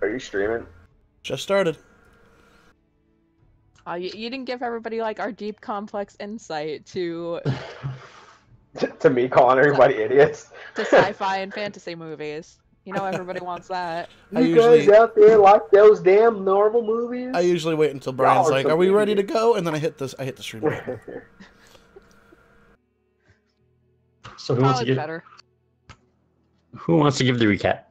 Are you streaming? Just started. You didn't give everybody like our deep, complex insight to To me calling everybody idiots? to sci-fi and fantasy movies. You know, everybody wants that. You guys out there like those damn normal movies? I usually wait until Brian's like, "Are we ready to go?" And then I hit the stream button. So who wants to give? Better. Who wants to give the recap?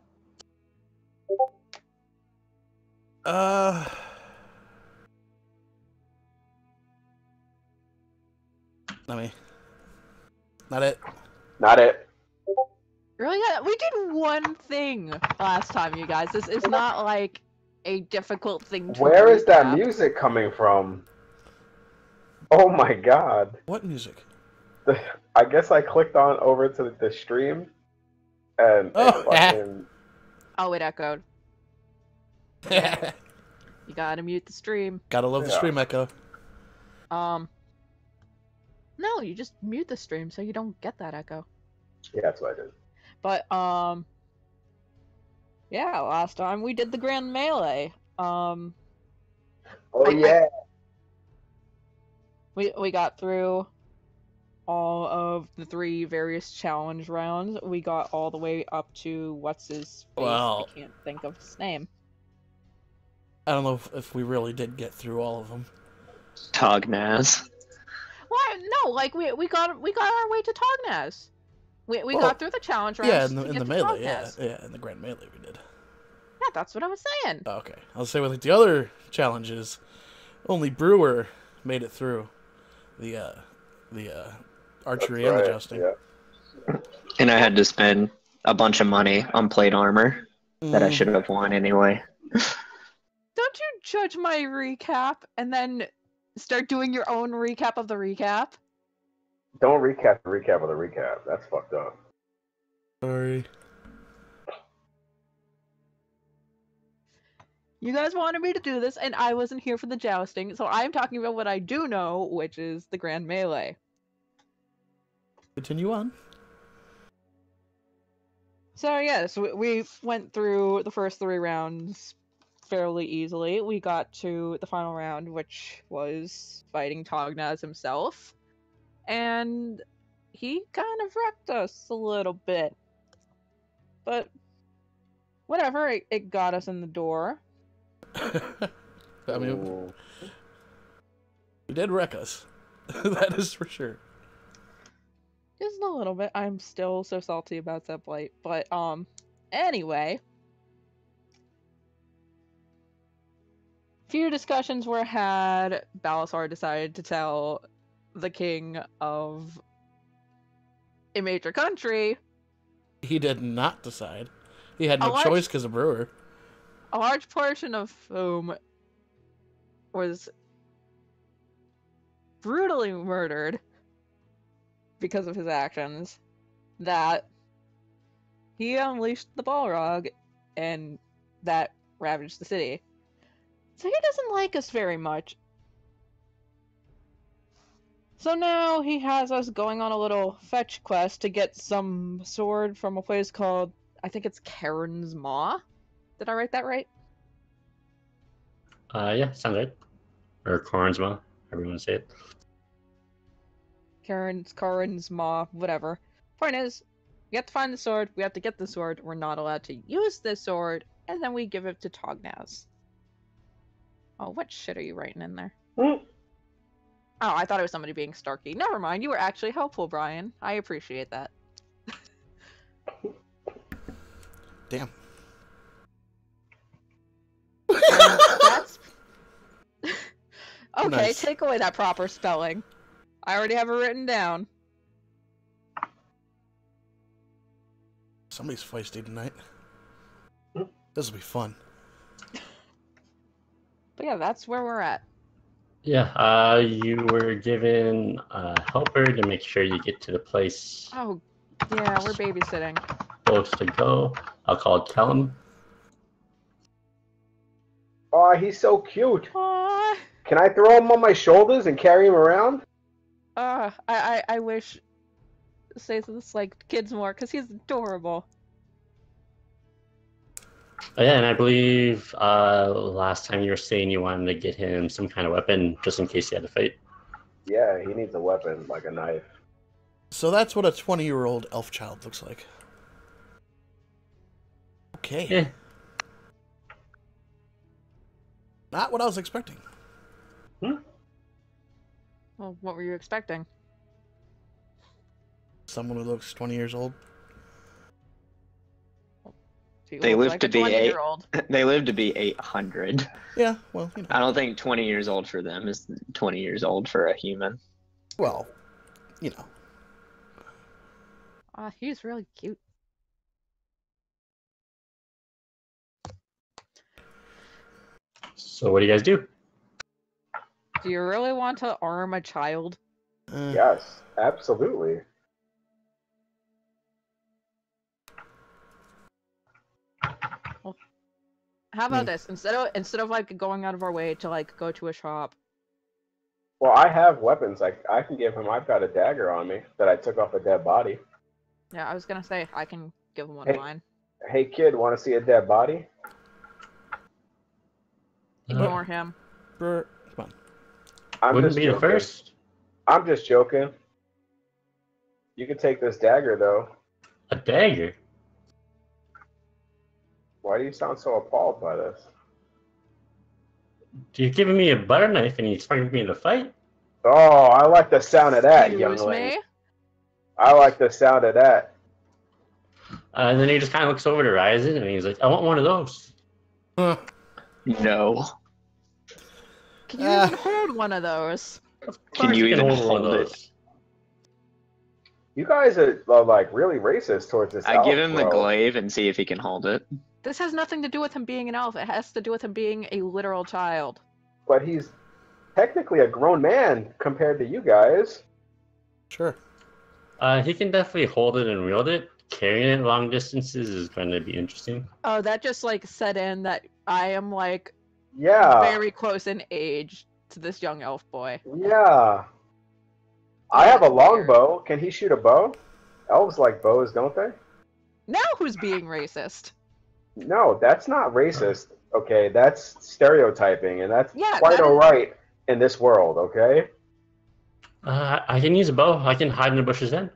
Let me. Not it. Not it. Really? Yeah, we did one thing last time, you guys. This is not like a difficult thing to Where is that recap. music coming from? Oh my god. What music? I guess I clicked on over to the stream and fucking... Oh, it echoed. You gotta mute the stream. Gotta love the stream echo. No, you just mute the stream so you don't get that echo. Yeah, that's what I did. But, yeah, last time we did the Grand Melee. Oh, yeah. We got through all of the 3 various challenge rounds. We got all the way up to what's his face? Well, I can't think of his name. I don't know if we really did get through all of them. Tognaz. Well, no, like we got our way to Tognaz. We got through the challenge rounds. Yeah, in the melee, Tognaz. yeah, in the Grand Melee we did. Yeah, that's what I was saying. Oh, okay, I'll say with the other challenges, only Brewer made it through the archery and the jousting. Yeah. And I had to spend a bunch of money on plate armor that I should have won anyway. Don't you judge my recap and then start doing your own recap of the recap? Don't recap the recap of the recap. That's fucked up. Sorry. You guys wanted me to do this, and I wasn't here for the jousting, so I'm talking about what I do know, which is the Grand Melee. Continue on. So yes, we went through the first 3 rounds fairly easily. We got to the final round, which was fighting Tognaz himself, and he kind of wrecked us a little bit. But whatever, it got us in the door. I mean, he did wreck us. That is for sure. Just a little bit. I'm still so salty about that blight. But, anyway. Few discussions were had. Balasar decided to tell the king of a major country. He did not decide. He had no choice because of Brewer. A large portion of whom was brutally murdered because of his actions, that he unleashed the Balrog and that ravaged the city. So he doesn't like us very much. So now he has us going on a little fetch quest to get some sword from a place called, I think it's Karen's Maw. Did I write that right? Yeah, sounds right. Or Cornsma, however you want to say it. Karen's Maw, whatever. Point is, we have to find the sword, we have to get the sword, we're not allowed to use this sword, and then we give it to Tognaz. Oh, what shit are you writing in there? Oh, I thought it was somebody being snarky. Never mind, you were actually helpful, Brian. I appreciate that. Damn. That's... Okay, Nice. Take away that proper spelling. I already have it written down. Somebody's feisty tonight. This will be fun. But yeah, that's where we're at. Yeah, you were given a helper to make sure you get to the place Oh, yeah, we're babysitting. supposed to go. I'll call Callum. Oh, he's so cute. Aww. Can I throw him on my shoulders and carry him around? I wish say this like kids more, because he's adorable. Oh, yeah, and I believe last time you were saying you wanted to get him some kind of weapon just in case he had to fight. Yeah, he needs a weapon, like a knife. So that's what a 20-year-old elf child looks like. Okay. Yeah. Not what I was expecting. Well, what were you expecting? Someone who looks 20 years old. They live to be 20-year-old. They live to be 800. Yeah, well, you know. I don't think 20 years old for them is 20 years old for a human. Well, you know. He's really cute. So what do you guys do? Do you really want to arm a child? Yes, absolutely. How about this? Instead of like going out of our way to like go to a shop. Well, I have weapons. I can give him. I've got a dagger on me that I took off a dead body. Yeah, I was gonna say I can give him one Hey. of mine. Hey, kid, want to see a dead body? Ignore him. Come on. I'm Wouldn't just be the joking. first. I'm just joking. You can take this dagger, though. A dagger? Why do you sound so appalled by this? You're giving me a butter knife and you expect me to fight? Oh, I like the sound of that, Excuse youngling. me? I like the sound of that. And then he just kind of looks over to Ryzen and he's like, I want one of those. Huh. No. Can you even hold one of those? Can you even hold one of hold it? those? You guys are like really racist towards this I elf, give him the bro. glaive and see if he can hold it. This has nothing to do with him being an elf. It has to do with him being a literal child. But he's technically a grown man compared to you guys. Sure. He can definitely hold it and wield it. Carrying it long distances is going to be interesting. Oh, that just like set in that I am like Yeah. very close in age to this young elf boy. Yeah. I have a longbow. Can he shoot a bow? Elves like bows, don't they? Now who's being racist? No, that's not racist. Okay, that's stereotyping, and that's Yeah, quite that is- alright in this world, okay? I can use a bow. I can hide in the bushes then.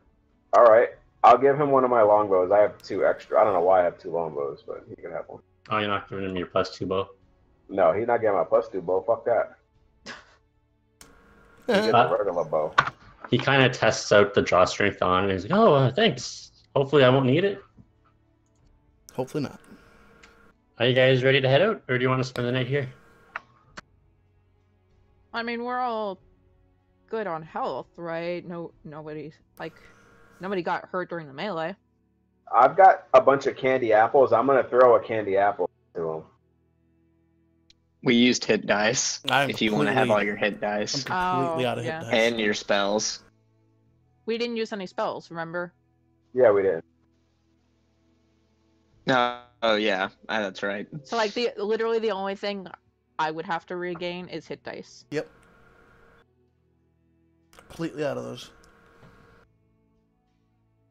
Alright, I'll give him one of my longbows. I have 2 extra. I don't know why I have 2 longbows, but he can have one. Oh, you're not giving him your +2 bow? No, he's not getting my +2 bow. Fuck that. He gets a regular bow. He kind of tests out the draw strength on and he's like, oh, thanks. Hopefully I won't need it. Hopefully not. Are you guys ready to head out, or do you want to spend the night here? I mean, we're all good on health, right? Nobody got hurt during the melee. I've got a bunch of candy apples. I'm gonna throw a candy apple to him. We used hit dice. I'm If you want to have completely- all your hit dice I'm completely Oh, out of yeah. hit dice. and your spells. We didn't use any spells, remember? Yeah, we did. No, oh yeah, that's right. So like literally the only thing I would have to regain is hit dice. Yep. Completely out of those.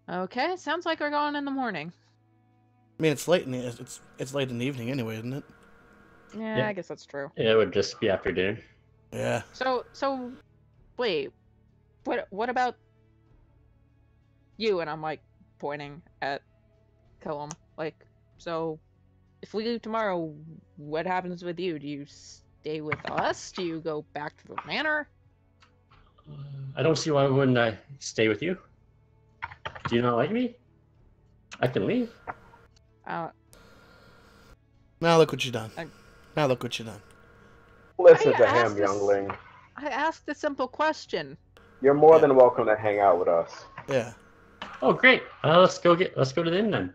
Okay, sounds like we're going in the morning. I mean, it's late in the it's late in the evening anyway, isn't it? Yeah, Yeah. I guess that's true. It would just be after dinner. Yeah. So wait, what about you? And I'm like pointing at Kellum. Like, so if we leave tomorrow, what happens with you? Do you stay with us? Do you go back to the manor? I don't see why wouldn't I stay with you. Do you not like me? I can leave. Now look what you done. I- Now look what you done. Listen I to asked him, this- youngling. I asked a simple question. You're more than welcome to hang out with us. Yeah. Oh, great. Let's go to the inn then.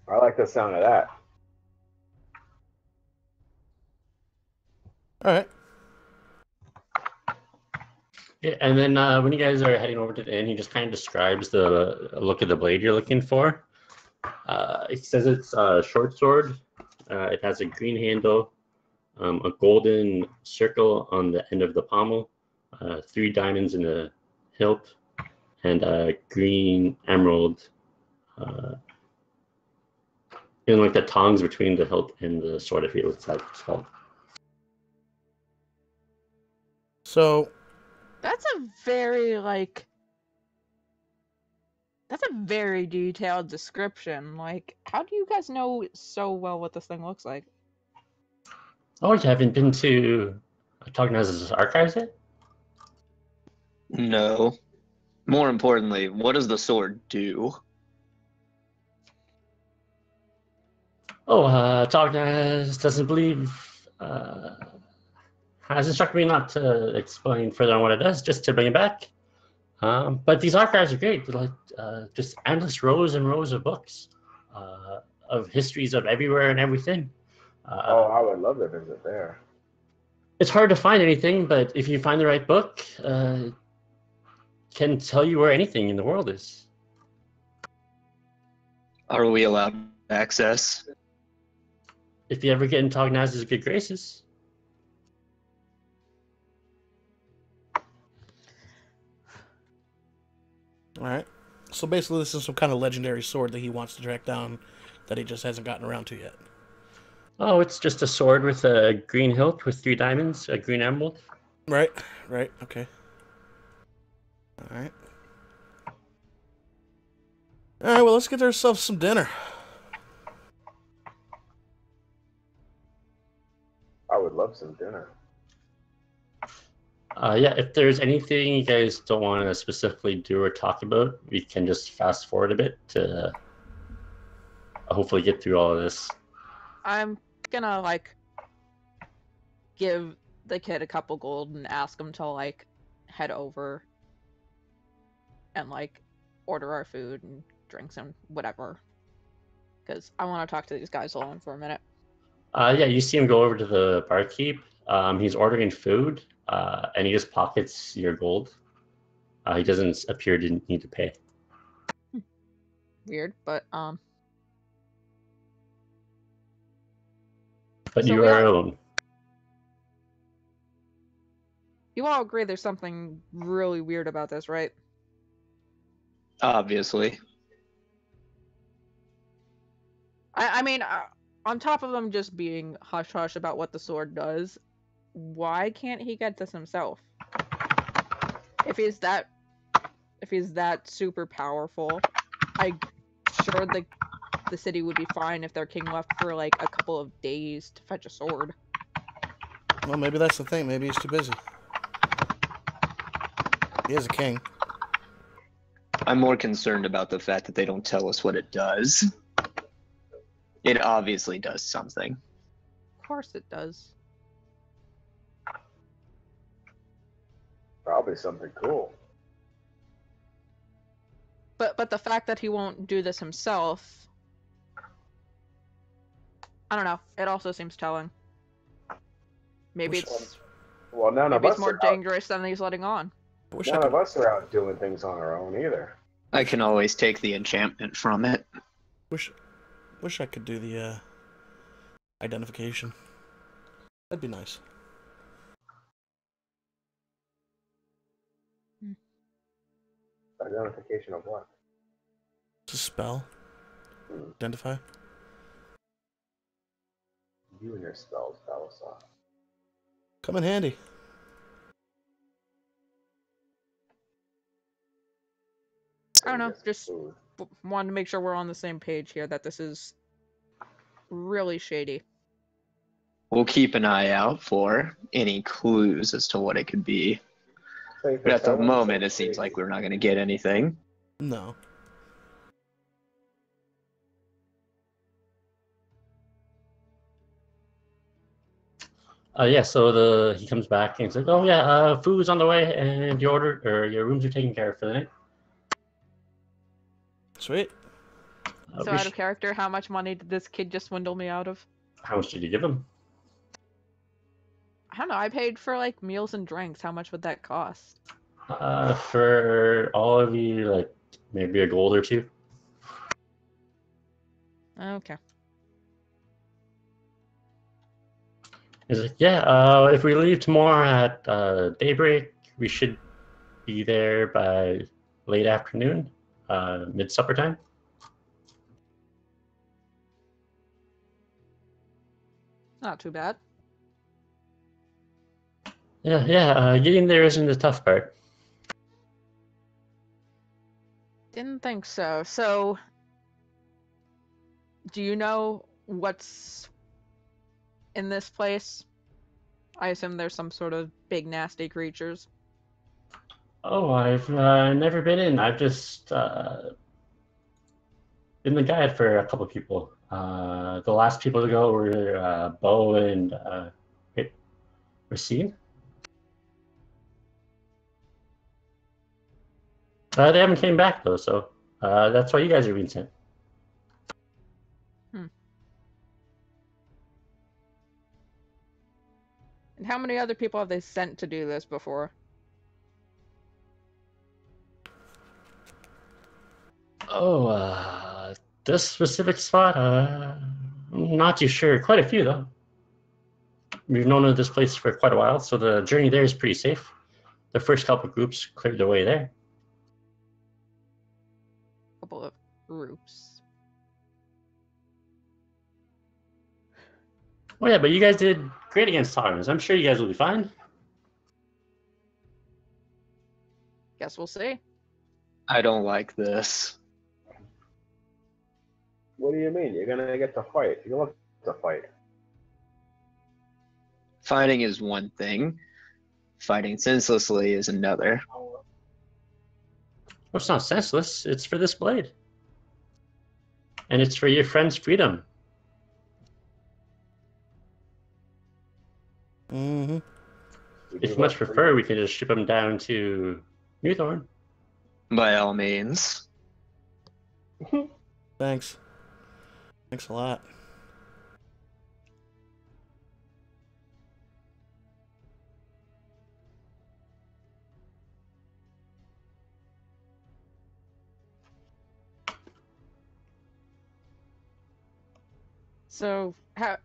I like the sound of that. All right. Yeah, and then when you guys are heading over to the inn, he just kind of describes the look of the blade you're looking for. It says it's a short sword. It has a green handle, a golden circle on the end of the pommel, 3 diamonds in the hilt, and a green emerald in like the tongs between the hilt and the sword, if you look like it's called. So That's a very that's a very detailed description. Like, how do you guys know so well what this thing looks like? Oh, you haven't been to Tognaz's archives yet? No. More importantly, what does the sword do? Oh, Tognaz doesn't believe. Has instructed me not to explain further on what it does, just to bring it back. But these archives are great. They're like just endless rows and rows of books of histories of everywhere and everything. I would love to visit there. It's hard to find anything, but if you find the right book, can tell you where anything in the world is. Are we allowed access? If you ever get in Tognaz's good graces. all right. So basically, this is some kind of legendary sword that he wants to track down, that he just hasn't gotten around to yet. Oh, it's just a sword with a green hilt with 3 diamonds, a green emerald. Right. Right. Okay. All right. All right. Well, let's get ourselves some dinner. I would love some dinner. Yeah, if there's anything you guys don't want to specifically do or talk about, we can just fast forward a bit to hopefully get through all of this. I'm gonna like give the kid a couple gold and ask him to like head over and like order our food and drinks and whatever, because I want to talk to these guys alone for a minute. Yeah, you see him go over to the barkeep. He's ordering food, and he just pockets your gold. He doesn't appear to need to pay. Weird, but But So you we are all- alone. you all agree there's something really weird about this, right? Obviously. I mean, on top of them just being hush hush about what the sword does, why can't he get this himself? If he's that super powerful, I'm sure the city would be fine if their king left for like a couple of days to fetch a sword. Well, maybe that's the thing. Maybe he's too busy. He is a king. I'm more concerned about the fact that they don't tell us what it does. It obviously does something. Of course it does. Probably something cool. But the fact that he won't do this himself, I don't know. It also seems telling. Maybe Which it's Well, none of maybe us it's more are out, dangerous than he's letting on. I wish I none could. of us are out doing things on our own either. I can always take the enchantment from it. Wish I could do the identification. That'd be nice. Identification of what? It's a spell. Identify. You and your spells, Balasar. Come in handy. I don't know. Yes, Just food. wanted to make sure we're on the same page here. That this is really shady. We'll keep an eye out for any clues as to what it could be. Safe But as at the hell, moment, so it seems crazy. like we're not going to get anything. No. Yeah, so he comes back and says, "Oh yeah, food's on the way, and your order or your rooms are taken care of for the night." Sweet. So out of character, how much money did this kid just swindle me out of? How much did you give him? I don't know. I paid for like meals and drinks. How much would that cost? For all of you, like maybe a gold or 2. Okay. He's like, if we leave tomorrow at daybreak, we should be there by late afternoon, mid-supper time. Not too bad. Yeah. Getting there isn't the tough part. Didn't think so. So, do you know what's in this place? I assume there's some sort of big nasty creatures. Oh, I've never been in. I've just been the guide for a couple people. The last people to go were Bo and Racine. They haven't came back though, so that's why you guys are being sent. And how many other people have they sent to do this before? Oh, this specific spot, I'm not too sure. Quite a few though. We've known of this place for quite a while, so the journey there is pretty safe. The first couple groups cleared their way there. Couple of groups. Oh yeah, but you guys did great against Tyrants. I'm sure you guys will be fine. Guess we'll see. I don't like this. What do you mean? You're gonna get to fight. You want to fight. Fighting is one thing. Fighting senselessly is another. Well, it's not senseless. It's for this blade. And it's for your friend's freedom. Mm-hmm. If you much prefer, we can just ship him down to Newthorn. By all means. Thanks. Thanks a lot. So, how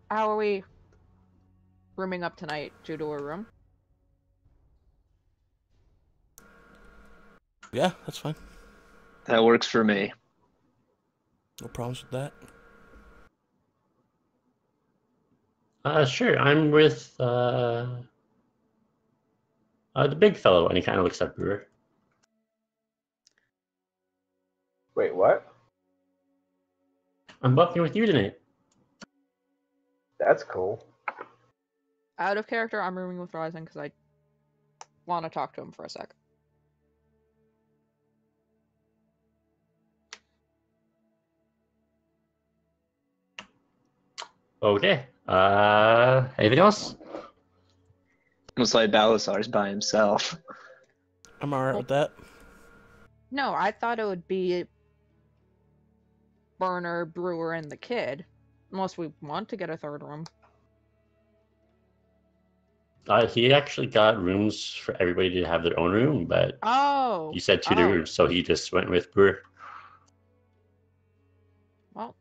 are we rooming up tonight? Due to a room? Yeah, that's fine. That works for me. No problems with that. Sure. I'm with the big fellow, and he kind of looks at Brewer. Wait, what? I'm buffing with you tonight. That's cool. Out of character, I'm rooming with Ryzen because I want to talk to him for a sec. Okay. Anything else? Looks like Balasar's by himself. I'm alright with that. No, I thought it would be Burner, Brewer, and the kid. Unless we want to get a third room. He actually got rooms for everybody to have their own room, but you said two rooms, so he just went with Brewer. Well.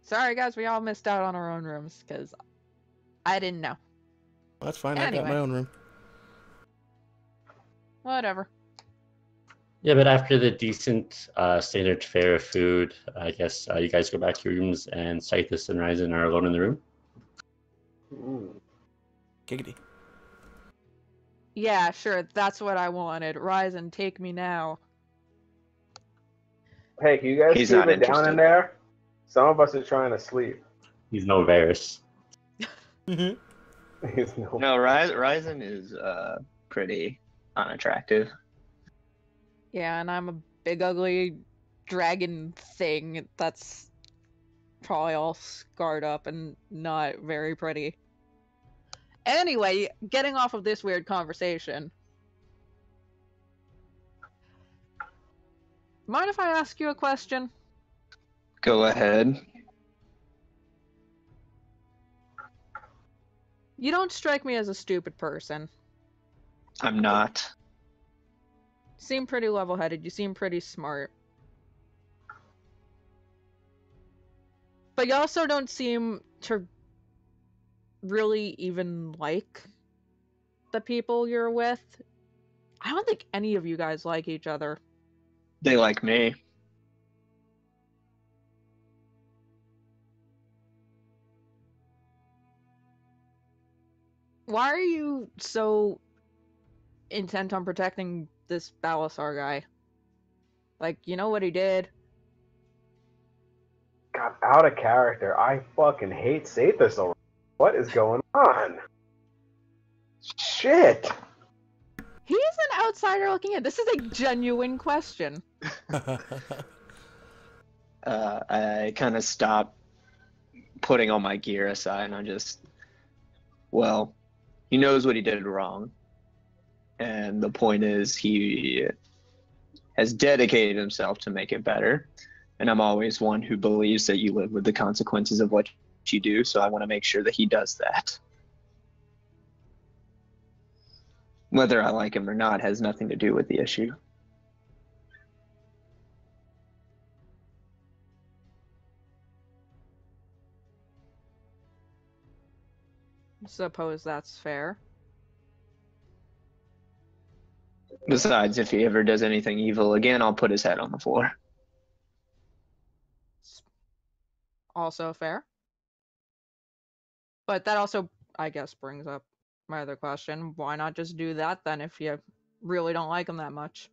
Sorry, guys, we all missed out on our own rooms, because I didn't know. That's fine, Anyway. I got my own room. Whatever. Yeah, but after the decent standard fare of food, I guess you guys go back to your rooms, and Scythus and Ryzen are alone in the room. Giggity. Yeah, sure, that's what I wanted. Ryzen, take me now. Hey, can you guys He's keep not it down interested. in there? Some of us are trying to sleep. He's no Varus. Mm-hmm. He's no. No, Ryzen is pretty unattractive. Yeah, and I'm a big ugly dragon thing that's probably all scarred up and not very pretty. Anyway, getting off of this weird conversation. Mind if I ask you a question? Go ahead. You don't strike me as a stupid person. I'm not. You seem pretty level-headed. You seem pretty smart. But you also don't seem to really even like the people you're with. I don't think any of you guys like each other. They like me. Why are you so intent on protecting this Balasar guy? Like, you know what he did? Got out of character. I fucking hate Sathas already. What is going on? Shit. He's an outsider looking in. This is a genuine question. I kind of stop putting all my gear aside, and I just, well, he knows what he did wrong. And the point is, he has dedicated himself to make it better. And I'm always one who believes that you live with the consequences of what you do, so I want to make sure that he does that. Whether I like him or not has nothing to do with the issue. Suppose that's fair. Besides, if he ever does anything evil again, I'll put his head on the floor. Also fair. But that also, I guess, brings up my other question. Why not just do that then if you really don't like him that much?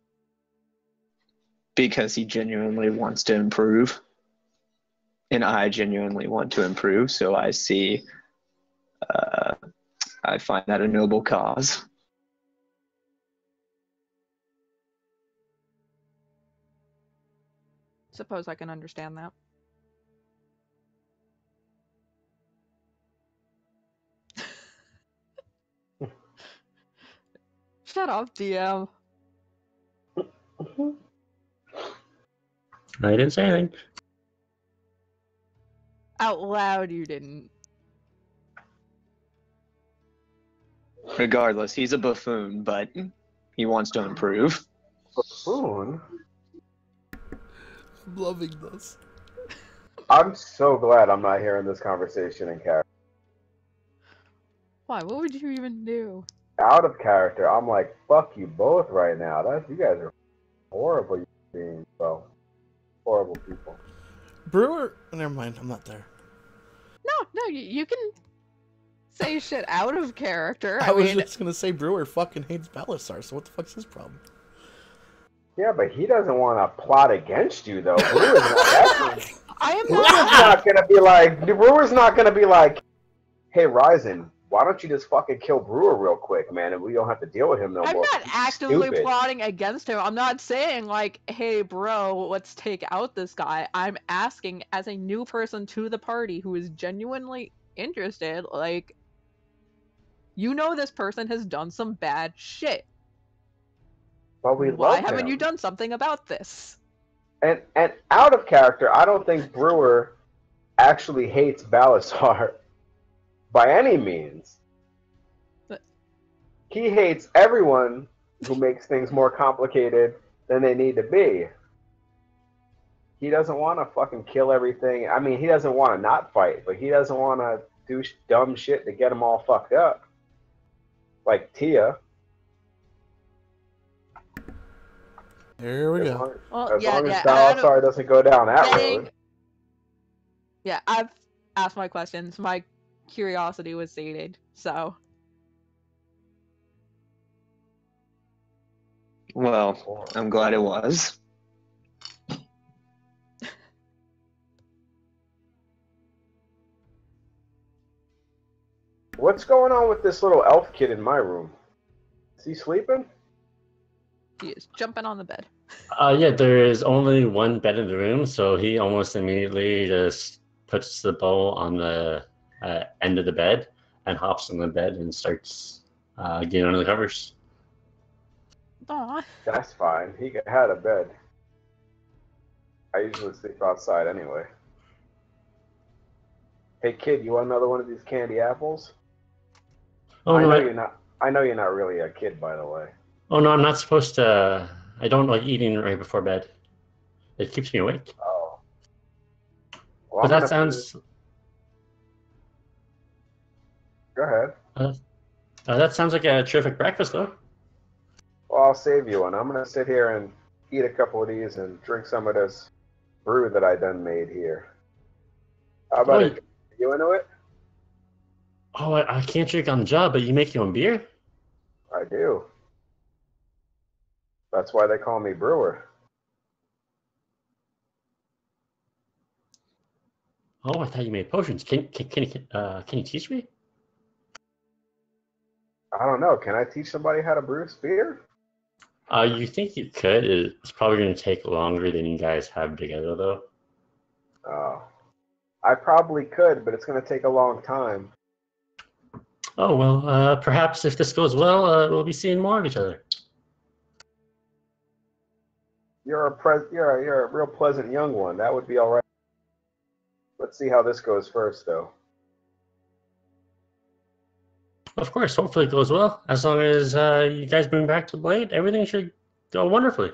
Because he genuinely wants to improve. And I genuinely want to improve, so I see, I find that a noble cause. Suppose I can understand that. Shut up, DM. I didn't say anything. Out loud, you didn't. Regardless, he's a buffoon, but he wants to improve. Buffoon? I'm loving this. I'm so glad I'm not hearing this conversation in character. Why? What would you even do? Out of character, I'm like, fuck you both right now. You guys are horrible beings, so horrible people. Brewer, never mind. I'm not there. No, you can say shit out of character. I was just gonna say Brewer fucking hates Balasar, so what the fuck's his problem? Yeah, but he doesn't want to plot against you, though. Brewer's not, I am Brewer's not. not gonna be like. Brewer's not gonna be like, "Hey, Ryzen, why don't you just fucking kill Brewer real quick, man, and we don't have to deal with him no I'm more." not He's actively stupid. plotting against him. I'm not saying like, hey bro, let's take out this guy. I'm asking as a new person to the party who is genuinely interested, like, you know this person has done some bad shit. But we Why love haven't him. you done something about this? And out of character, I don't think Brewer actually hates Balasar by any means. But he hates everyone who makes things more complicated than they need to be. He doesn't want to fucking kill everything. I mean, he doesn't want to not fight, but he doesn't want to do dumb shit to get them all fucked up. Like Tia. Here we go. As long as Balasar doesn't go down that road. Yeah, I've asked my questions. My curiosity was sated, so. Well, I'm glad it was. What's going on with this little elf kid in my room? Is he sleeping? He is jumping on the bed. Yeah, there is only one bed in the room, so he almost immediately just puts the bow on the end of the bed and hops on the bed and starts getting under the covers. Aw. That's fine. He had a bed. I usually sleep outside anyway. Hey kid, you want another one of these candy apples? Oh, I no, know you're not really a kid, by the way. Oh no, I'm not supposed to. I don't like eating right before bed. It keeps me awake. Oh. Well, But that sounds. Go ahead. That sounds like a terrific breakfast, though. Well, I'll save you one. I'm gonna sit here and eat a couple of these and drink some of this brew that I done made here. How about it? You into it? Oh, I can't drink on the job, but you make your own beer? I do. That's why they call me brewer. Oh, I thought you made potions. Can you teach me? I don't know. Can I teach somebody how to brew beer? You think you could? It's probably going to take longer than you guys have together, though. Oh. I probably could, but it's going to take a long time. Oh well, perhaps if this goes well, we'll be seeing more of each other. You're a real pleasant young one. That would be all right. Let's see how this goes first, though. Of course, hopefully it goes well. As long as you guys bring back the blade, everything should go wonderfully.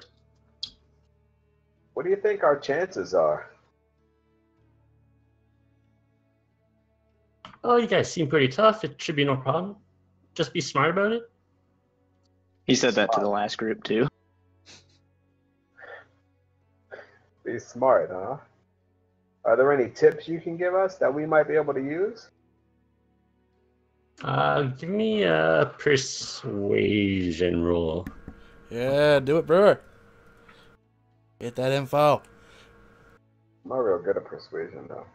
What do you think our chances are? Oh, you guys seem pretty tough. It should be no problem. Just be smart about it. He said that to the last group too. Be smart, huh? Are there any tips you can give us that we might be able to use? Give me a persuasion roll. Yeah, do it, brewer. Get that info. I'm not real good at persuasion, though.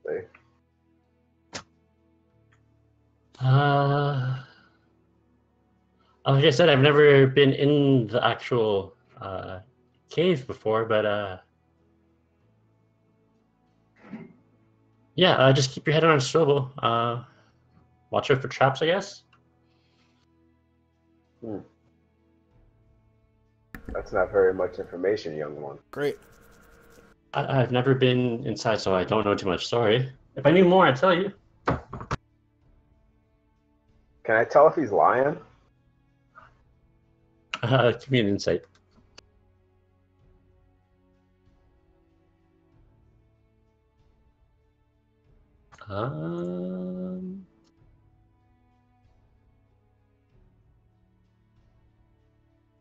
See? Like I said, I've never been in the actual cave before, but yeah, just keep your head on a swivel. Watch out for traps, I guess. That's not very much information, young one. Great. I've never been inside, so I don't know too much. Sorry. If I knew more, I'd tell you. Can I tell if he's lying? Give me an insight.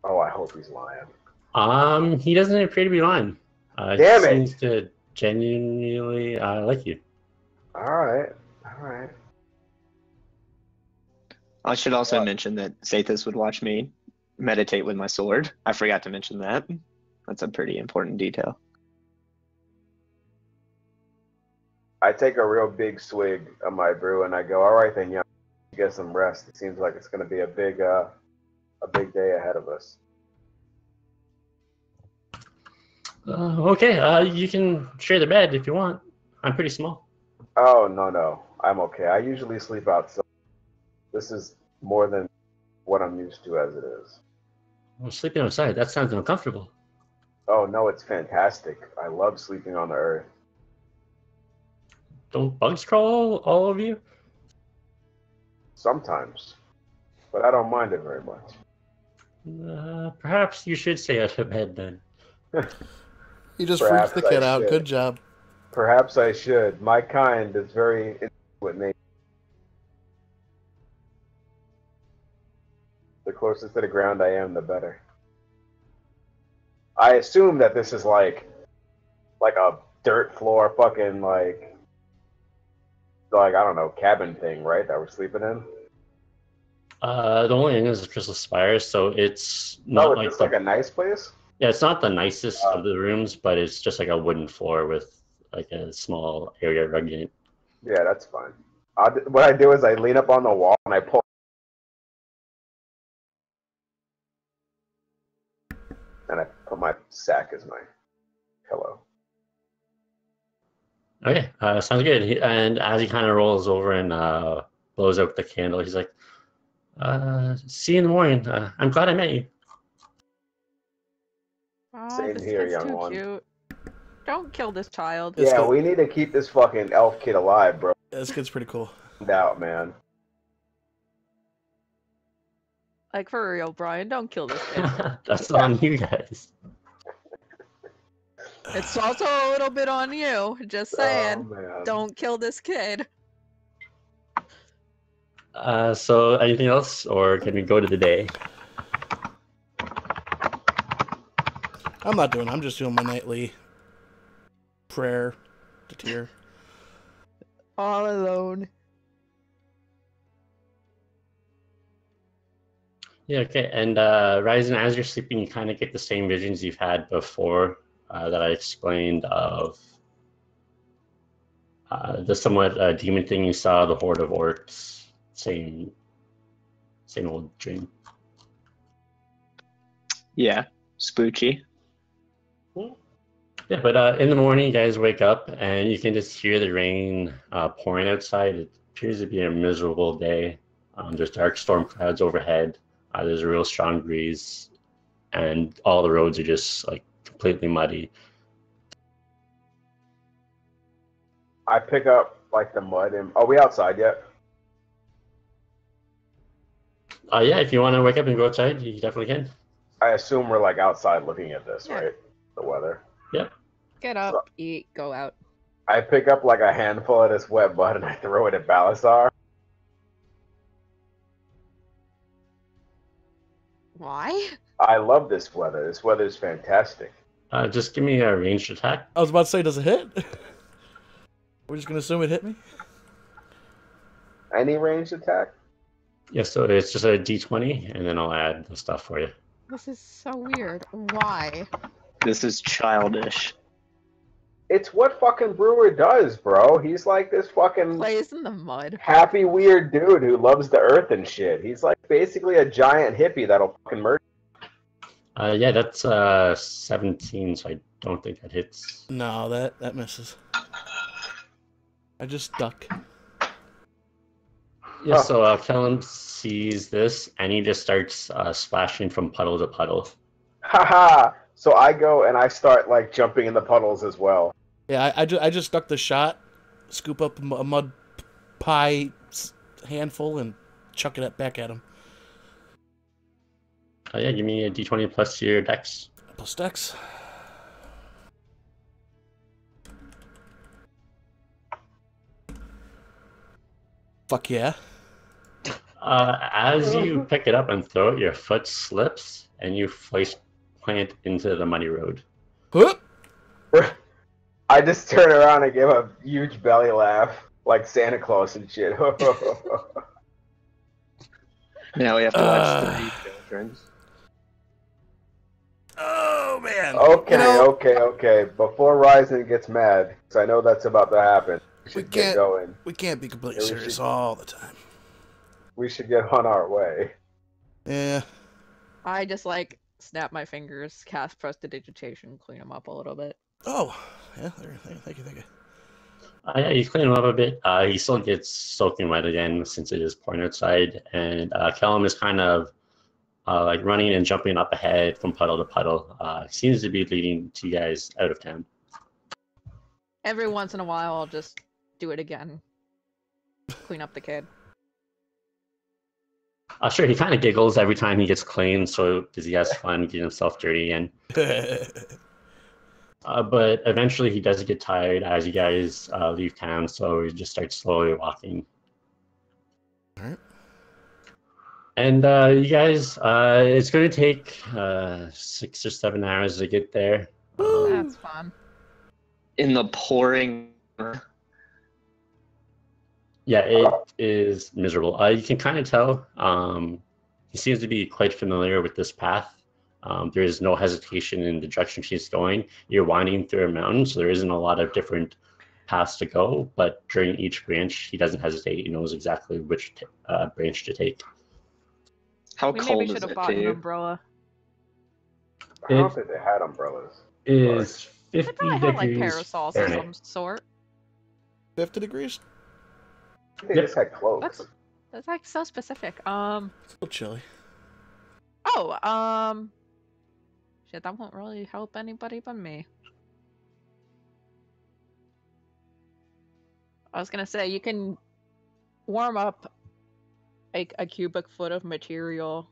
Oh, I hope he's lying. He doesn't appear to be lying. Damn he it! seems to genuinely like you. All right. I should also What? mention that Zathis would watch me meditate with my sword. I forgot to mention that. That's a pretty important detail. I take a real big swig of my brew and I go, all right then, young, get some rest. It seems like it's going to be a big day ahead of us. Okay, you can share the bed if you want. I'm pretty small. Oh, no. I'm okay. I usually sleep outside. This is more than what I'm used to as it is. Well, sleeping outside, that sounds uncomfortable. Oh, no, it's fantastic. I love sleeping on the earth. Don't bugs crawl all over you? Sometimes. But I don't mind it very much. Perhaps you should stay out of bed then. You just Perhaps freaked the kid I out. should. Good job. Perhaps I should. My kind is very with me. The closer to the ground I am, the better. I assume that this is like a dirt floor fucking like I don't know, cabin thing, right? That we're sleeping in. The only thing is the crystal spires, so it's not Oh, like it's like a nice place. yeah, it's not the nicest of the rooms, but it's just like a wooden floor with like a small area rug in it. Yeah, that's fine. What I do is I lean up on the wall and I pull, and I put my sack as my pillow. Okay, sounds good. And as he kind of rolls over and blows out the candle, he's like, "See you in the morning. I'm glad I met you." Same This here, kid's young too one. cute. Don't kill this child. It's Yeah, cool. we need to keep this fucking elf kid alive, bro. This kid's pretty cool. Out, man. Like, for real, Brian, don't kill this kid. That's on you guys. It's also a little bit on you. Just saying. Oh, man. Don't kill this kid. So anything else, or can we go to the day? I'm just doing my nightly prayer to Tyr. All alone. Yeah, okay. And Ryzen, as you're sleeping, you kind of get the same visions you've had before that I explained of the somewhat demon thing you saw, the horde of orcs. Same old dream. Yeah, spoochy. Yeah, but in the morning, you guys wake up and you can just hear the rain pouring outside. It appears to be a miserable day. There's dark storm clouds overhead. There's a real strong breeze, and all the roads are just like completely muddy. I pick up like the mud and are we outside yet? Yeah, if you want to wake up and go outside, you definitely can. I assume we're like outside looking at this, Yeah. right? The weather. Yep. Get up, eat, go out. I pick up like a handful of this wet mud and I throw it at Balasar. Why? I love this weather. This weather is fantastic. Just give me a ranged attack. I was about to say, does it hit? We're just gonna assume it hit me. Any ranged attack? Yeah, so it's just a d20, and then I'll add the stuff for you. This is so weird. Why? This is childish. It's what fucking Brewer does, bro. He's like this fucking Plays in the mud. happy, weird dude who loves the earth and shit. He's like basically a giant hippie that'll fucking murder. Yeah, that's 17, so I don't think that hits. No, that misses. I just duck. Yeah, so Kellum sees this, and he just starts splashing from puddle to puddle. Haha. So I go and I start like jumping in the puddles as well. Yeah, I just duck the shot, scoop up a mud pie handful, and chuck it back at him. Yeah, give me a d20 plus your dex. Plus dex. Fuck yeah. As you pick it up and throw it, your foot slips, and you face plant into the muddy road. Huh? I just turn around and give a huge belly laugh, like Santa Claus and shit. Now we have to watch 3 children. Oh man. Okay, You know, okay. Before Ryzen gets mad, because I know that's about to happen, we should get can't- going. We can't be completely Yeah, we serious should- all the time. We should get on our way. Yeah. I just like snap my fingers, cast prestidigitation, clean them up a little bit. Oh, yeah. Thank you. Yeah, you clean him up a bit. He still gets soaking wet again since it is pouring outside, and Kellum is kind of like running and jumping up ahead from puddle to puddle. Seems to be leading to you guys out of town. Every once in a while, I'll just do it again. Clean up the kid. Sure, he kind of giggles every time he gets clean, so because he has fun getting himself dirty again. But eventually he does get tired as you guys leave town, so he just starts slowly walking. Alright. And you guys, it's going to take 6 or 7 hours to get there. That's fun. In the pouring. Yeah, it is miserable. You can kind of tell he seems to be quite familiar with this path. There is no hesitation in the direction she's going. You're winding through a mountain, so there isn't a lot of different paths to go, but during each branch, he doesn't hesitate. He knows exactly which branch to take. How We maybe cold is should have it bought an too? umbrella. I don't think they had umbrellas. It is They 50 probably had like degrees parasols of Fahrenheit. some sort. 50 degrees? I think they Yep. just had cloaks. That's like so specific. It's a little chilly. Oh, shit, that won't really help anybody but me. I was gonna say, you can warm up a cubic foot of material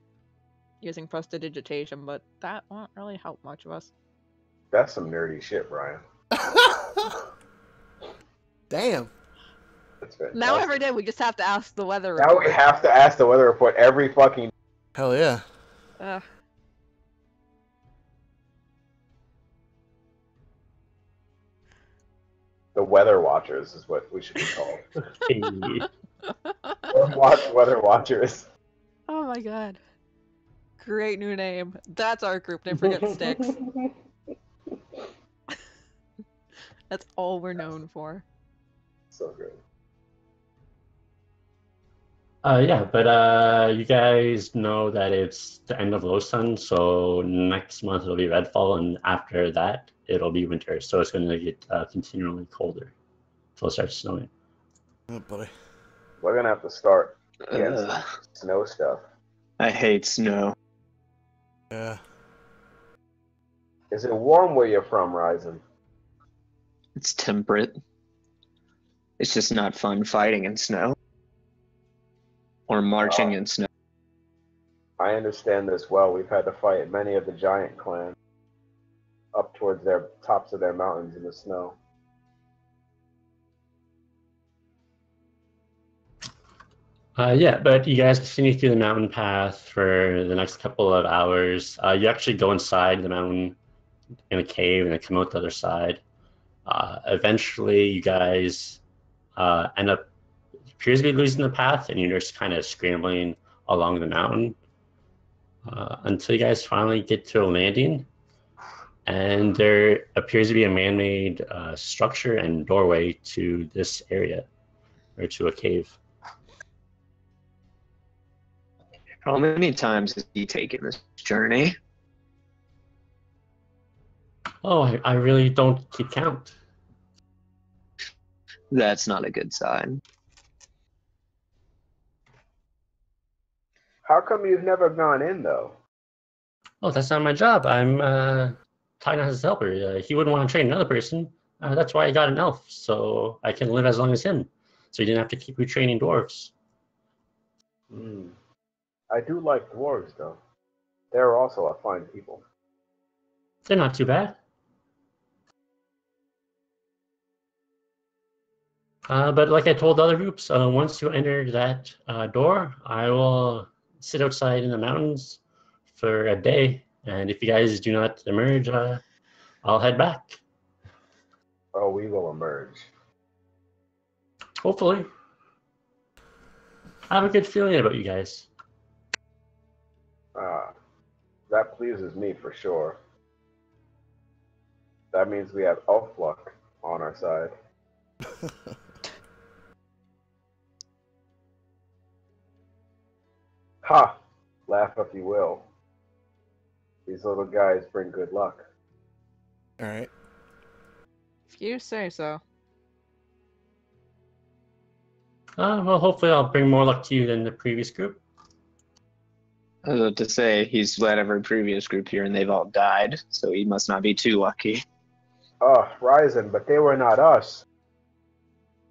using prestidigitation, but that won't really help much of us. That's some nerdy shit, Brian. Damn. That's fantastic. Now every day we just have to ask the weather Now report. we have to ask the weather report every fucking. Hell yeah. Ugh. The The Weather Watchers is what we should be called. Hey. Weather Watchers. Oh my god. Great new name. That's our group name. Forget Sticks. That's all we're known for. So good. Yeah, but you guys know that it's the end of low sun, so next month it'll be redfall, and after that it'll be winter. So it's going to get continually colder until it starts snowing. Oh, buddy. We're gonna have to start getting some Ugh, snow stuff. I hate snow. Yeah. Is it warm where you're from, Ryzen? It's temperate. It's just not fun fighting in snow. Or marching in snow. I understand this well. We've had to fight many of the giant clans up towards their tops of their mountains in the snow. Yeah, but you guys continue through the mountain path for the next couple of hours. You actually go inside the mountain in a cave and then come out the other side. Eventually, you guys end up appears to be losing the path, and you're just kind of scrambling along the mountain until you guys finally get to a landing. And there appears to be a man-made structure and doorway to this area, or to a cave. How many times has he taken this journey? Oh, I really don't keep count. That's not a good sign. How come you've never gone in, though? Oh, that's not my job. I'm talking to his helper. He wouldn't want to train another person. That's why I got an elf, so I can live as long as him. So you didn't have to keep retraining dwarves. I do like dwarves, though. They're also a fine people. They're not too bad. But like I told other groups, once you enter that door, I will sit outside in the mountains for a day. And if you guys do not emerge, I'll head back. Oh, we will emerge. Hopefully. I have a good feeling about you guys. That pleases me for sure. That means we have elf luck on our side. Ha! Laugh if you will. These little guys bring good luck. All right. If you say so. Well, hopefully I'll bring more luck to you than the previous group. I was about to say, he's led every previous group here and they've all died, so he must not be too lucky. Ryzen, but they were not us.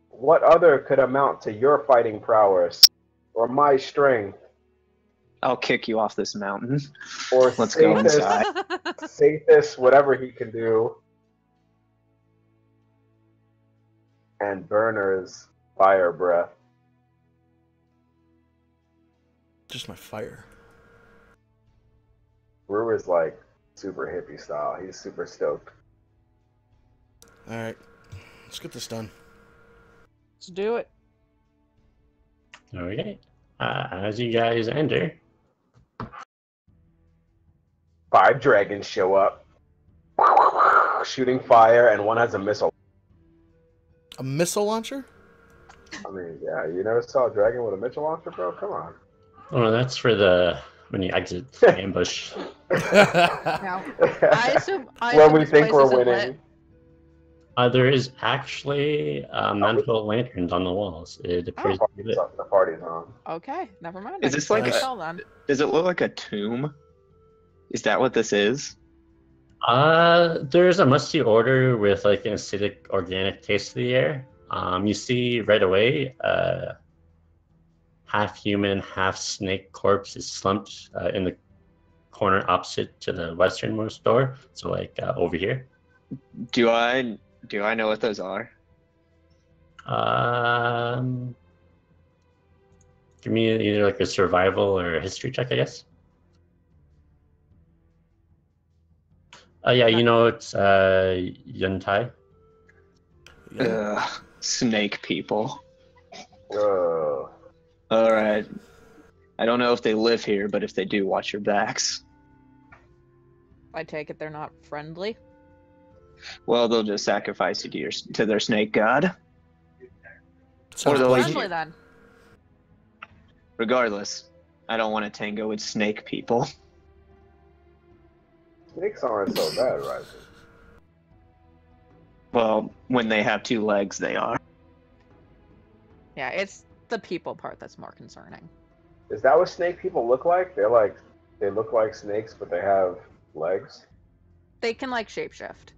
What other could amount to your fighting prowess? Or my strength? I'll kick you off this mountain. Or Let's go inside. Sathis, whatever he can do. And Burner's fire breath. Just my fire. Brewer's like super hippie style. He's super stoked. All right. Let's get this done. Let's do it. Okay. As you guys enter, 5 dragons show up. Shooting fire, and one has a missile. A missile launcher? I mean, yeah, you never saw a dragon with a missile launcher, bro? Come on. oh, that's for when you exit the ambush. Now, I assume When we this think place we're isn't winning. lit. There is actually magical lanterns on the walls. It appears to be lit. The party's on. Okay, never mind. Is this like Nice. then? Does it look like a tomb? Is that what this is? There's a musty odor with like an acidic organic taste to the air. You see right away half human, half snake corpse is slumped in the corner opposite to the westernmost door. So like over here. Do I know what those are? Give me either like a survival or a history check, I guess. Yeah, you know it's Yuntai. Snake people. Ugh. All right. I don't know if they live here, but if they do, watch your backs. I take it they're not friendly. Well, they'll just sacrifice you to their snake god. Sounds they'll eat Friendly you. then. Regardless, I don't want to tango with snake people. Snakes aren't so bad, right? Well, when they have 2 legs, they are. Yeah, it's the people part that's more concerning. Is that what snake people look like? They look like snakes, but they have legs. They can like shapeshift.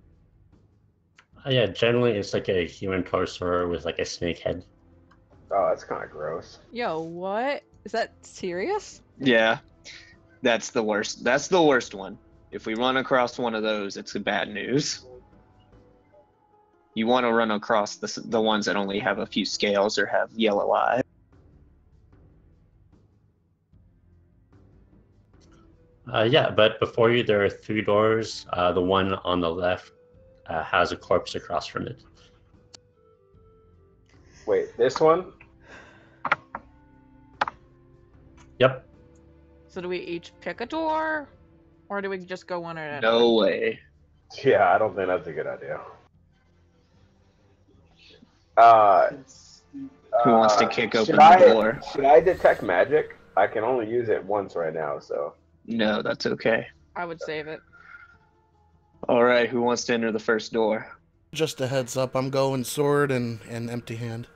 Yeah, generally it's like a human torso with like a snake head. Oh, that's kind of gross. Yo, what? Is that serious? Yeah, that's the worst. That's the worst one. If we run across one of those, it's bad news. You want to run across the ones that only have a few scales or have yellow eyes. Yeah, but before you there are 3 doors. The one on the left has a corpse across from it. Wait, this one? Yep. So do we each pick a door? Or do we just go one at a time? No way. Yeah, I don't think that's a good idea. Who wants to kick open should the I- door? Should I detect magic? I can only use it once right now, so. No, that's okay. I would save it. All right, who wants to enter the first door? Just a heads up, I'm going sword and empty hand.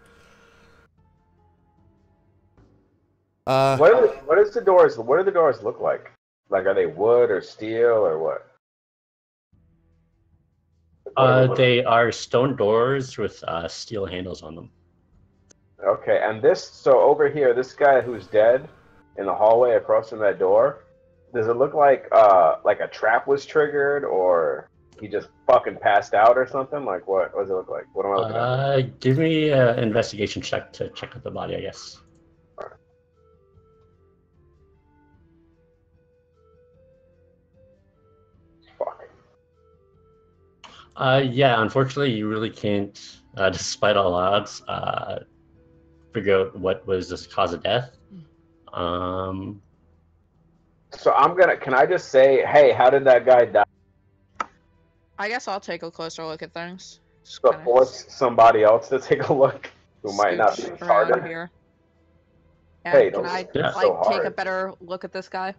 What is the doors? What do the doors look like? Like, are they wood or steel or what? They are stone doors with steel handles on them. Okay, and so over here, this guy who's dead in the hallway across from that door, does it look like a trap was triggered, or he just fucking passed out or something? Like, what does it look like? What am I looking at? Give me an investigation check to check out the body, I guess. Fuck. Yeah, unfortunately, you really can't, despite all odds, figure out what was the cause of death. So can I just say, hey, how did that guy die? I guess I'll take a closer look at things. Just So kinda force somebody else to take a look who might not be scooch around retarded. here. Yeah, Hey, can don't I scoot so like take a hard. better look at this guy?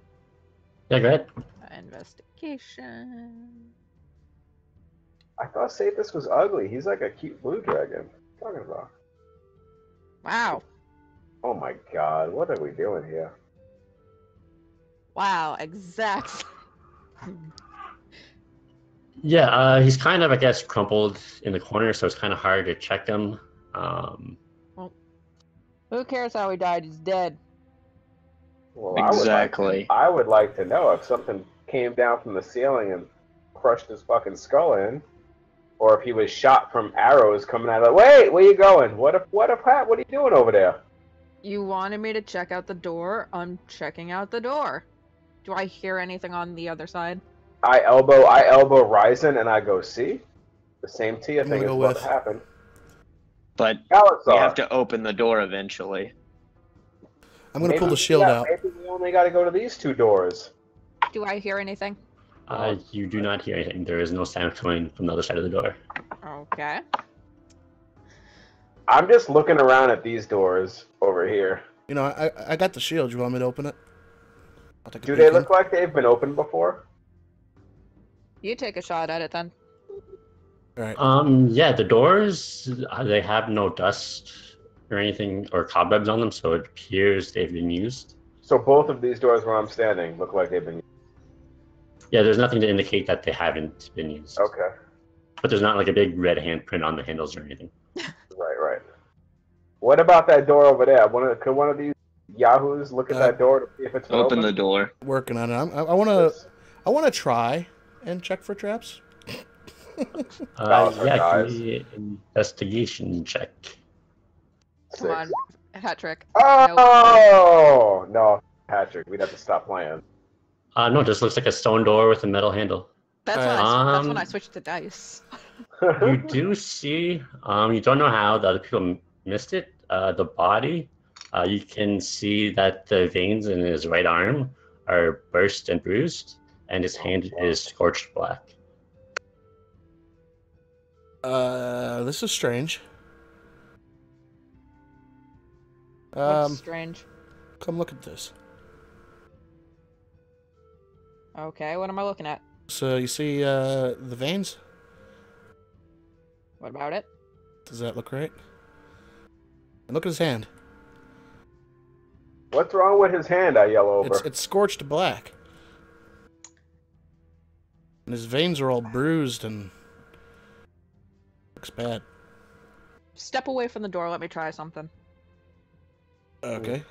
Yeah, go ahead. Investigation. I thought Sapis was ugly. He's like a cute blue dragon. What are you talking about? Wow. Oh my god, what are we doing here? Wow, exact. Yeah, he's kind of, I guess, crumpled in the corner, so it's kind of hard to check him. Who cares how he died? He's dead. Well, Exactly. I would like to know if something came down from the ceiling and crushed his fucking skull in, or if he was shot from arrows coming out of. Wait, where you going? What are you doing over there? You wanted me to check out the door. I'm checking out the door. Do I hear anything on the other side? I elbow Ryzen and I go, see? The same T I I'm think is gonna go about with- to happen. But Galaxar. we have to open the door eventually. I'm gonna pull the shield out. Maybe we only gotta go to these 2 doors. Do I hear anything? You do not hear anything. There is no sound coming from the other side of the door. Okay. I'm just looking around at these doors over here. You know, I got the shield. You want me to open it? I'll take a Do peek they in. look like they've been opened before? You take a shot at it then. All right. Yeah, the doors, they have no dust or anything or cobwebs on them, so it appears they've been used. So both of these doors where I'm standing look like they've been used. Yeah, there's nothing to indicate that they haven't been used. Okay. But there's not like a big red handprint on the handles or anything. Right. What about that door over there? Could one of these yahoos look at that door to see if it's been Open open? the door. Working on it. I wanna try and check for traps. Galaxar Yeah, dies. give me an investigation check. Come on, hat trick. Oh no, Patrick, we'd have to stop playing. No, it just looks like a stone door with a metal handle. That's Alright. when that's when I switched to dice. You do see, you don't know how the other people missed it. The body, you can see that the veins in his right arm are burst and bruised, and his hand is scorched black. This is strange. What's strange? Come look at this. Okay, what am I looking at? So you see the veins? What about it? Does that look right? And look at his hand. What's wrong with his hand? I yell over. It's scorched black. And his veins are all bruised and looks bad. Step away from the door, let me try something. Okay.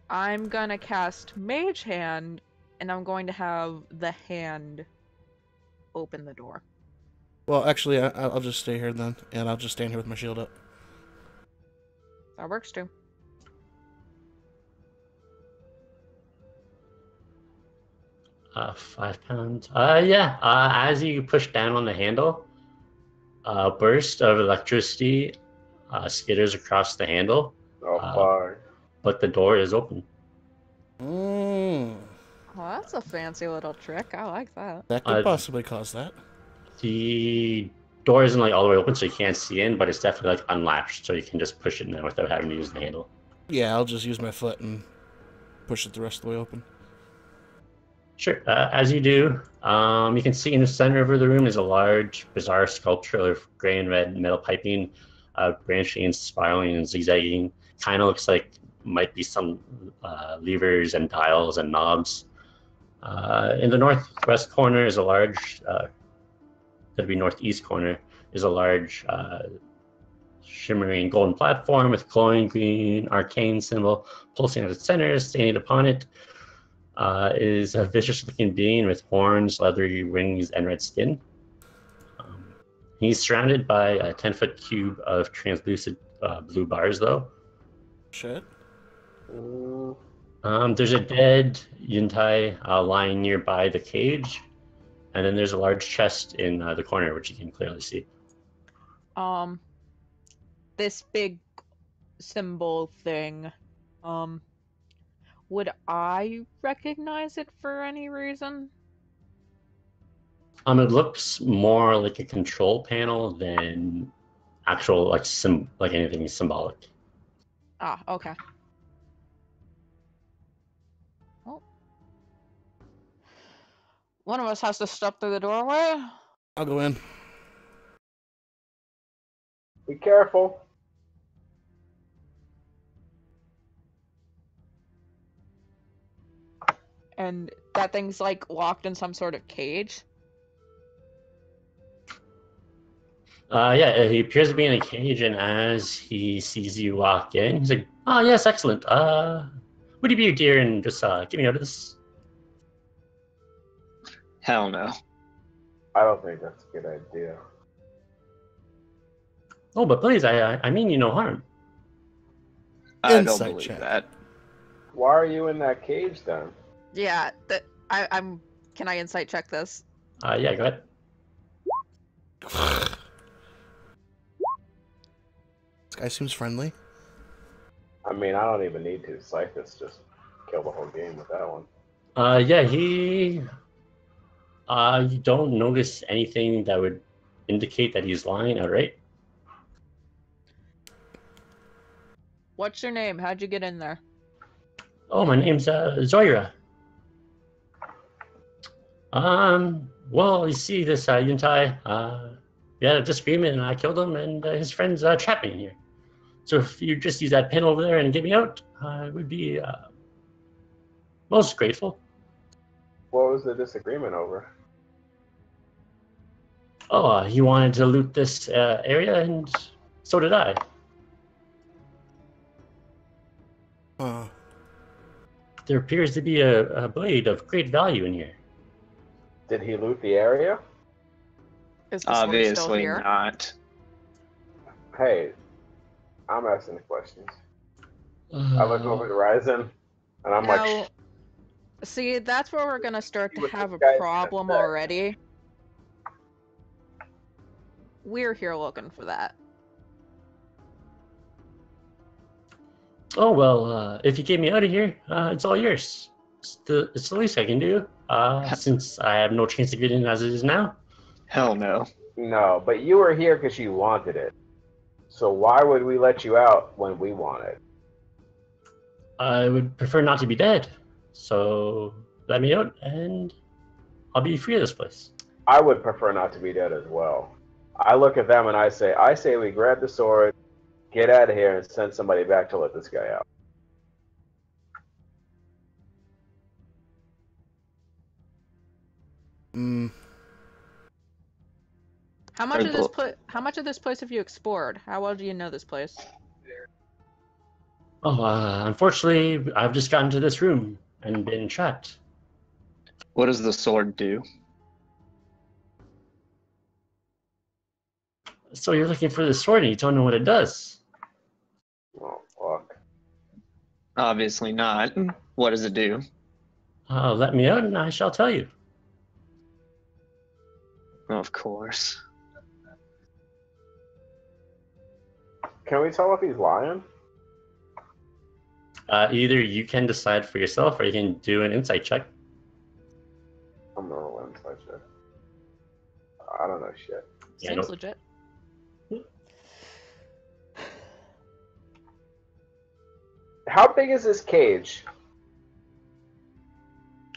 I'm gonna cast Mage Hand, and I'm going to have the hand open the door. Well, actually, I'll just stay here then, and I'll just stand here with my shield up. That works too. £5. Yeah. As you push down on the handle, a burst of electricity skitters across the handle. Oh, fuck. But the door is open. Mm. Well, that's a fancy little trick. I like that. That could possibly cause that. The door isn't like all the way open, so you can't see in, but it's definitely like unlatched, so you can just push it in without having to use the handle. Yeah, I'll just use my foot and push it the rest of the way open. Sure. As you do, you can see in the center of the room is a large, bizarre sculpture of gray and red metal piping, branching and spiraling and zigzagging. Kind of looks like might be some levers and dials and knobs. In the northwest corner is a large, that'd be northeast corner, is a large shimmering golden platform with glowing green arcane symbol pulsing at its center. Standing upon it is a vicious-looking being with horns, leathery wings, and red skin. He's surrounded by a 10-foot cube of translucent blue bars, though. Shit. There's a dead Yuntai lying nearby the cage, and then there's a large chest in the corner, which you can clearly see. This big symbol thing, would I recognize it for any reason? It looks more like a control panel than actual like anything symbolic. Ah, okay. Well, one of us has to step through the doorway. I'll go in. Be careful. And that thing's like locked in some sort of cage. Yeah, he appears to be in a cage, and as he sees you walk in, he's like, "Oh yes, excellent. Would you be a dear and just get me out of this?" Hell no. I don't think that's a good idea. Oh, but please, I mean you no harm. I don't Insight believe check. that. Why are you in that cage then? Yeah, I'm. Can I insight check this? Yeah, go ahead. This guy seems friendly. I mean, I don't even need to. Cyphus just kill the whole game with that one. Yeah, he. You don't notice anything that would indicate that he's lying outright. What's your name? How'd you get in there? Oh, my name's Zoira. Well, you see, this Yuntai, we had a disagreement, and I killed him, and his friends trapped me in here. So if you just use that pin over there and get me out, I would be most grateful. What was the disagreement over? Oh, he wanted to loot this area, and so did I. There appears to be a blade of great value in here. Did he loot the area? Is the sword still Obviously here? not. Hey, I'm asking the questions. I look over to Ryzen, and I'm Now, like, see, that's where we're gonna start to What have this a guy's problem gonna say. already. we're here looking for that. Oh, well, if you get me out of here, it's all yours. It's the least I can do, since I have no chance of getting in as it is now. Hell no. No, but you were here because you wanted it. So why would we let you out when we want it? I would prefer not to be dead, so let me out and I'll be free of this place. I would prefer not to be dead as well. I look at them and I say we grab the sword, get out of here, and send somebody back to let this guy out. How much of this place have you explored? How well do you know this place? Oh, unfortunately, I've just gotten to this room and been trapped. What does the sword do? So you're looking for the sword and you don't know what it does? Oh, fuck. Obviously not. What does it do? Let me out and I shall tell you. Of course. Can we tell if he's lying? Either you can decide for yourself or you can do an insight check. I'm gonna roll insight check. I don't know shit. Yeah, Seems no. legit. How big is this cage?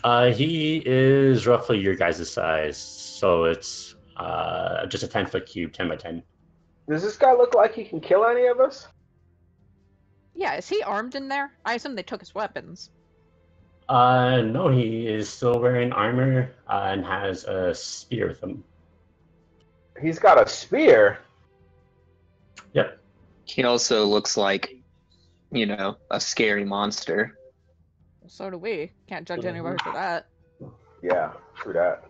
He is roughly your guys' size, so it's just a 10-foot cube, 10 by 10. Does this guy look like he can kill any of us? Yeah, is he armed in there? I assume they took his weapons. No, he is still wearing armor and has a spear with him. He's got a spear. Yep. He also looks like, a scary monster. So do we. Can't judge anybody for that. Yeah, true that.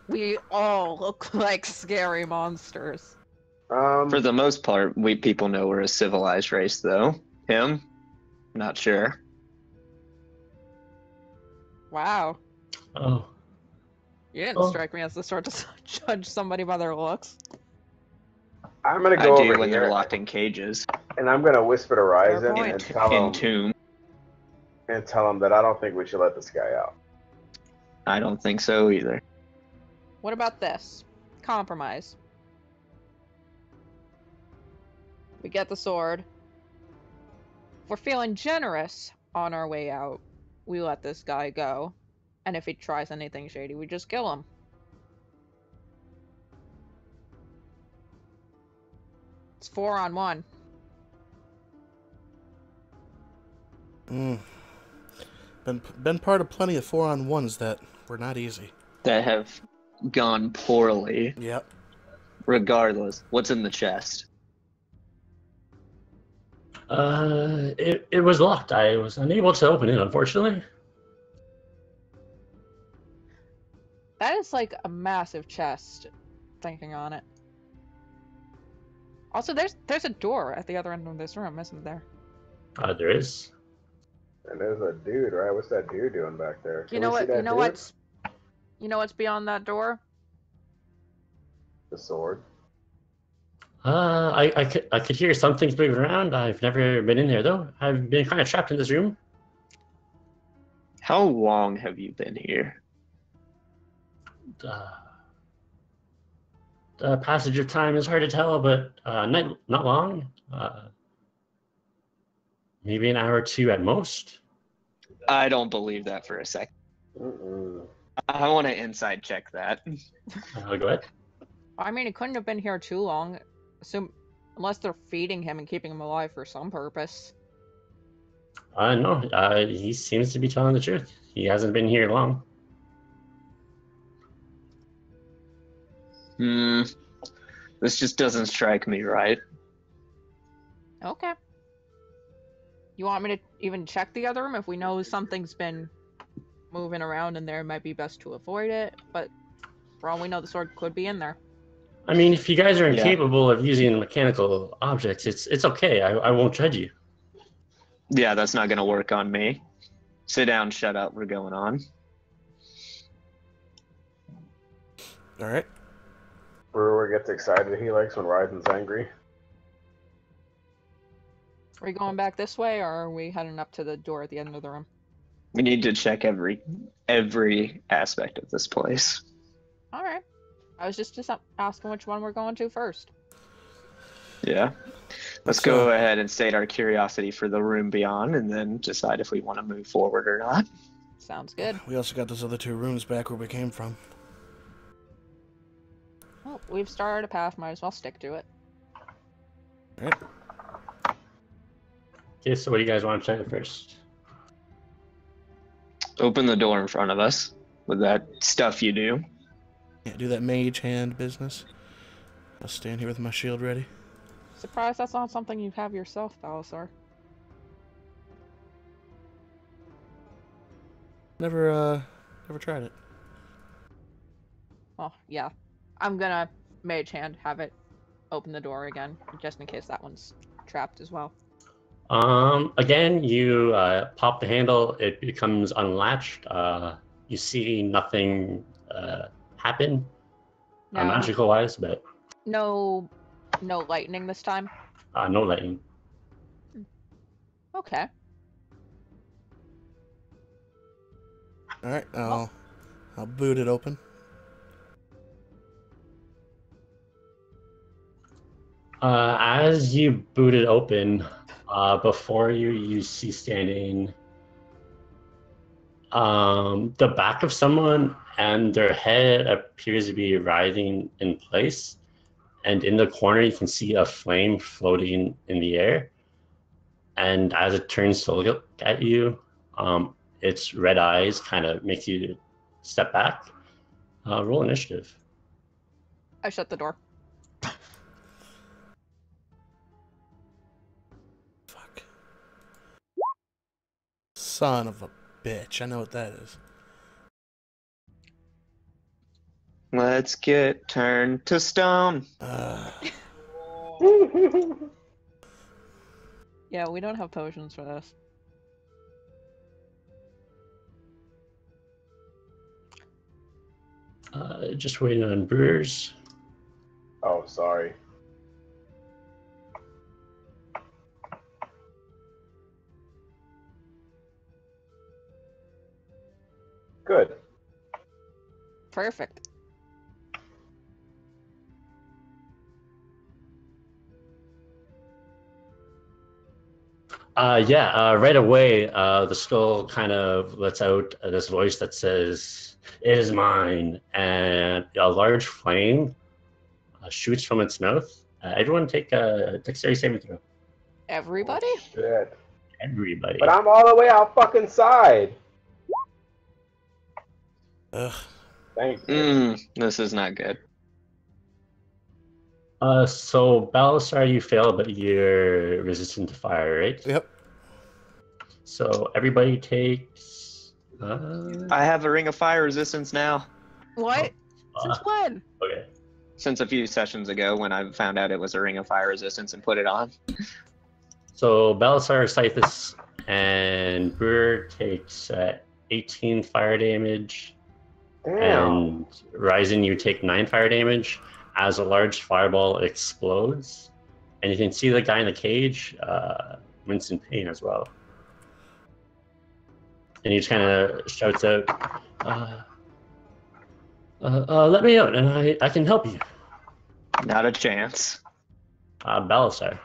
We all look like scary monsters. For the most part, we people know we're a civilized race, though. Him? Not sure. Wow. Oh. You didn't Oh. strike me as the sort to judge somebody by their looks. I'm gonna I go do over when here, they're locked in cages. and I'm gonna whisper to Ryzen point. and tell In him tomb. that I don't think we should let this guy out. I don't think so either. What about this? Compromise. We get the sword. If we're feeling generous on our way out, we let this guy go. And if he tries anything shady, we just kill him. It's 4-on-1. Been part of plenty of 4-on-1s that were not easy. That have gone poorly. Yep. Regardless, what's in the chest? It was locked. I was unable to open it, unfortunately. That is like a massive chest, thinking on it. Also, there's a door at the other end of this room, isn't there? There is. And there's a dude, right? What's that dude doing back there? You know what? You know what's beyond that door? The sword. I could hear some things moving around. I've never been in there though. I've been kind of trapped in this room. How long have you been here? The passage of time is hard to tell, but not long. Maybe an hour or two at most. I don't believe that for a second. I want to inside check that. Go ahead. I mean, it couldn't have been here too long. Unless they're feeding him and keeping him alive for some purpose. No, he seems to be telling the truth. He hasn't been here long. This just doesn't strike me right. Okay. You want me to even check the other room? If we know something's been moving around in there, it might be best to avoid it. But for all we know, the sword could be in there. I mean, if you guys are Yeah. incapable of using mechanical objects, it's okay. I won't judge you. Yeah, that's not going to work on me. Sit down, shut up, we're going on. All right. Brewer gets excited. He likes when Ryzen's angry. Are we going back this way, or are we heading up to the door at the end of the room? We need to check every aspect of this place. All right. I was just asking which one we're going to first. Yeah. Let's go ahead and state our curiosity for the room beyond, and then decide if we want to move forward or not. Sounds good. We also got those other 2 rooms back where we came from. Well, we've started a path. Might as well stick to it. All right. Okay, so what do you guys want to try first? Open the door in front of us with that stuff you do. Yeah, do that mage hand business. I'll stand here with my shield ready. Surprised that's not something you have yourself, Balasar. Never tried it. Well, yeah. I'm gonna mage hand, have it open the door again, just in case that one's trapped as well. Again, you pop the handle, it becomes unlatched. You see nothing happen, No. magical-wise, but No lightning this time? no lightning. Okay. All right, I'll boot it open. As you boot it open, before you see standing the back of someone, and their head appears to be writhing in place. And in the corner, you can see a flame floating in the air. And as it turns to look at you, its red eyes kind of make you step back. Roll initiative. I shut the door. Fuck. Son of a bitch. I know what that is. Let's get turned to stone. Yeah, we don't have potions for this. Just waiting on brewers. Oh, sorry. Good. Perfect. Right away, the skull kind of lets out this voice that says, "It is mine," and a large flame shoots from its mouth. Everyone take a dexterity saving throw. Everybody? Shit. Everybody. But I'm all the way out fucking side. Ugh. Thank you. This is not good. So Balasar, you fail, but you're resistant to fire, right? Yep. So everybody takes. I have a ring of fire resistance now. What? Since when? Okay. Since a few sessions ago when I found out it was a ring of fire resistance and put it on. So Balasar, Scythus, and Brewer takes 18 fire damage. Damn. And Ryzen, you take 9 fire damage as a large fireball explodes. And you can see the guy in the cage wince in pain as well. And he just kind of shouts out, let me out and I can help you. Not a chance. Balasar.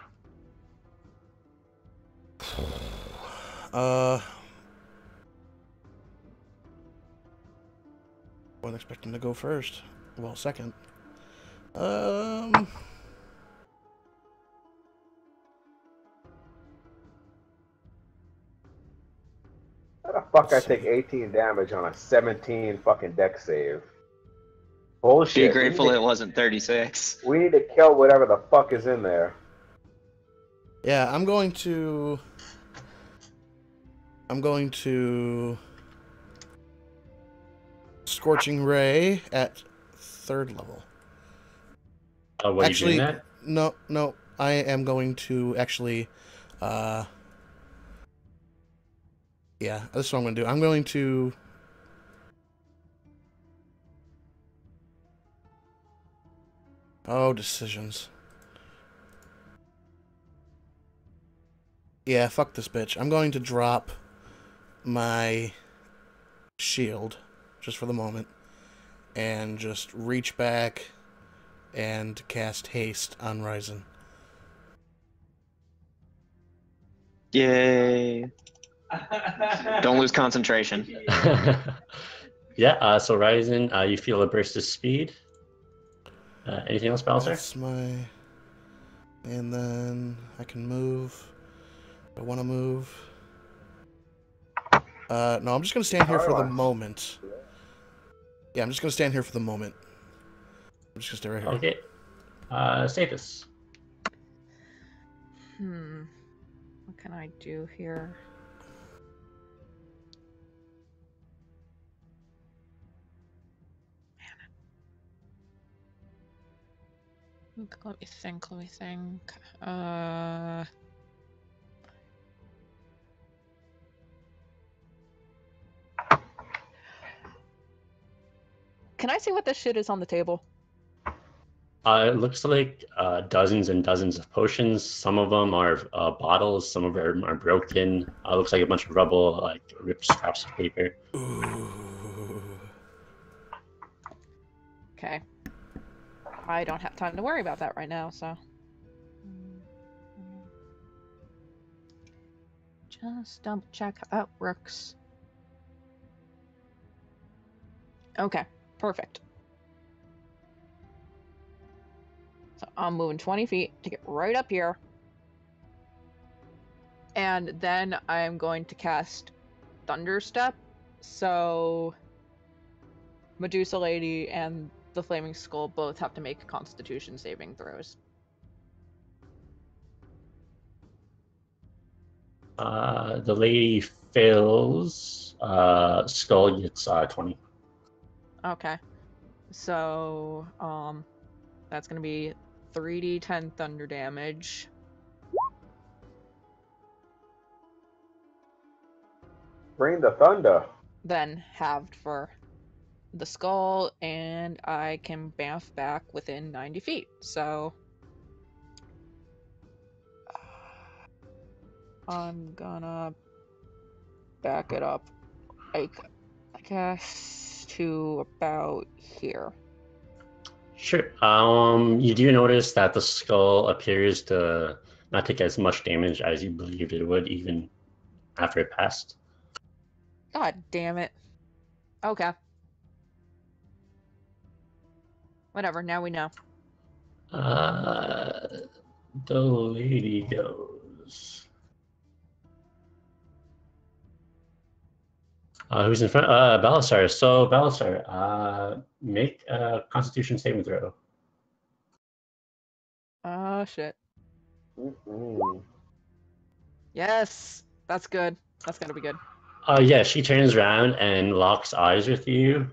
Wasn't expecting to go first. Well, second. How the fuck I take 18 damage on a 17 fucking deck save? Bullshit. Be grateful it wasn't 36. We need to kill whatever the fuck is in there. Yeah, I'm going to Scorching Ray at 3rd level. What Actually, are you doing that? no. I am going to actually yeah, this is what I'm going to do. I'm going to Oh, decisions. Yeah, fuck this bitch. I'm going to drop my shield, just for the moment, and just reach back and cast haste on Ryzen. Yay. Don't lose concentration. Yeah, so Ryzen, you feel a burst of speed. Anything else, Balser? That's my... And then I can move. I want to move. No, I'm just going to stand here for the moment. Yeah, I'm just going to stand here for the moment. I'm just going to stay right here. Okay. Status. What can I do here? Let me think. Can I see what this shit is on the table? It looks like dozens and dozens of potions. Some of them are bottles. Some of them are broken. Looks like a bunch of rubble, like ripped scraps of paper. Ooh. Okay. I don't have time to worry about that right now, so... Just double check how that works. Okay, perfect. So I'm moving 20 feet to get right up here. And then I'm going to cast Thunderstep. So Medusa Lady and the Flaming Skull both have to make Constitution saving throws. The lady fails. Skull gets 20. Okay. So, that's gonna be 3d10 thunder damage. Bring the thunder. Then halved for the skull, and I can bamf back within 90 feet. So I'm gonna back it up, I guess, to about here. Sure. You do notice that the skull appears to not take as much damage as you believed it would, even after it passed. God damn it. Okay. Whatever, now we know. The lady goes. Who's in front? Balasar. So Balasar, make a Constitution saving throw. Oh shit. Mm-mm. Yes, that's good. That's gonna be good. Yeah, she turns around and locks eyes with you.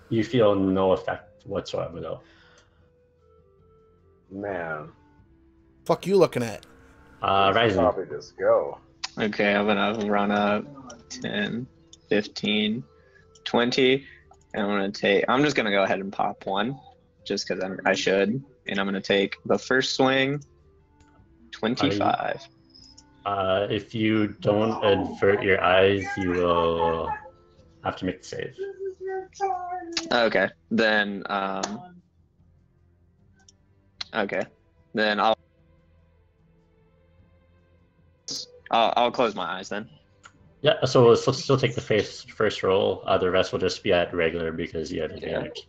You feel no effect whatsoever, though. Man, Fuck you looking at? Ryzen. probably just go. Okay, I'm gonna run up 10, 15, 20, and I'm just gonna go ahead and pop one, just because I should, and I'm gonna take the first swing, 25. If you don't avert your eyes, you will have to make the save. Okay, then I'll close my eyes then. Yeah, so we'll still take the first roll. The rest will just be at regular because you had advantage.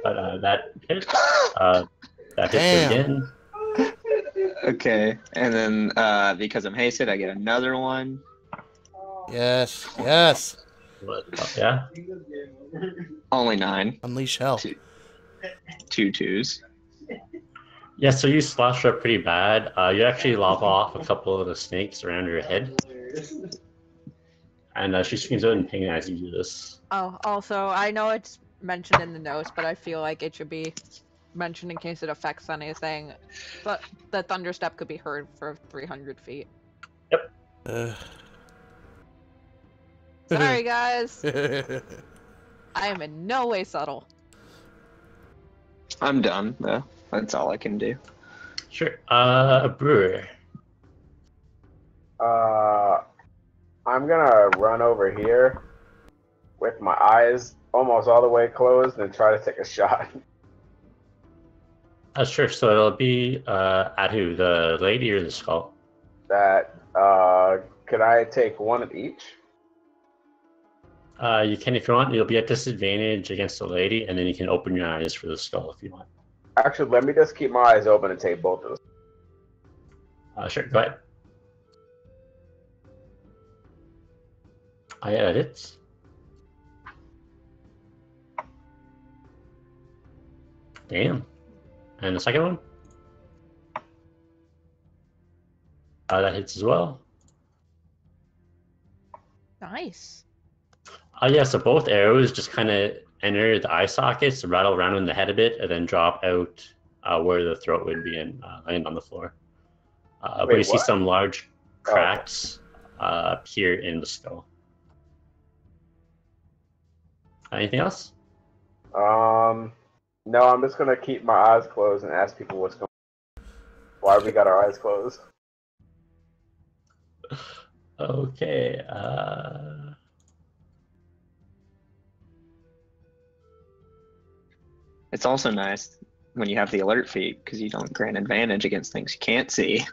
But that hits. That hits again. Okay, and then because I'm hasted, I get another one. Yes, yes. Yeah. Only 9. Unleash hell. 2 twos. Yeah, so you slash her pretty bad. You actually lop off a couple of the snakes around her head. And she screams out in pain as you do this. Oh, also, I know it's mentioned in the notes, but I feel like it should be mentioned in case it affects anything. But the Thunderstep could be heard for 300 feet. Yep. Sorry, guys. I am in no way subtle. I'm done, though. That's all I can do. Sure. Brewer. I'm gonna run over here with my eyes almost all the way closed and try to take a shot. Sure. So it'll be at who? The lady or the skull? That could I take one of each? You can if you want. You'll be at disadvantage against the lady, and then you can open your eyes for the skull if you want. Actually, let me just keep my eyes open and take both of them. Sure. Go ahead. I edit. Damn. And the second one? That hits as well. Nice. Yeah, so both arrows just kind of enter the eye sockets, rattle around in the head a bit, and then drop out where the throat would be and land on the floor. But you see what? some large cracks appear in the skull. Anything else? No, I'm just gonna keep my eyes closed and ask people what's going on. Why we got our eyes closed? Okay. It's also nice when you have the alert feat because you don't grant advantage against things you can't see.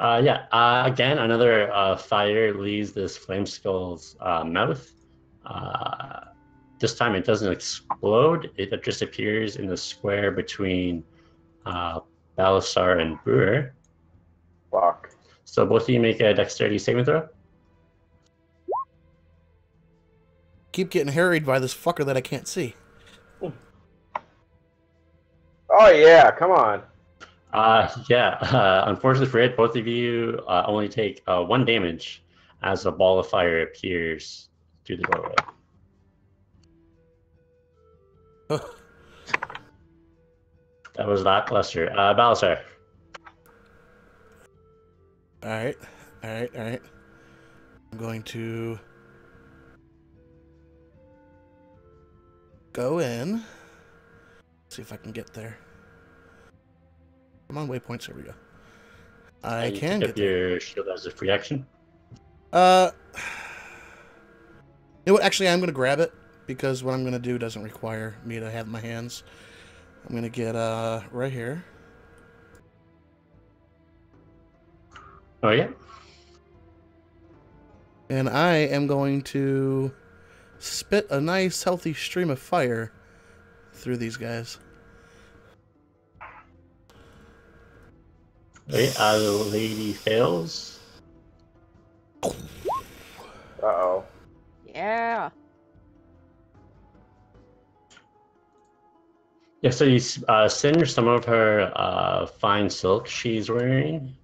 Again, another fire leaves this flame skull's mouth. This time it doesn't explode. It just appears in the square between Balasar and Brewer. Fuck. So both of you make a dexterity saving throw. Keep getting harried by this fucker that I can't see. Oh yeah, come on. Unfortunately for it, both of you only take 1 damage as a ball of fire appears through the doorway. That was lackluster. Balasar. Alright. I'm going to go in. See if I can get there. Come on, waypoints. Here we go. I can pick get up there. your shield as a free action. You know what? Actually, I'm going to grab it because what I'm going to do doesn't require me to have my hands. I'm going to get right here. Oh, yeah? And I am going to spit a nice, healthy stream of fire through these guys. Okay, the lady fails. Uh-oh. Yeah. Yeah, so you singe some of her fine silk she's wearing.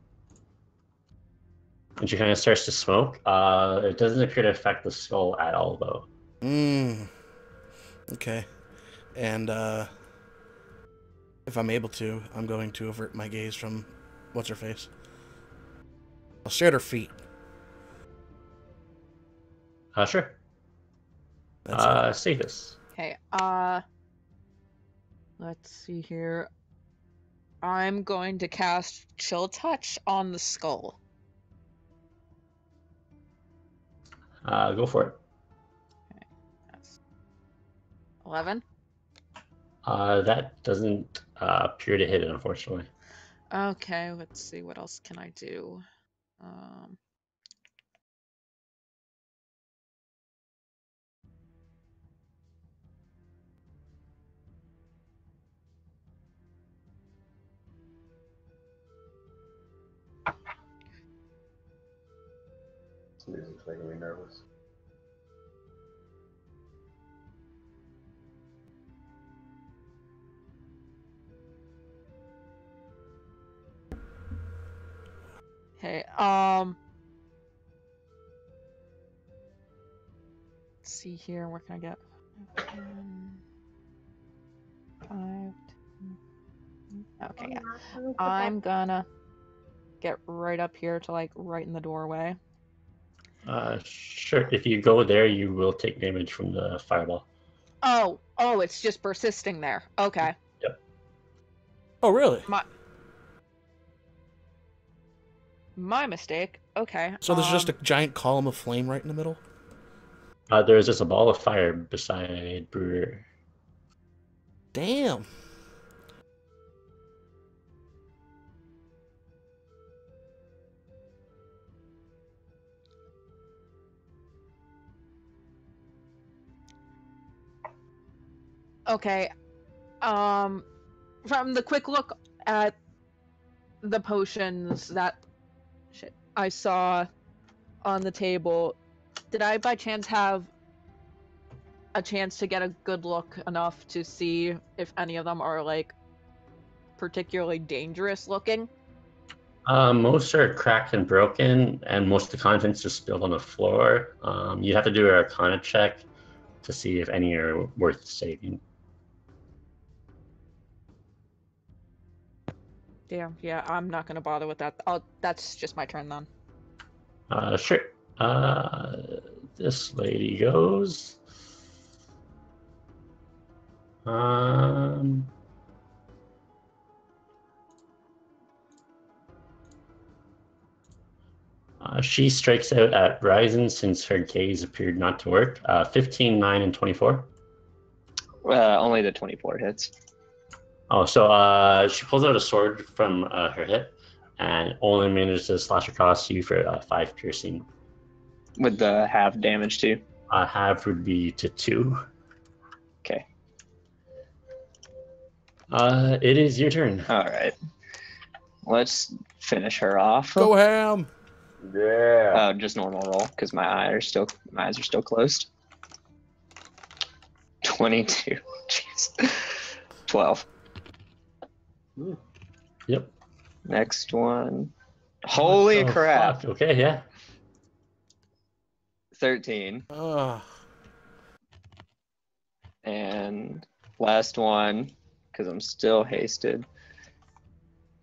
And she kind of starts to smoke. It doesn't appear to affect the skull at all, though. Okay. And if I'm able to, I'm going to avert my gaze from what's-her-face. I'll stare at her feet. Sure. Save this. Okay, let's see here. I'm going to cast Chill Touch on the skull. Go for it. Okay, that's 11. That doesn't appear to hit it, unfortunately. Okay, let's see, what else can I do? This music's making me nervous. Okay, let's see here, where can I get? 5, 10, okay. Okay, yeah. I'm gonna get right up here to like right in the doorway. Sure. If you go there, you will take damage from the fireball. Oh, it's just persisting there. Okay. Yep. Oh, really? My mistake. Okay. So there's just a giant column of flame right in the middle? There's just a ball of fire beside Brewer. Damn. Okay. From the quick look at the potions that I saw on the table, did I by chance have a chance to get a good look enough to see if any of them are like particularly dangerous looking? Most are cracked and broken, and most of the contents just spilled on the floor. You have to do an Arcana check to see if any are worth saving. Damn, yeah, I'm not gonna bother with that. That's just my turn then. Sure. This lady goes. She strikes out at Ryzen since her gaze appeared not to work. 15, 9, and 24. Only the 24 hits. Oh, so she pulls out a sword from her hip and only manages to slash across you for 5 piercing. With the half damage too. Half would be to 2. Okay. It is your turn. All right. Let's finish her off. Go ham! Yeah. Just normal roll because my eyes are still closed. 22. Jeez. 12. Yep. Next one. Holy Oh, crap. fuck. Okay, yeah. 13. Ugh. And last one, because I'm still hasted.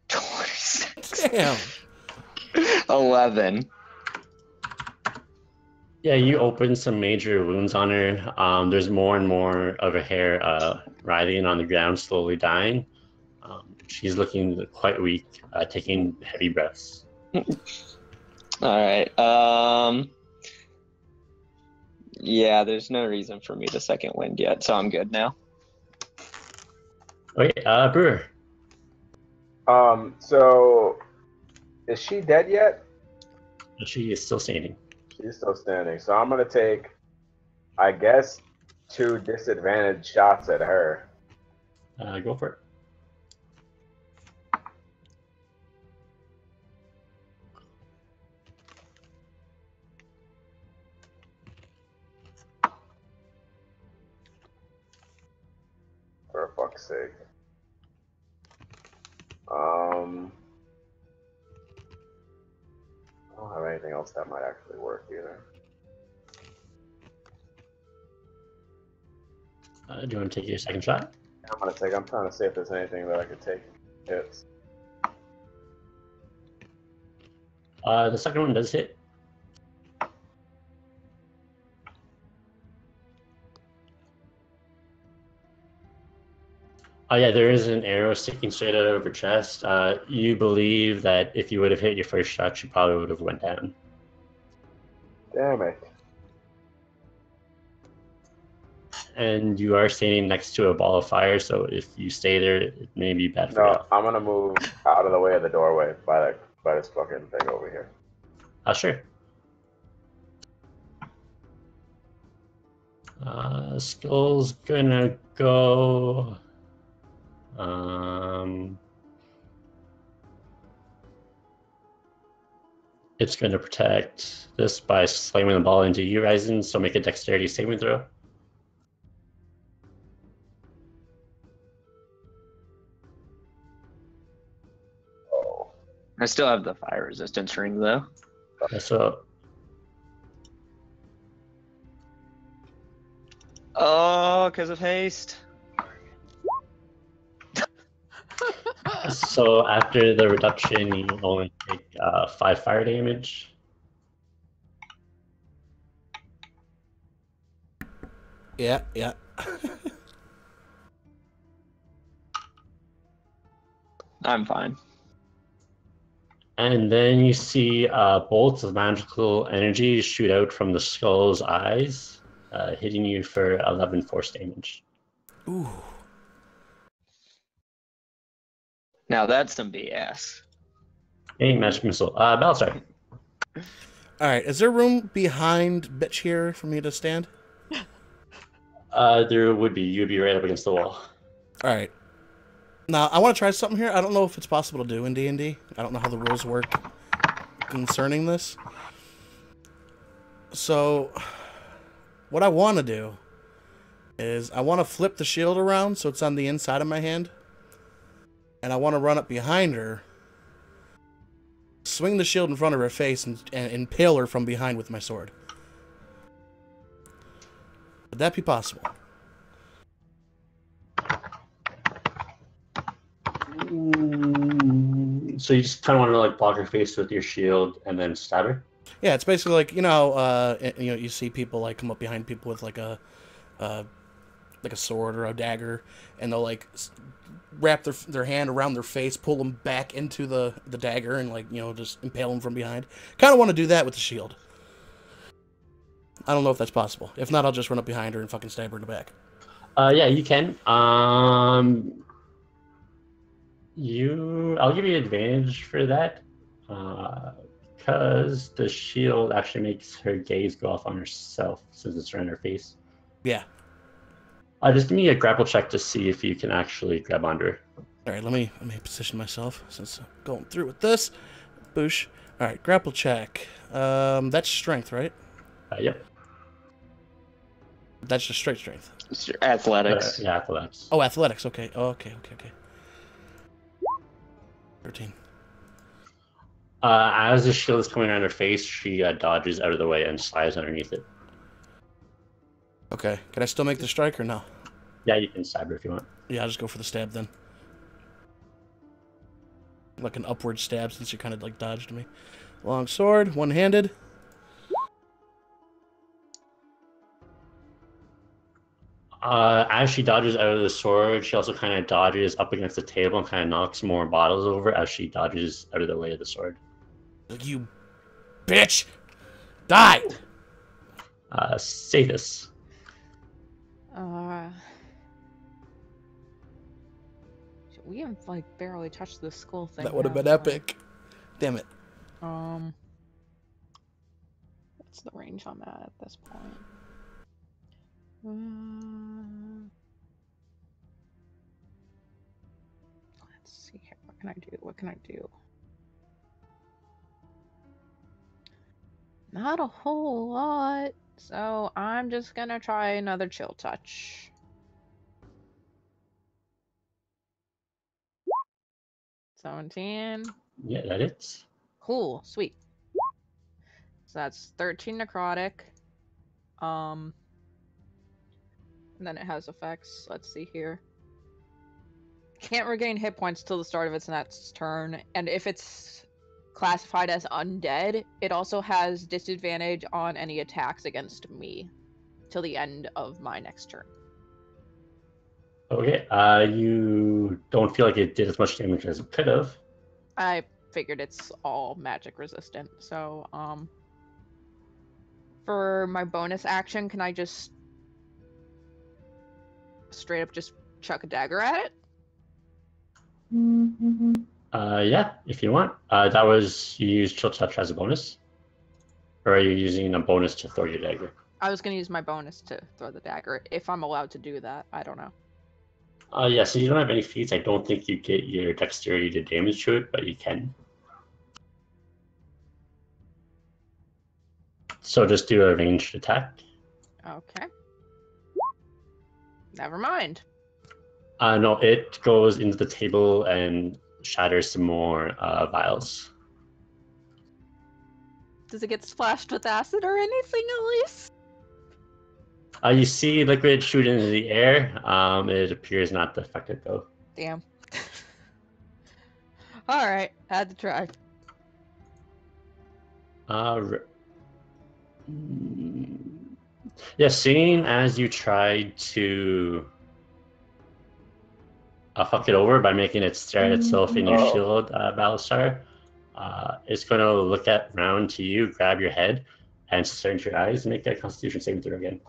26. Damn. 11. Yeah, you open some major wounds on her. There's more and more of her hair writhing on the ground, slowly dying. She's looking quite weak, taking heavy breaths. All right. Yeah, there's no reason for me to second wind yet, so I'm good now. Okay, Brewer. So is she dead yet? She is still standing. She's still standing. So I'm gonna take, I guess, 2 disadvantaged shots at her. Go for it. For fuck's sake. I don't have anything else that might actually work either. Do you want to take your second shot? I'm trying to see if there's anything that I could take hits. The second one does hit. Oh yeah, there is an arrow sticking straight out of her chest. You believe that if you would have hit your first shot, she probably would have went down. Damn it. And you are standing next to a ball of fire, so if you stay there, it may be bad for you. No, I'm gonna move out of the way of the doorway by this fucking thing over here. Sure. Skull's gonna go. It's going to protect this by slamming the ball into you, Ryzen, so make a dexterity saving throw. Oh. I still have the fire resistance ring though. So Oh, because of haste. So after the reduction, you only take 5 fire damage. Yeah. I'm fine. And then you see bolts of magical energy shoot out from the skull's eyes, hitting you for 11 force damage. Ooh. Now that's some BS. Hey, magic missile. Balthazar. All right. Is there room behind Bitch here for me to stand? There would be. You'd be right up against the wall. All right. Now I want to try something here. I don't know if it's possible to do in D&D. I don't know how the rules work concerning this. So, what I want to do is I want to flip the shield around so it's on the inside of my hand, and I want to run up behind her, swing the shield in front of her face, and impale her from behind with my sword. Would that be possible? So you just kind of want to like block her face with your shield and then stab her? Yeah, it's basically like, you know, you see people like come up behind people with like a sword or a dagger, and they'll like wrap their hand around their face, pull them back into the dagger, and like, you know, just impale them from behind. Kind of want to do that with the shield. I don't know if that's possible. If not, I'll just run up behind her and fucking stab her in the back. Yeah, you can. I'll give you advantage for that, because the shield actually makes her gaze go off on herself since it's around her face. Yeah. Just give me a grapple check to see if you can actually grab onto her. All right, let me position myself since I'm going through with this. Boosh. All right, grapple check. That's strength, right? Yep. That's just straight strength. It's your athletics. Yeah, athletics. Oh, athletics. Okay. Oh, okay. 13. As the shield is coming around her face, she dodges out of the way and slides underneath it. Okay. Can I still make the strike or no? Yeah, you can stab her if you want. Yeah, I'll just go for the stab then. Like an upward stab since you kind of like dodged me. Long sword, one-handed. As she dodges out of the sword, she also kind of dodges up against the table and kind of knocks more bottles over as she dodges out of the way of the sword. You bitch! Die! Sathis. We have like barely touched the skull thing. That would have been have we? epic. Damn it. What's the range on that at this point? Let's see here. What can I do? Not a whole lot. So I'm just gonna try another chill touch. $17. Yeah, that is. Cool, sweet. So that's 13 necrotic. And then it has effects. Let's see here. Can't regain hit points till the start of its next turn, and if it's classified as undead, it also has disadvantage on any attacks against me till the end of my next turn. Okay, you don't feel like it did as much damage as it could have. I figured it's all magic resistant, so for my bonus action, can I just straight up just chuck a dagger at it? Yeah, if you want. That was, you used Chill Touch as a bonus? Or are you using a bonus to throw your dagger? I was going to use my bonus to throw the dagger, if I'm allowed to do that. I don't know. Yeah, so you don't have any feats. I don't think you get your dexterity to damage to it, but you can. So just do a ranged attack. Okay. Never mind. No, it goes into the table and shatters some more vials. Does it get splashed with acid or anything, at least? You see liquid shoot into the air. It appears not to affect it, though. Damn. All right, had to try. Yeah, seeing as you tried to fuck it over by making it stare at itself in your shield, Balasar, it's going to look round to you, grab your head, and stare into your eyes, and make a Constitution saving throw again.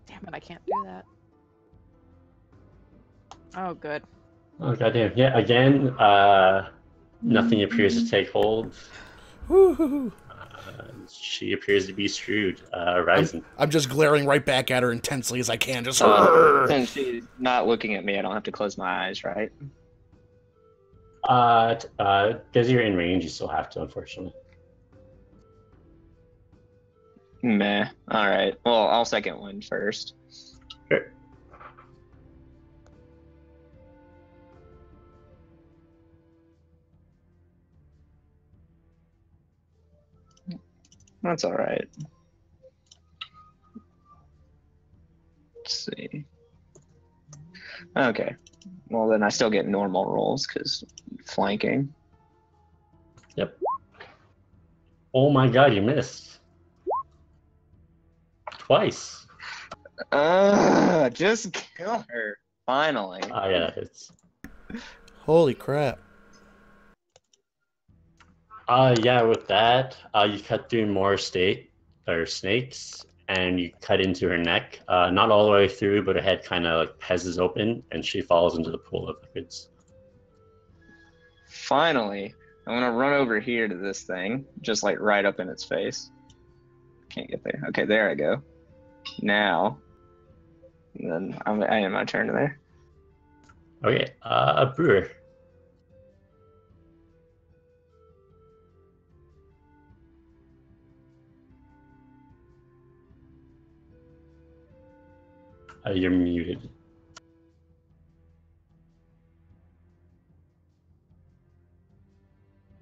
Damn it, I can't do that. Oh, good. Oh, goddamn. Yeah, again, nothing appears to take hold. Woo-hoo-hoo. She appears to be screwed. Ryzen. I'm just glaring right back at her intensely as I can. Just. Since she's not looking at me, I don't have to close my eyes, right? Because you're in range, you still have to, unfortunately. Meh. All right. Well, I'll second one first. Sure. That's all right. Let's see. Okay. Well, then I still get normal rolls because flanking. Yep. Oh my god, you missed. Twice. Just kill her. Finally. Oh yeah, that hits. Holy crap. Yeah, with that, you cut through more snakes, and you cut into her neck. Not all the way through, but her head kind of like pezzes open, and she falls into the pool of liquids. Finally. I'm gonna run over here to this thing, just like right up in its face. Can't get there. Okay, there I go. Now, and then I am my turn there. Okay, Brewer. You're muted.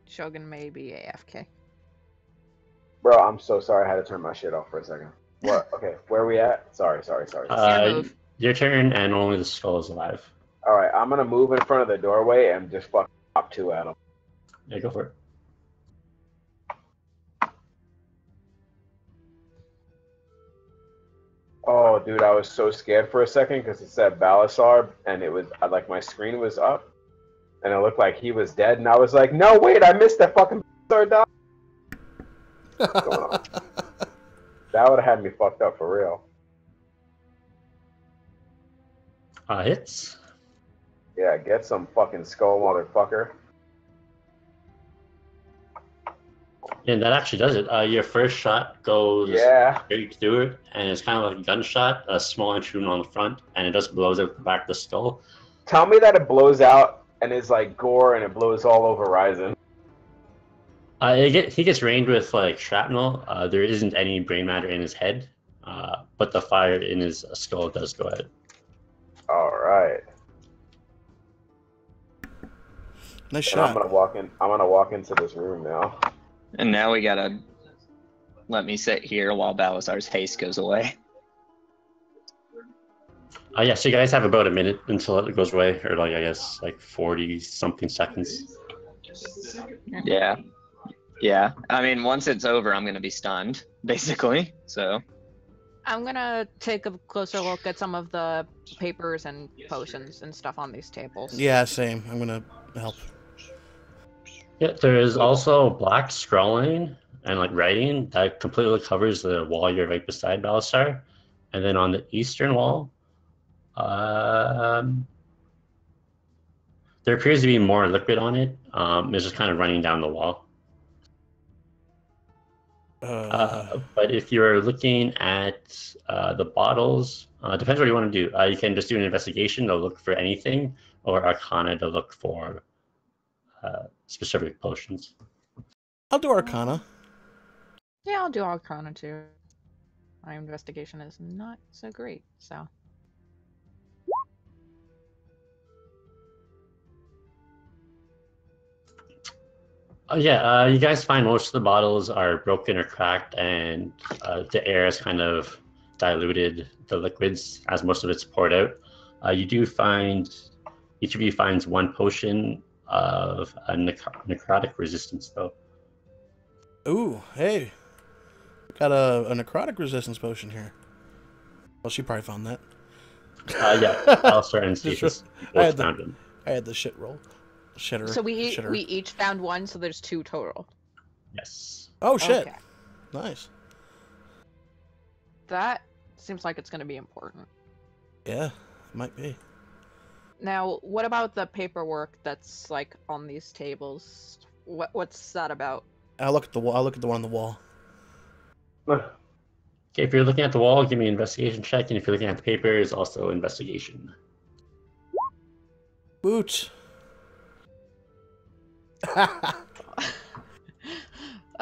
Shogun may be AFK. Bro, I'm so sorry. I had to turn my shit off for a second. What? Okay, where are we at? Sorry. Move. Your turn, and only the skull is alive. All right, I'm gonna move in front of the doorway and just fucking pop two at him. Yeah, go for it. Oh, dude, I was so scared for a second because it said Balasar, and it was like my screen was up, and it looked like he was dead, and I was like, no, wait, I missed that fucking Balasar die. What's going on? That would have had me fucked up for real. Hits. Yeah, get some fucking skull, motherfucker. And that actually does it. Your first shot goes straight through it, and it's kind of like a gunshot, a small intrusion on the front, and it just blows out the back of the skull. Tell me that it blows out and is like gore and it blows all over Ryzen. He gets rained with like shrapnel. There isn't any brain matter in his head, but the fire in his skull does go out. All right. Nice And shot. I'm gonna walk into this room now. And now we gotta let me sit here while Balasar's haste goes away. Yeah, so you guys have about a minute until it goes away, or like I guess like 40-something seconds. Yeah. Yeah. I mean, once it's over, I'm gonna be stunned, basically. So. I'm gonna take a closer look at some of the papers and potions and stuff on these tables. Yeah, same. I'm gonna help. Yeah, there is also black scrawling and like writing that completely covers the wall you're right beside Balasar. And then on the eastern wall, there appears to be more liquid on it. It's just kind of running down the wall. But if you're looking at the bottles, depends what you want to do. You can just do an investigation to look for anything, or Arcana to look for specific potions. I'll do Arcana. Yeah, I'll do Arcana too. My investigation is not so great, so. Yeah, you guys find most of the bottles are broken or cracked, and the air has kind of diluted the liquids as most of it's poured out. You do find each of you finds one potion of a necrotic resistance, though. Ooh, hey. Got a necrotic resistance potion here. Well, she probably found that. Yeah, I'll start and see if Just you I both had found it. I had the shit roll. Shitter. So we shitter. each found one, so there's 2 total. Yes. Oh shit! Okay. Nice. That seems like it's going to be important. Yeah, might be. Now, what about the paperwork that's like on these tables? What's that about? I'll look at the wall. I'll look at the one on the wall. Okay, if you're looking at the wall, give me an investigation check, and if you're looking at the papers, also investigation. Boots.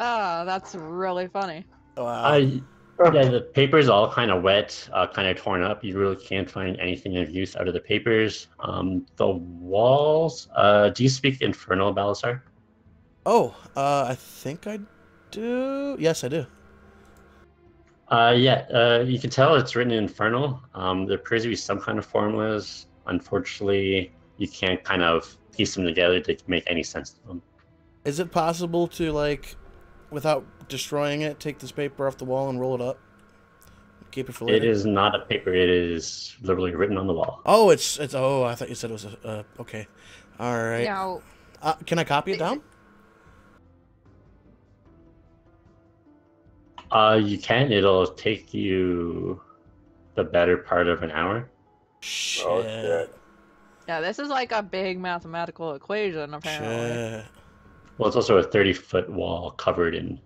Ah, that's really funny. Wow. Yeah, the paper's all kind of wet, kind of torn up. You really can't find anything of use out of the papers. The walls. Do you speak Infernal, Balasar? Oh, I think I do. Yes, I do. Yeah, you can tell it's written in Infernal. There appears to be some kind of formulas. Unfortunately, you can't kind of piece them together to make any sense of them. Is it possible to, like, without destroying it, take this paper off the wall and roll it up? Keep it for later? It is not a paper. It is literally written on the wall. Oh, it's. Oh, I thought you said it was a. Okay. All right. Now, Can I copy it down? You can. It'll take you the better part of an hour. Shit. Oh, shit. yeah, this is like a big mathematical equation, apparently. Shit. Well, it's also a 30-foot wall covered in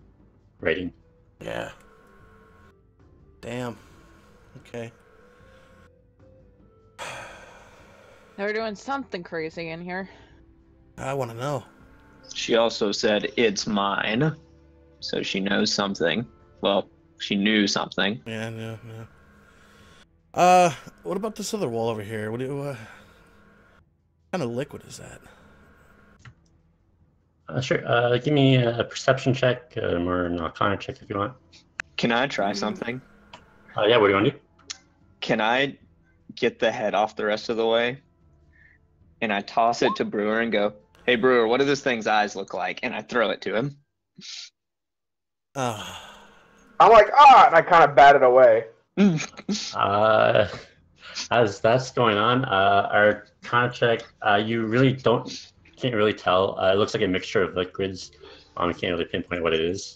writing. Yeah. Damn. Okay. They're doing something crazy in here. I want to know. She also said, "It's mine," so she knows something. Well, she knew something. Yeah, no. What about this other wall over here? What kind of liquid is that? Sure. Give me a perception check or an arcana check if you want. Can I try something? Yeah, what do you want to do? Can I get the head off the rest of the way? And I toss it to Brewer and go, "Hey, Brewer, what do this thing's eyes look like?" And I throw it to him. I'm like, and I kind of bat it away. As that's going on, our arcana check, you really can't really tell. It looks like a mixture of liquids. You can't really pinpoint what it is.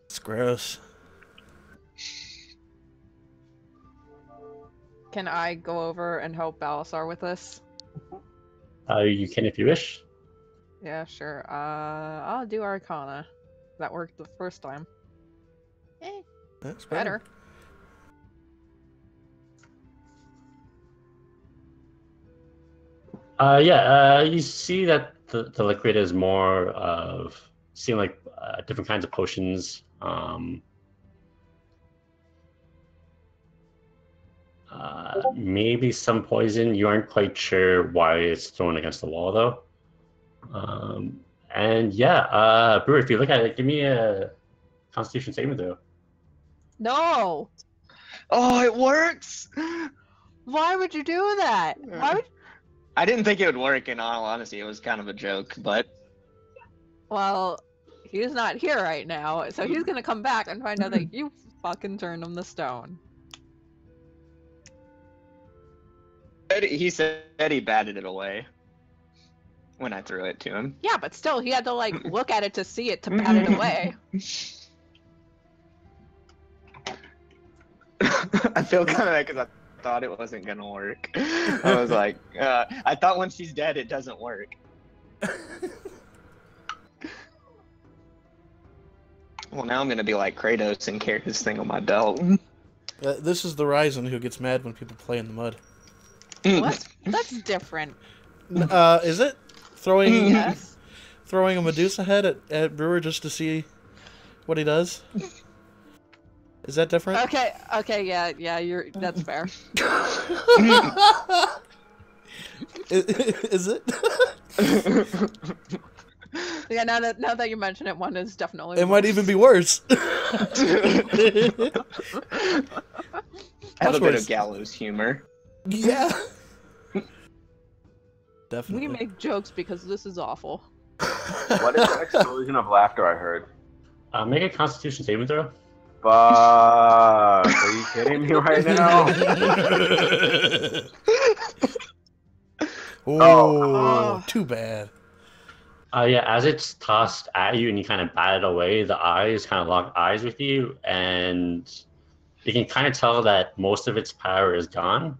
It's gross. Can I go over and help Balasar with this? You can if you wish. Yeah, sure. I'll do Arcana. That worked the first time. That's Better. You see that the liquid is more of seeing like different kinds of potions. Maybe some poison. You aren't quite sure why it's thrown against the wall though. And yeah, Brewer, if you look at it, give me a Constitution saving throw. No! Oh, it works! Why would you do that? Why would... I didn't think it would work, in all honesty. It was kind of a joke, but... Well, he's not here right now, so he's gonna come back and find out that you fucking turned him to stone. He said he batted it away when I threw it to him. Yeah, but still, he had to, like, look at it to see it to bat it away. I feel kind of bad because I thought it wasn't going to work. I was like, I thought once she's dead, it doesn't work. Well, now I'm going to be like Kratos and carry this thing on my belt. This is the Ryzen who gets mad when people play in the mud. What? That's different. Is it? Throwing Yes. throwing a Medusa head at Brewer just to see what he does? Is that different? Okay, yeah, that's fair. Is it? Yeah, now that you mention it, one is definitely It might even be worse. I have a bit Watchwords. of gallows humor. Yeah. We Definitely. make jokes because this is awful. What is that explosion of laughter I heard? Make a Constitution saving throw. Fuck. Are you kidding me right now? Oh, too bad. Yeah, as it's tossed at you and you kind of bat it away, the eyes kind of lock eyes with you, and you can kind of tell that most of its power is gone.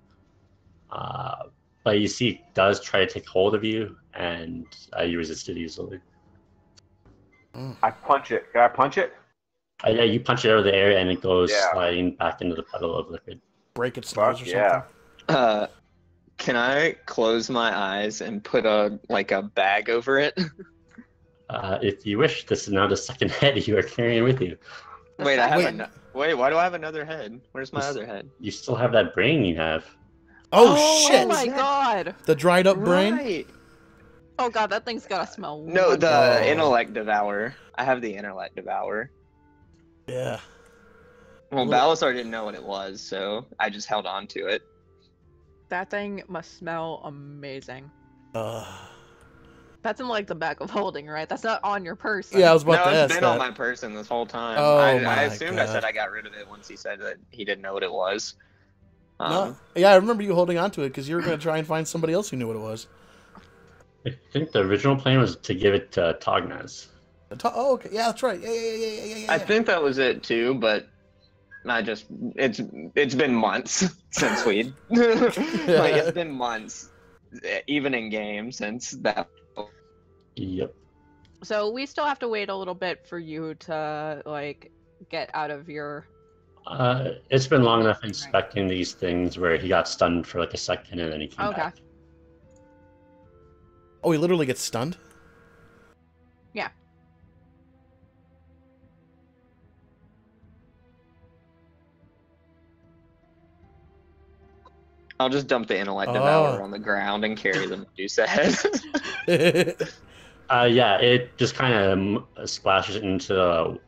But you see it does try to take hold of you, and you resist it easily. I punch it. Can I punch it? Yeah, you punch it out of the air, and it goes Yeah. sliding back into the puddle of liquid. Break its nose or Fuck yeah. something. Can I close my eyes and put a bag over it? If you wish, this is now the second head you are carrying with you. The Wait, I have second- Wait, why do I have another head? Where's my This- other head? You still have that brain you have. Oh, Oh shit! my god! The dried up brain? Right. Oh god, that thing's gotta smell. No, the Oh. intellect devourer. I have the intellect devourer. Yeah. Well, Well- Balasar didn't know what it was, so I just held on to it. That thing must smell amazing. Uh, That's in like the bag of holding, right? That's not on your person. yeah, I was about No, to it's ask been that. on my person this whole time. Oh I my assumed I God. said I got rid of it once he said that he didn't know what it was. No, yeah, I remember you holding on to it because you were going to try and find somebody else who knew what it was. I think the original plan was to give it to Tognaz. Oh, okay. Yeah, that's right. Yeah. I think that was it too, but it's been months since we it's been months, even in game, since that. Yep. So we still have to wait a little bit for you to like get out of your. It's been long enough inspecting these things where he got stunned for like a second and then he came Okay. back. Oh, he literally gets stunned? Yeah. I'll just dump the intellect devourer on the ground and carry the Medusa head. Yeah, it just kind of splashes into the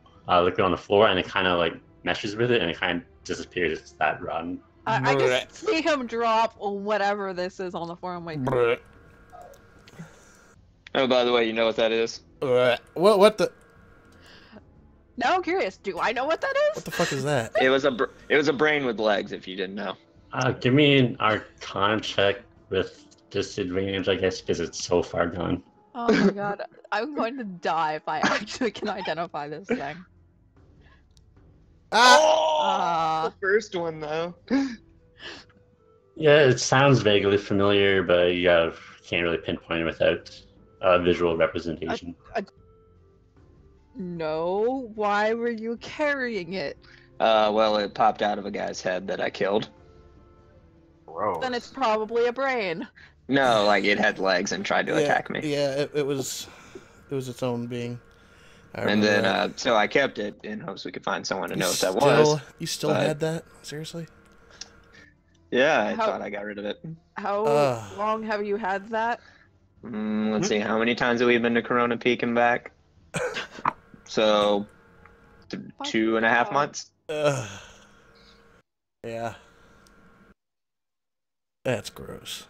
liquid on the floor and it kind of like meshes with it and it kind of disappears. It's that run. I just see him drop whatever this is on the floor. I'm like, Blech. Oh, by the way, you know what that is? Blech. What the now I'm curious. Do I know what that is? what the fuck is that? It was a brain with legs. If you didn't know. Give me an Arcana check with disadvantage, I guess, because it's so far gone. Oh my god, I'm going to die if I actually can identify this thing. Ah! The first one though. Yeah, it sounds vaguely familiar, but you can't really pinpoint it without visual representation. No, why were you carrying it? Well, it popped out of a guy's head that I killed. Gross. Then it's probably a brain. No, like it had legs and tried to attack me. Yeah, it was its own being. I And remember then, that. so I kept it in hopes we could find someone to know what that Still- was. You still but- had that? Seriously? Yeah, I How- thought I got rid of it. How Ugh. long have you had that? Let's see, how many times have we been to Corona Peak and back? So, 2.5 months? Ugh. Yeah. That's gross.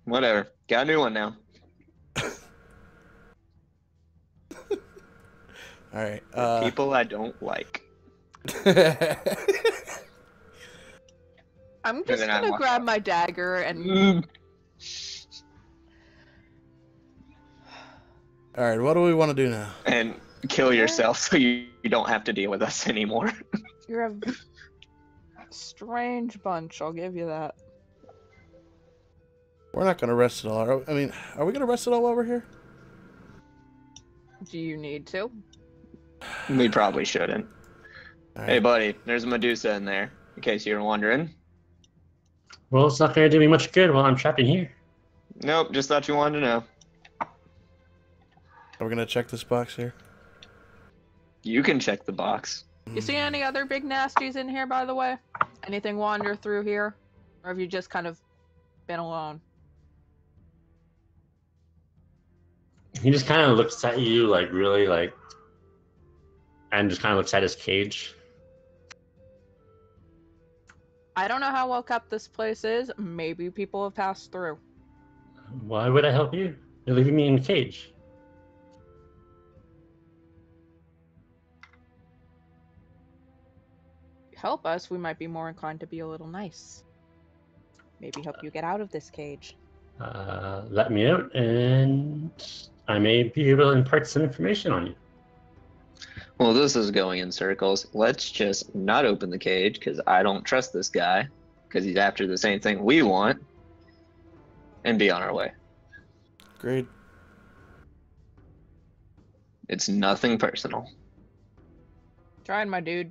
Whatever. Got a new one now. All right. People I don't like. I'm just then I gonna walk grab out. my dagger and All right. What do we want to do now? And kill yourself so you don't have to deal with us anymore. you're a strange bunch, I'll give you that. We're not gonna rest at all. I mean, are we gonna rest at all while we're here? Do you need to? We probably shouldn't. All Hey, right. buddy, there's a Medusa in there, in case you were wondering. Well, it's not going to do me much good while I'm trapped in here. Nope, just thought you wanted to know. Are we gonna check this box here? You can check the box. You see any other big nasties in here, by the way? Anything wander through here? Or have you just kind of been alone? He just kind of looks at you, like, really, like, and just kind of looks at his cage. I don't know how well kept this place is. Maybe people have passed through. Why would I help you? You're leaving me in a cage. Help us, we might be more inclined to be a little nice. Maybe help you get out of this cage. Let me out, and I may be able to impart some information on you. Well, this is going in circles. Let's just not open the cage because I don't trust this guy because he's after the same thing we want, and be on our way. Great. It's nothing personal. Trying, my dude.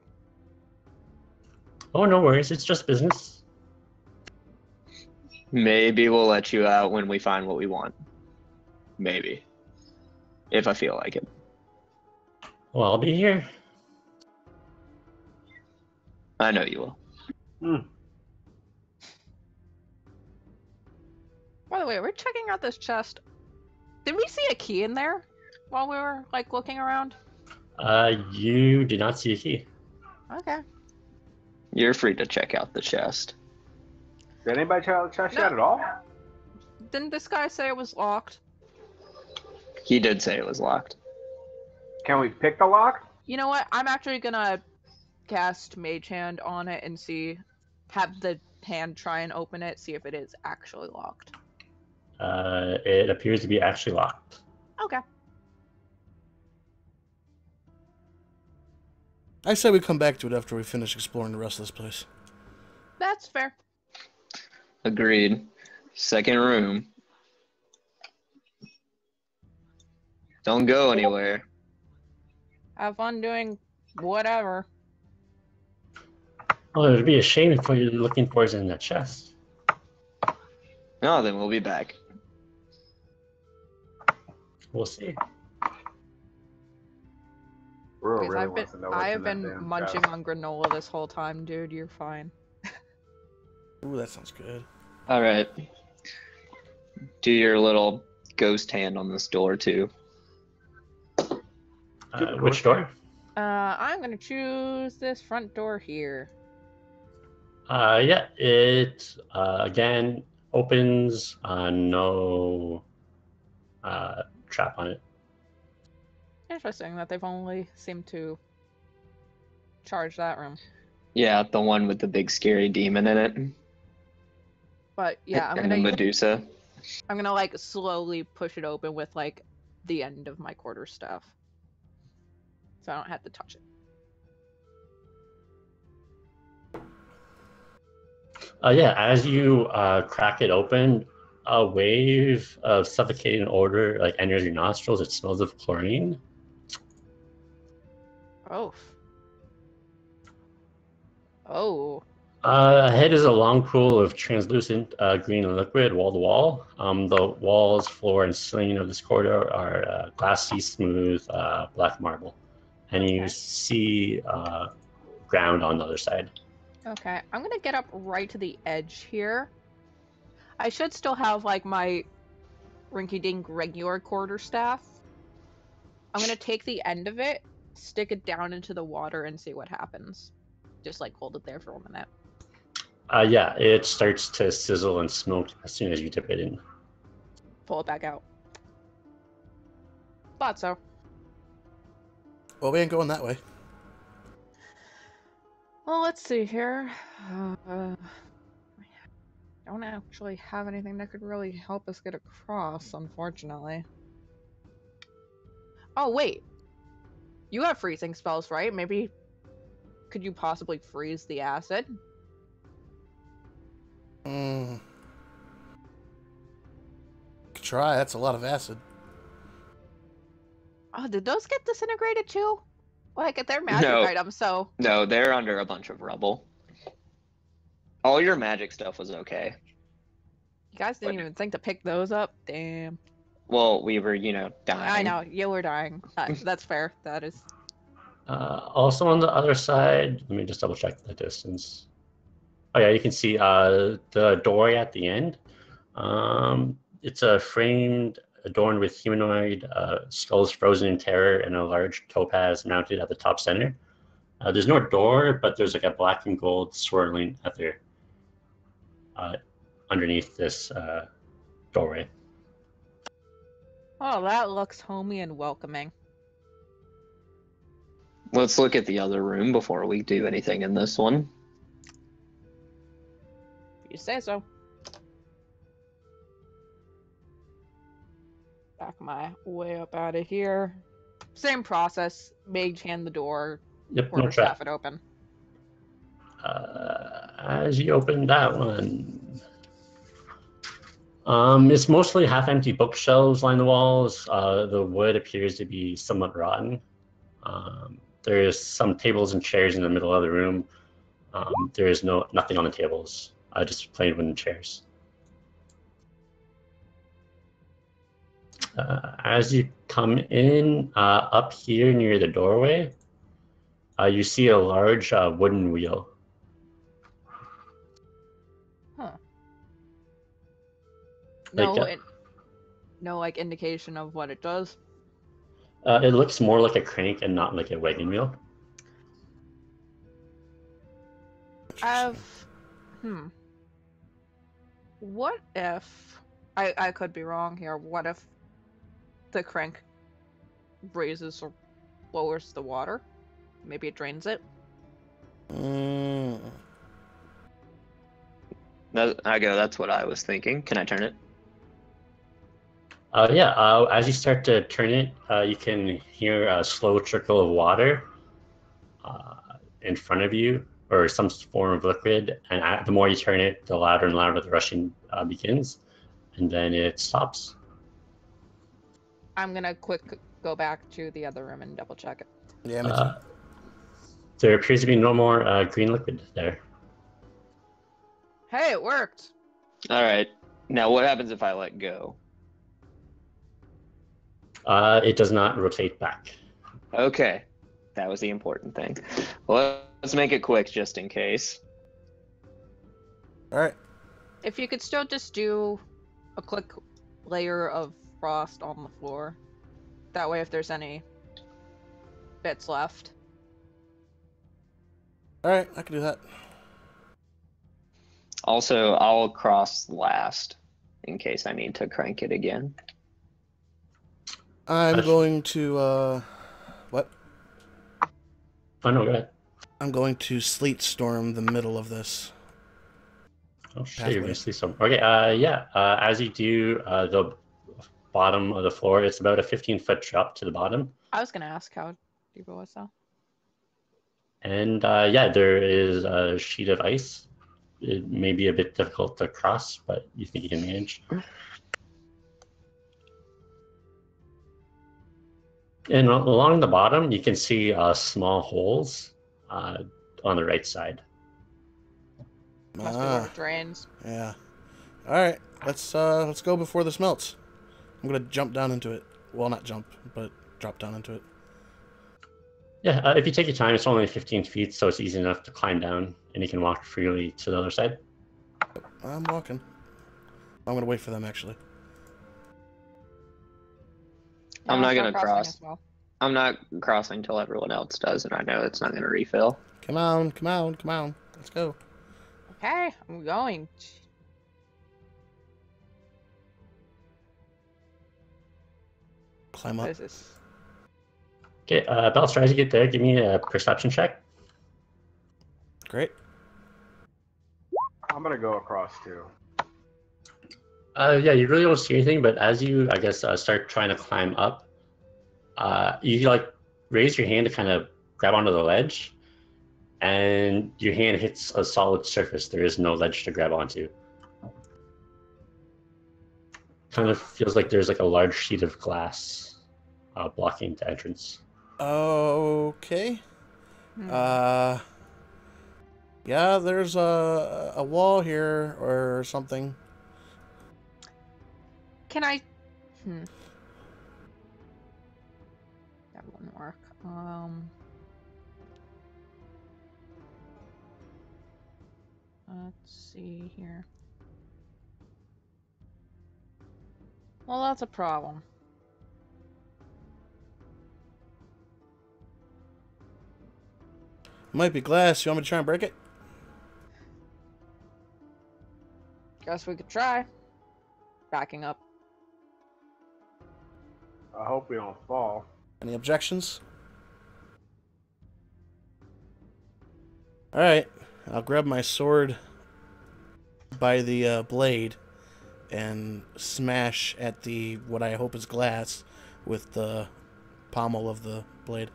Oh, no worries. It's just business. Maybe we'll let you out when we find what we want. Maybe. If I feel like it. Well, I'll be here. I know you will. By the way, we're checking out this chest. Did we see a key in there while we were, like, looking around? You did not see a key. Okay. You're free to check out the chest. Did anybody check out the chest No. yet at all? Didn't this guy say it was locked? He did say it was locked. Can we pick the lock? You know what? I'm actually gonna cast Mage Hand on it and have the hand try and open it, see if it is actually locked. It appears to be actually locked. Okay. I say we come back to it after we finish exploring the rest of this place. That's fair. Agreed. Second room. Don't go anywhere. Have fun doing whatever. Well, it would be a shame if what you're looking for is in that chest. No, then we'll be back. We'll see. Bro Because really wants to know what's I in have that been damn munching chest. on granola this whole time, dude. You're fine. Ooh, that sounds good. All right. Do your little ghost hand on this door, too. Which door? I'm gonna choose this front door here. Yeah, it again opens. No trap on it. Interesting that they've only seemed to charge that room. Yeah, the one with the big scary demon in it. But yeah, and the Medusa. I'm gonna like slowly push it open with like the end of my quarterstaff, so I don't have to touch it. Yeah, as you crack it open, a wave of suffocating odor like enters your nostrils. It smells of chlorine. Oh. Oh. Ahead is a long pool of translucent green liquid wall to wall. The walls, floor, and ceiling of this corridor are glassy, smooth, black marble. And you Okay. see ground on the other side. Okay, I'm gonna get up right to the edge here. I should still have like my rinky-dink regular quarterstaff. I'm gonna take the end of it, stick it down into the water, and see what happens. Just like hold it there for a minute. Yeah, it starts to sizzle and smoke as soon as you dip it in. Pull it back out. Thought so. Well, we ain't going that way. Well, let's see here. I don't actually have anything that could really help us get across, unfortunately. Oh, wait. You have freezing spells, right? Maybe could you possibly freeze the acid? Could try. That's a lot of acid. Oh, did those get disintegrated too? Like, they're magic No. items, so... No, they're under a bunch of rubble. All your magic stuff was okay. You guys didn't even think to pick those up? Damn. Well, we were, dying. I know, you were dying. That's fair. That is... Also on the other side, let me just double check the distance. Oh yeah, you can see the doorway at the end. It's a framed, adorned with humanoid skulls frozen in terror and a large topaz mounted at the top center. There's no door, but there's like a black and gold swirling at there. underneath this doorway. Oh, that looks homey and welcoming. Let's look at the other room before we do anything in this one. If you say so. Back my way up out of here. Same process. Mage hand the door. Yep, no Quarterstaff trap. it open. As you open that one, it's mostly half-empty bookshelves line the walls. The wood appears to be somewhat rotten. There's some tables and chairs in the middle of the room. There is nothing on the tables, just plain wooden chairs. As you come in, up here near the doorway, you see a large wooden wheel. Huh. Like, No, like, indication of what it does. It looks more like a crank and not like a wagon wheel. What if... I could be wrong here. What if the crank raises or lowers the water? Maybe it drains it? That's what I was thinking. Can I turn it? Yeah, as you start to turn it, you can hear a slow trickle of water in front of you, or some form of liquid, and the more you turn it, the louder and louder the rushing begins, and then it stops. I'm gonna quick go back to the other room and double check it. Yeah, me too. There appears to be no more green liquid there. Hey, it worked! Alright. Now what happens if I let go? It does not rotate back. Okay. That was the important thing. Well, let's make it quick just in case. Alright. If you could still just do a quick layer of frost on the floor. That way if there's any bits left. Alright, I can do that. Also, I'll cross last in case I need to crank it again. I'm going to, what? Oh, no, go ahead. I'm going to sleet storm the middle of this. Oh, shit, you're going to see some. Okay, as you do the bottom of the floor, it's about a 15-foot drop to the bottom. I was gonna ask how deep it was though. And there is a sheet of ice. It may be a bit difficult to cross, but you think you can manage. And along the bottom, you can see small holes on the right side. Must be where it drains. Yeah. Alright, let's go before this melts. I'm gonna jump down into it. Well, not jump, but drop down into it. Yeah, if you take your time, it's only 15 feet, so it's easy enough to climb down, and you can walk freely to the other side. I'm walking. I'm gonna wait for them, actually. I'm not gonna cross. As well. I'm not crossing till everyone else does, and I know it's not gonna refill. Come on, come on, come on. Let's go. Okay, I'm going. Climb What up. is this? Okay, Belster, as you get there, give me a perception check. Great. I'm gonna go across too. Yeah, you really don't see anything, but as you, I guess, start trying to climb up, you like raise your hand to kind of grab onto the ledge, and your hand hits a solid surface. There is no ledge to grab onto. Kind of feels like there's like a large sheet of glass blocking the entrance. Okay. Yeah, there's a wall here or something. Can I? That wouldn't work. Let's see here. Well, that's a problem. Might be glass. You want me to try and break it? Guess we could try. Backing up. I hope we don't fall. Any objections? Alright, I'll grab my sword by the blade and smash at the what I hope is glass with the pommel of the blade.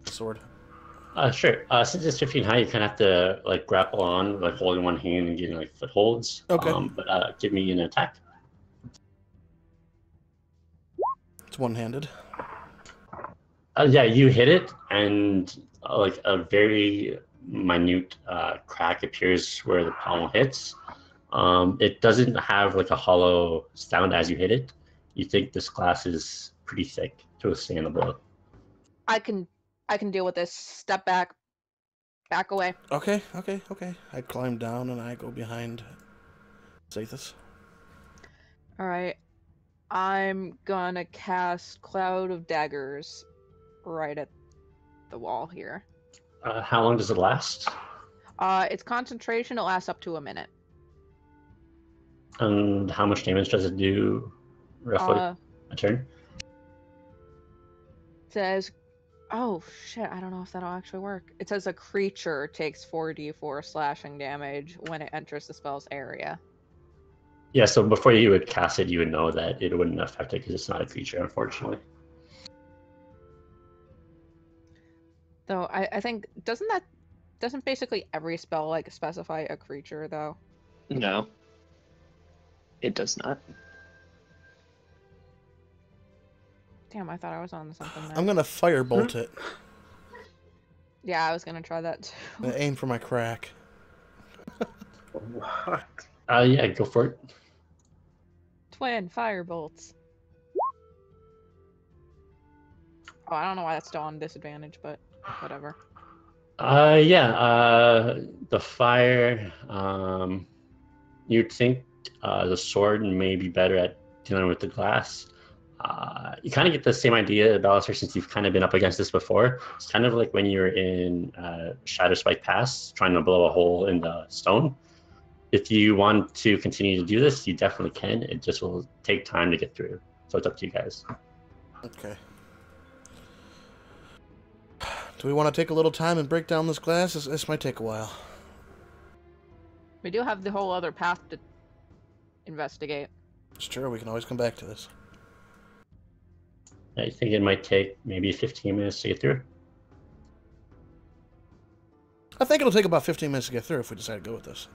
Sword. Sure. Since it's 15 high, you kind of have to like grapple on, like holding one hand and getting like footholds. Okay. But give me an attack. It's one-handed. Yeah, you hit it, and like a very minute crack appears where the pommel hits. It doesn't have like a hollow sound as you hit it. You think this glass is pretty thick to withstand the blow. I can deal with this. Step back. Back away. Okay. I climb down and I go behind Zathus. Alright. I'm gonna cast Cloud of Daggers right at the wall here. How long does it last? Its concentration, it lasts up to a minute. And how much damage does it do roughly a turn? It says, oh shit, I don't know if that'll actually work. It says a creature takes 4d4 slashing damage when it enters the spell's area. Yeah, so before you would cast it, you would know that it wouldn't affect it because it's not a creature, unfortunately. Though I think doesn't basically every spell like specify a creature though? No. It does not. Damn, I thought I was on something there. I'm gonna firebolt it. Yeah, I was gonna try that too. And aim for my crack. What? Yeah, go for it. Twin firebolts. Oh, I don't know why that's still on disadvantage, but whatever. The fire, you'd think the sword may be better at dealing with the glass. You kind of get the same idea, Balasar, since you've kind of been up against this before. It's kind of like when you're in Shadow Spike Pass, trying to blow a hole in the stone. If you want to continue to do this, you definitely can. It just will take time to get through. So it's up to you guys. Okay. Do we want to take a little time and break down this glass? This might take a while. We do have the whole other path to investigate. It's true, we can always come back to this. I think it might take maybe 15 minutes to get through. I think it'll take about 15 minutes to get through if we decide to go with this.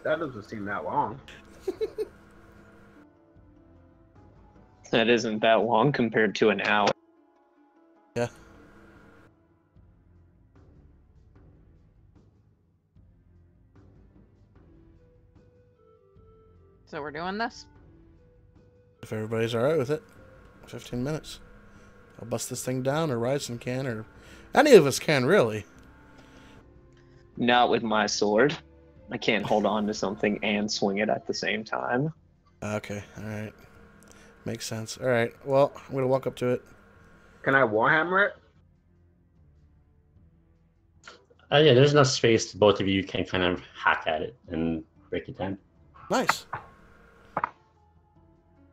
That doesn't seem that long. That isn't that long compared to an hour. Yeah. So we're doing this? If everybody's alright with it. 15 minutes. I'll bust this thing down, or Ryzen can, or any of us can, really. Not with my sword. I can't hold on to something and swing it at the same time. Okay, alright. Makes sense. Alright, well, I'm gonna walk up to it. Can I Warhammer it? Yeah, there's enough space. Both of you can kind of hack at it and break it down. Nice.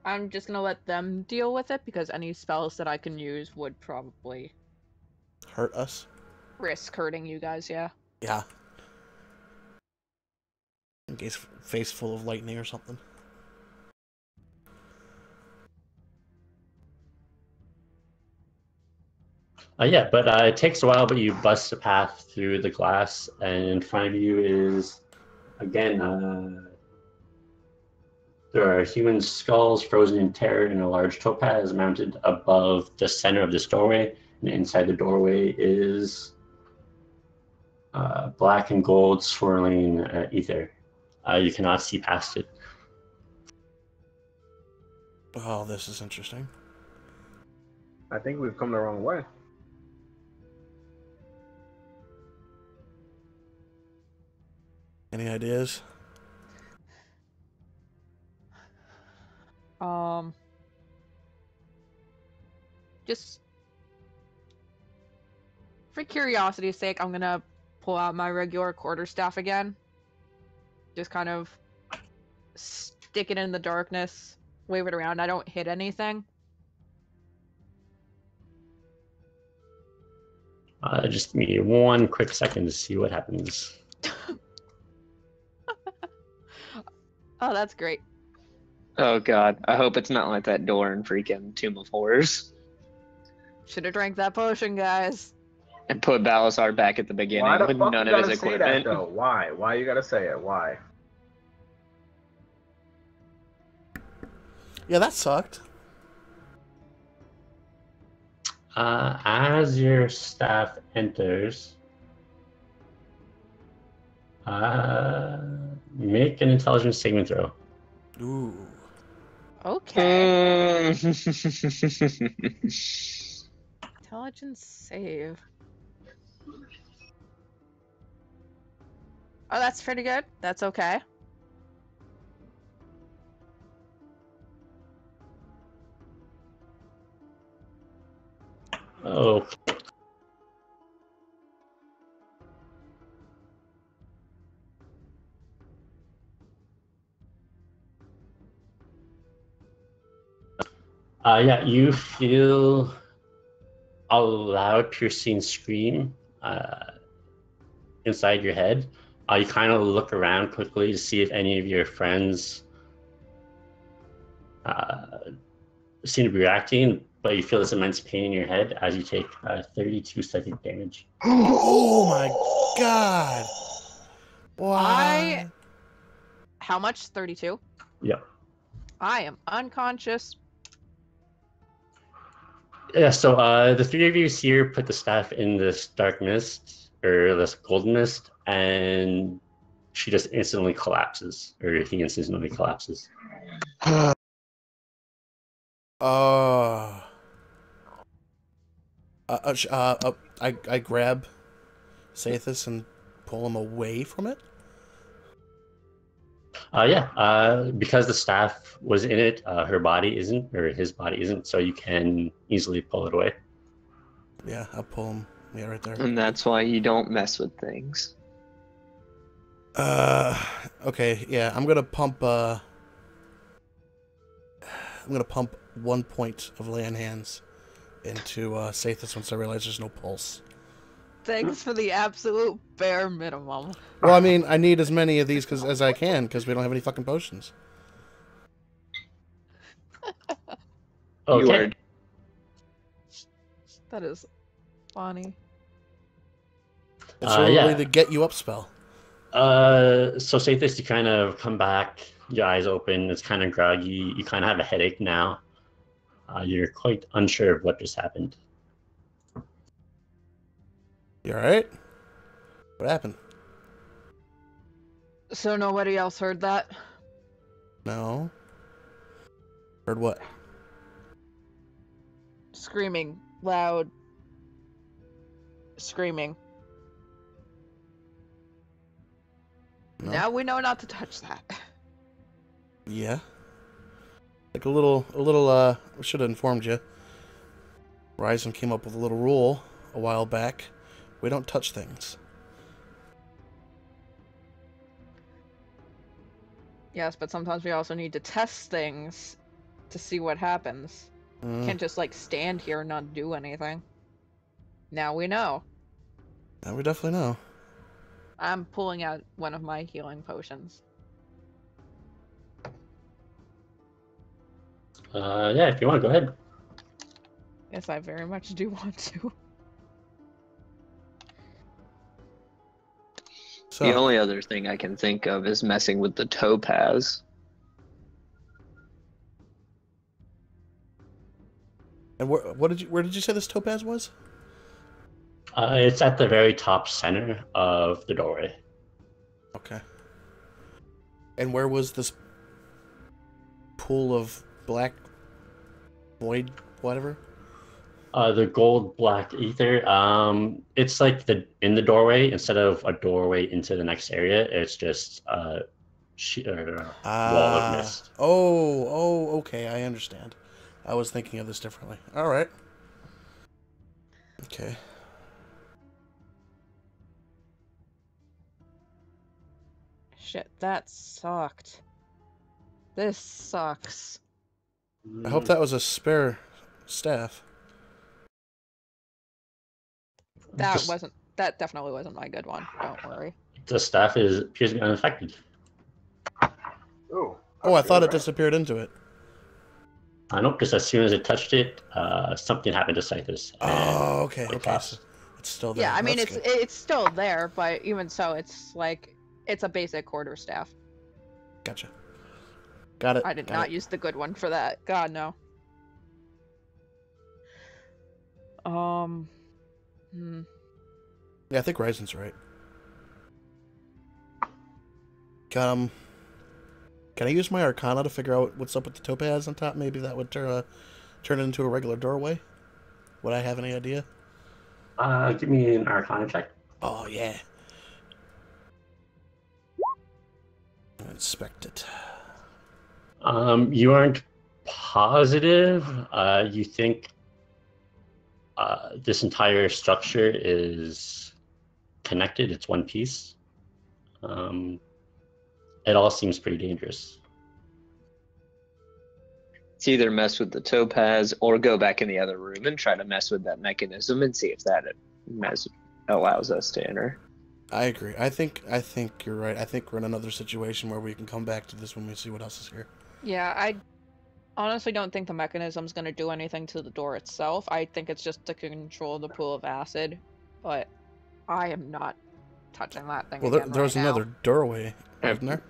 I'm just gonna let them deal with it because any spells that I can use would probably Hurt us? risk hurting you guys, yeah. Yeah. In case face full of lightning or something. But it takes a while, but you bust a path through the glass, and in front of you is, again, there are human skulls frozen in terror in a large topaz mounted above the center of this doorway, and inside the doorway is black and gold swirling ether. You cannot see past it. Oh, this is interesting. I think we've come the wrong way. Any ideas? Just for curiosity's sake, I'm gonna pull out my regular quarterstaff again. Just kind of stick it in the darkness, wave it around. I don't hit anything. Just give me one quick second to see what happens. Oh, that's great. Oh god, I hope it's not like that door in freaking Tomb of Horrors. Should have drank that potion, guys. And put Balasar back at the beginning Why the with fuck none you of his gotta say that equipment. though? Why? Why you gotta say it? Why? Yeah, that sucked. As your staff enters, make an intelligence saving throw. Ooh. Okay. Intelligence save. Oh, that's pretty good. That's okay. Oh. Yeah, you feel a loud, piercing scream inside your head. You kind of look around quickly to see if any of your friends seem to be reacting, but you feel this immense pain in your head as you take 32 psychic damage. Oh my god. Wow. How much? 32? Yep. I am unconscious. Yeah, so the three of you here put the staff in this dark mist, or this golden mist, and she just instantly collapses, or he instantly collapses. I grab Sathis and pull him away from it. Because the staff was in it, her body isn't, or his body isn't, so you can easily pull it away. Yeah, I'll pull him. Yeah, right there. And that's why you don't mess with things. Okay, yeah, I'm gonna pump 1 point of lay on hands into Sathis once I realize there's no pulse. Thanks for the absolute bare minimum. Well, I mean, I need as many of these as I can because we don't have any fucking potions. You Okay. are That is funny. It's a Yeah. way to get you up spell. So Sathis, you kind of come back, your eyes open, it's kind of groggy, you kind of have a headache now. You're quite unsure of what just happened. You alright? What happened? So nobody else heard that? No. Heard what? Screaming. Loud. Screaming. No? Now we know not to touch that. Yeah. Like I should have informed you. Ryzen came up with a little rule a while back. We don't touch things. Yes, but sometimes we also need to test things to see what happens. Can't just like stand here and not do anything. Now we know. Now we definitely know. I'm pulling out one of my healing potions. Yeah, if you want, go ahead. Yes, I very much do want to. So, the only other thing I can think of is messing with the topaz. and where did you say this topaz was? It's at the very top center of the doorway. Okay. And where was this pool of black void, whatever? The gold black ether. It's like in the doorway instead of a doorway into the next area. It's just a wall of mist. Oh, okay, I understand. I was thinking of this differently. All right. Okay. Shit, that sucked. This sucks. I hope that was a spare staff. That definitely wasn't my good one. Don't worry. The staff appears to be unaffected. Ooh. Oh, I thought it Right. disappeared into it. I know, because as soon as it touched it, something happened to Cythus. Oh, okay, it okay. collapsed. So it's still there. Yeah, I mean That's it's good. it's still there, but even so, it's like it's a basic quarterstaff. Gotcha. Got it. I did got not it. use the good one for that. God no. Yeah, I think Ryzen's right. Can I use my Arcana to figure out what's up with the topaz on top? Maybe that would turn it into a regular doorway. Would I have any idea? Give me an Arcana check. Oh yeah. Inspect it. You aren't positive. You think this entire structure is connected. It's one piece. It all seems pretty dangerous. It's either mess with the topaz or go back in the other room and try to mess with that mechanism and see if that allows us to enter. I agree. I think you're right. I think we're in another situation where we can come back to this when we see what else is here. Yeah, I honestly don't think the mechanism's gonna do anything to the door itself. I think it's just to control the pool of acid, but I am not touching that thing Well, again there was right now. another doorway, wasn't there?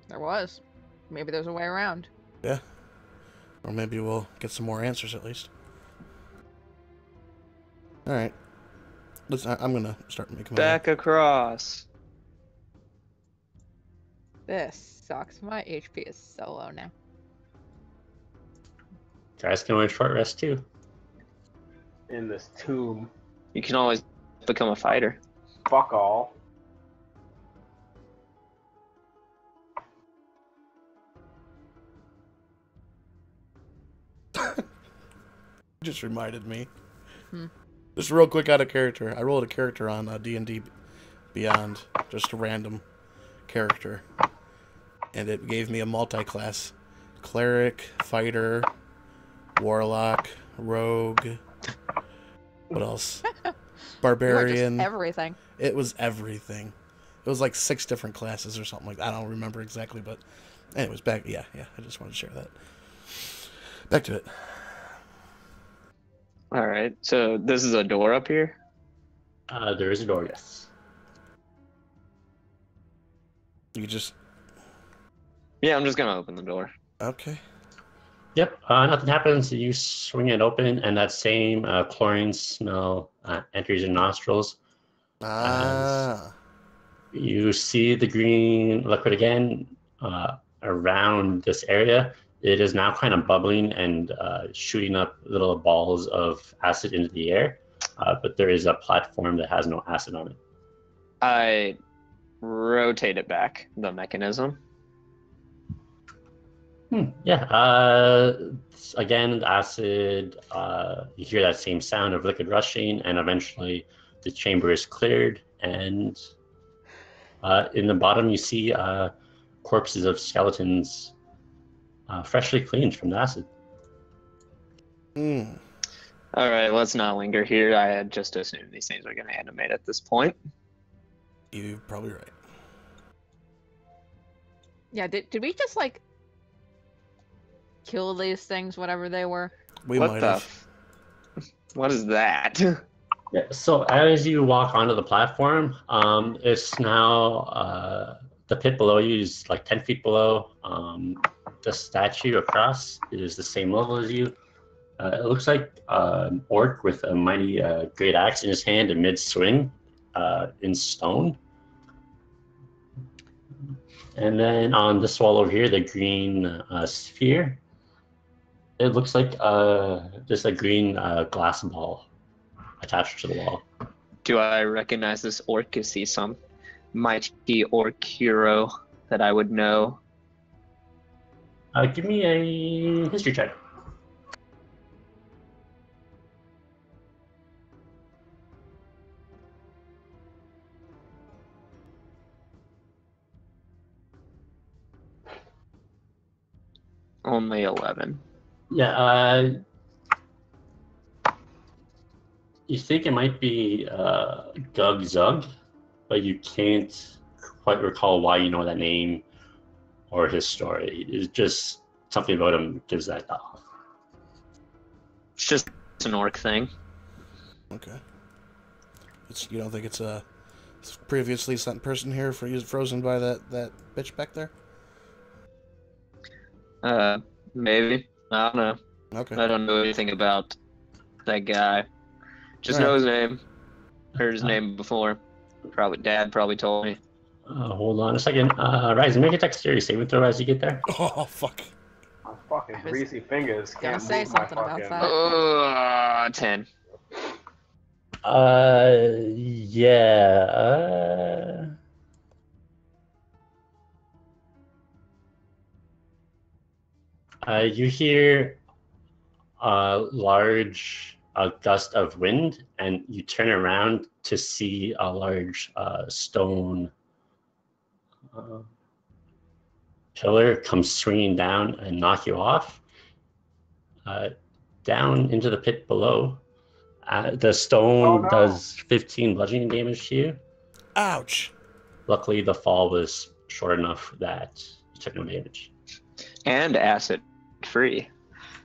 There was. Maybe there's a way around. Yeah. Or maybe we'll get some more answers at least. All right. I'm gonna start making my Back across. This sucks. My HP is so low now. Guys can win short rest too. In this tomb. You can always become a fighter. Fuck all. Just reminded me. Hmm. Just real quick out of character. I rolled a character on D&D Beyond, just a random character, and it gave me a multi-class: cleric, fighter, warlock, rogue. What else? Barbarian. Just everything. It was everything. It was like 6 different classes or something like that. I don't remember exactly, but anyways, back. Yeah. I just wanted to share that. Back to it. All right. So this is a door up here. There is a door, yes. You just Yeah, I'm just gonna open the door. okay. Yep, nothing happens. You swing it open, and that same chlorine smell enters your nostrils. Ah. You see the green liquid again around this area. It is now kind of bubbling and shooting up little balls of acid into the air, but there is a platform that has no acid on it. I rotate it back, the mechanism. Yeah, again, the acid, you hear that same sound of liquid rushing, and eventually the chamber is cleared, and in the bottom you see corpses of skeletons freshly cleaned from the acid. Mm. All right, let's not linger here. I had just assumed these things were going to animate at this point. You're probably right. Yeah, did we just like kill these things, whatever they were? We What might the have. What is that? Yeah, so as you walk onto the platform, it's now the pit below you is like 10 feet below. The statue across is the same level as you. It looks like an orc with a mighty great axe in his hand in mid-swing in stone. And then on this wall over here, the green sphere, it looks like just a green glass ball attached to the wall. Do I recognize this orc? Is he some mighty orc hero that I would know? Give me a history check. only 11. Yeah, you think it might be Gug Zug, but you can't quite recall why you know that name or his story. It's just something about him gives that off. It's just an orc thing. Okay. You don't think it's a previously sent person here for frozen by that bitch back there? Maybe. I don't know. Okay. I don't know anything about that guy. Just Alright. know his name. Heard his name before. Dad probably told me. Hold on a second. Ryzen, make a dexterity saving throw as you get there. Oh fuck. My fucking I was greasy fingers gonna can't say move my something about fucking. that. 10. Yeah. You hear a large gust of wind, and you turn around to see a large stone pillar come swinging down and knock you off down into the pit below. The stone does 15 bludgeoning damage to you. Ouch. Luckily, the fall was short enough that you took no damage. And acid free.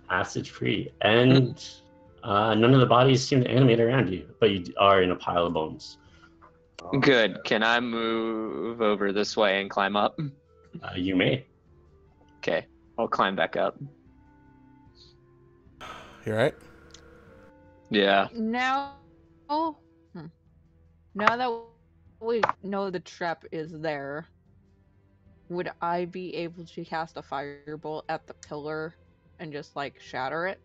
Acid free. And none of the bodies seem to animate around you, but you are in a pile of bones. Oh, Good. shit. Can I move over this way and climb up? You may. Okay. I'll climb back up. You alright? Yeah. Now, now that we know the trap is there, would I be able to cast a firebolt at the pillar and just like shatter it?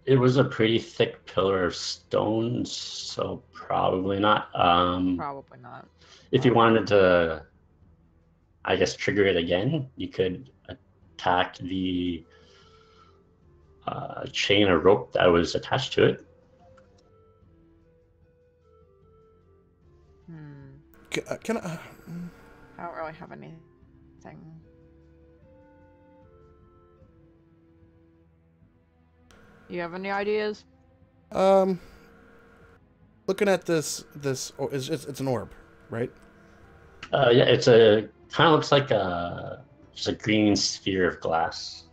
It was a pretty thick pillar of stone, so probably not. Probably not. If you wanted to, I guess, trigger it again, you could attack the chain or rope that was attached to it. Can I? I don't really have anything. You have any ideas? Looking at this, it's an orb, right? Yeah, it's a kind of looks like just a green sphere of glass.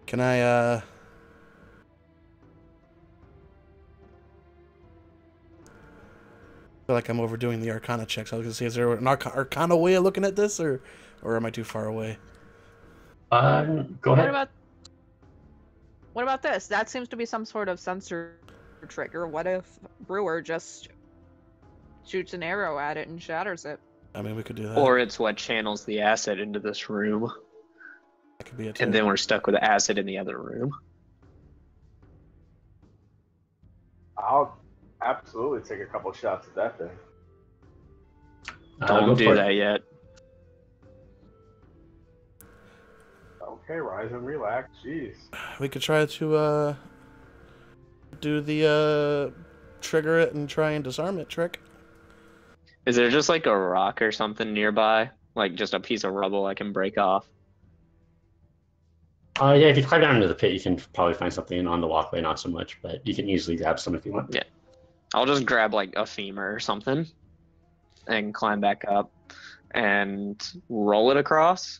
Can I? I feel like I'm overdoing the Arcana checks. I was gonna say, is there an Arcana way of looking at this, or am I too far away? Go ahead. What about this? That seems to be some sort of sensor trigger. What if Brewer just shoots an arrow at it and shatters it? I mean, we could do that. Or it's what channels the acid into this room. That could be it. And then we're stuck with acid in the other room. I'll absolutely take a couple shots at that thing. Don't do that yet. Okay, Ryzen, relax. Jeez. We could try to do the trigger it and try and disarm it trick. Is there just like a rock or something nearby? Like just a piece of rubble I can break off? Yeah, if you climb down into the pit, you can probably find something on the walkway, not so much, but you can easily grab some if you want. Yeah. I'll just grab like a femur or something and climb back up and roll it across.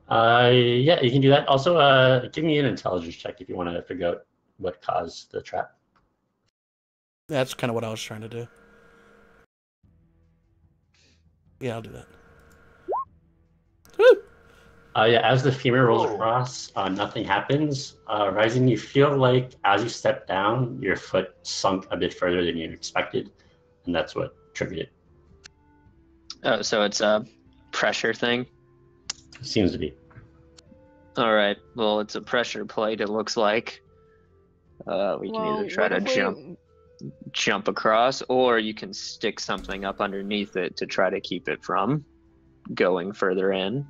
Yeah, you can do that. Also, give me an intelligence check if you want to figure out what caused the trap. Yeah, that's kind of what I was trying to do. Yeah, I'll do that. Woo! Yeah, as the femur rolls across, nothing happens. Rising, you feel like as you step down, your foot sunk a bit further than you expected, and that's what triggered it. Oh, so it's a pressure thing? Seems to be. All right. Well, it's a pressure plate, it looks like. We can either try to jump across, or you can stick something up underneath it to try to keep it from going further in.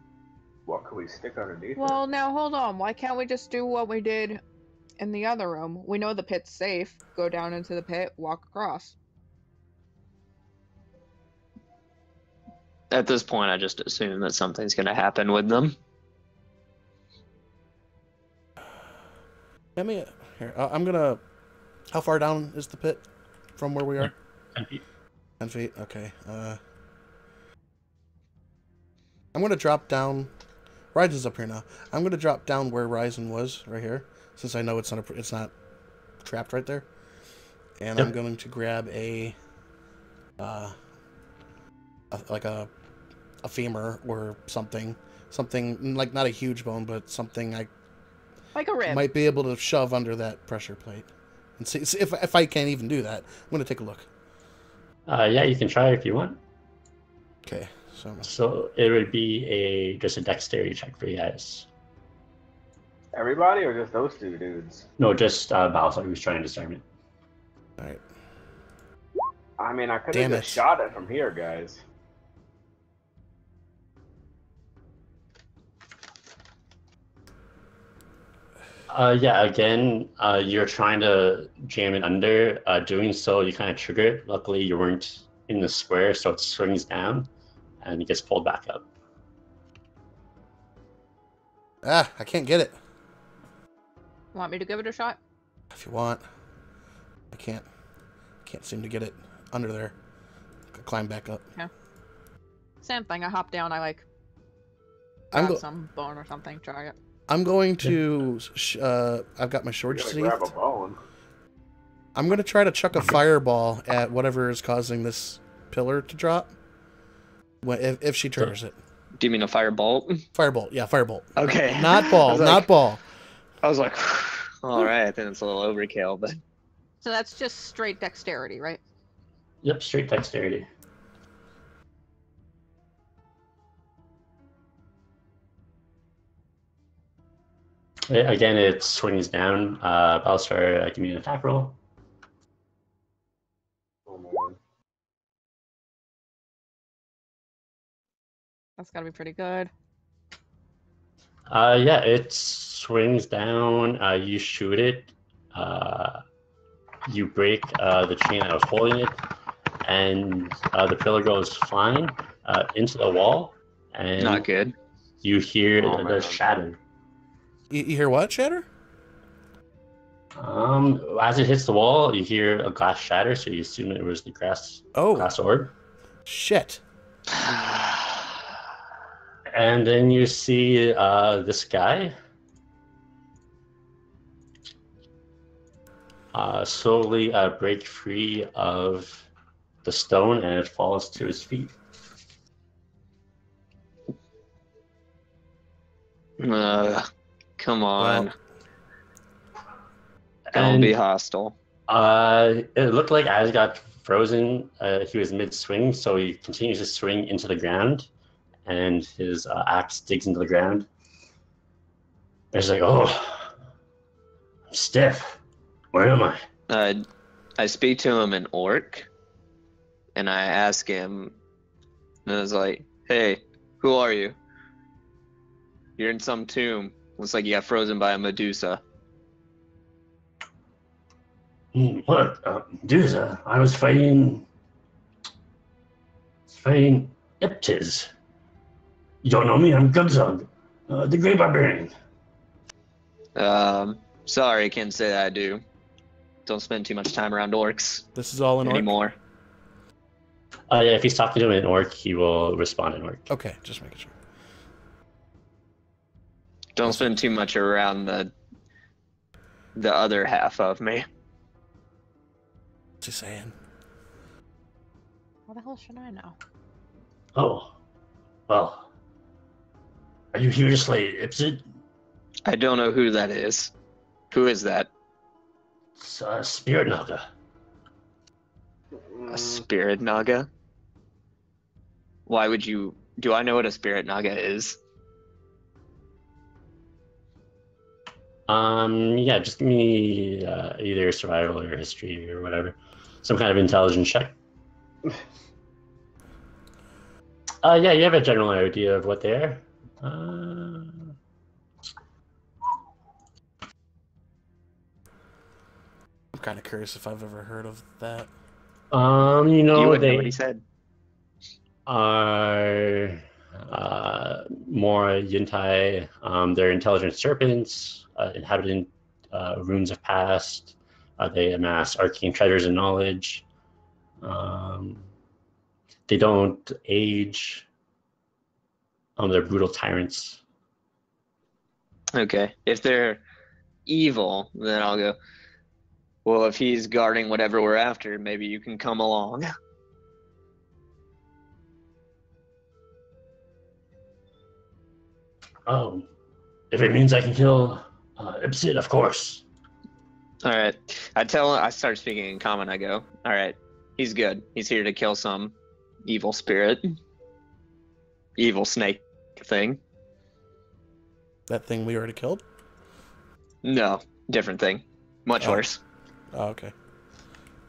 What can we stick underneath? Well, now hold on. Why can't we just do what we did in the other room? We know the pit's safe. Go down into the pit, walk across. At this point, I just assume that something's going to happen with them. Let me here. I'm gonna. How far down is the pit from where we are? 10 feet. 10 feet. Okay. I'm gonna drop down. Ryzen's up here now. I'm gonna drop down where Ryzen was, right here, since I know it's not trapped right there. And Yep. I'm going to grab like a femur or something like not a huge bone, but something I Like a rib. might be able to shove under that pressure plate, and see if I can't even do that. I'm gonna take a look. Yeah, you can try if you want. Okay, So it would be just a dexterity check for you guys. Everybody or just those two dudes? No, just Balthazar who's trying to disarm it. all right. I mean, I could Damn have it. just shot it from here, guys. Yeah, again, you're trying to jam it under. Doing so, you kind of trigger it. Luckily, you weren't in the square, so it swings down and it gets pulled back up. Ah, I can't get it. Want me to give it a shot? If you want, I can't seem to get it under there. Climb back up. Same thing. I hop down. I like I'm grab some bone or something. Try it. I'm going to. I've got my You sword gotta sheath. grab a bone. I'm going to try to chuck a fireball at whatever is causing this pillar to drop. If she triggers it. Do you mean a firebolt? Firebolt. Yeah, firebolt. Okay. Not ball. I was Not like- ball. I was like, all right, I think it's a little overkill, but So that's just straight dexterity, right? Yep, straight dexterity. Again, it swings down. Balthazar, give me an attack roll. Oh man. That's gotta be pretty good. Yeah, it swings down. You shoot it. You break the chain that was holding it, and the pillar goes flying into the wall. And not good. you hear Oh, the man. shatter. You hear what, Shatter? As it hits the wall, you hear a glass shatter, so you assume it was the glass Oh, orb. shit. And then you see this guy slowly break free of the stone, and it falls to his feet. Come on. Well, Don't And be hostile. it looked like as he got frozen, he was mid-swing, so he continues to swing into the ground, and his axe digs into the ground. He's like, "Oh, I'm stiff. Where am I?" I speak to him in Orc, and I ask him, and I was like, hey, who are you? You're in some tomb. Looks like you got frozen by a Medusa. What? Medusa? I was fighting Iptiz. You don't know me? I'm Gudzug, the Great Barbarian. Sorry, I can't say that I do. Don't spend too much time around orcs this is all in orc? anymore. Yeah, if he's talking to him in Orc, he will respond in Orc. Okay, just making sure. Don't spend too much around the other half of me. Just saying. How the hell should I know? Oh, well. Are you here to slay Ipsid? I don't know who that is. Who is that? It's Spirit Naga. A spirit Naga? Why would you... Do I know what a spirit Naga is? Yeah, just give me either survival or history or whatever. Some kind of intelligence check. Yeah, you have a general idea of what they are. I'm kind of curious if I've ever heard of that. You You know, wouldn't know they what he said. are more Yuntai. They're intelligent serpents, inhabiting runes of past. They amass arcane treasures and knowledge. They don't age. They're brutal tyrants. Okay. If they're evil, then I'll go, well, if he's guarding whatever we're after, maybe you can come along. Oh, if it means I can kill Ipsit, of course. All right. I start speaking in common. I go, all right, he's good. He's here to kill some evil spirit, evil snake thing. That thing we already killed? No, different thing. Much worse. Oh, okay.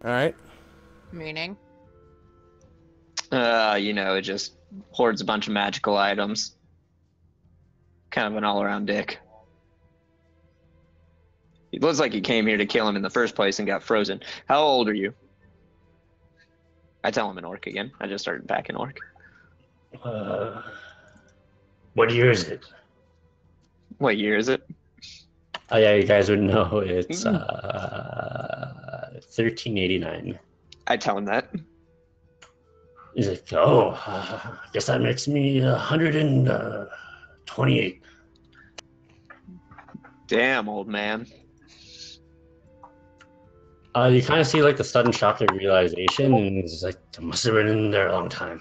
Alright. Meaning? It just hoards a bunch of magical items. Kind of an all-around dick. It looks like you came here to kill him in the first place and got frozen. How old are you? I tell him in orc again. I just started back in orc. What year is it? What year is it? Oh yeah, you guys would know. It's 1389. I tell him that. He's like, I guess that makes me 128. Damn, old man. You kind of see like the sudden shock of realization, and he's like, I must have been in there a long time.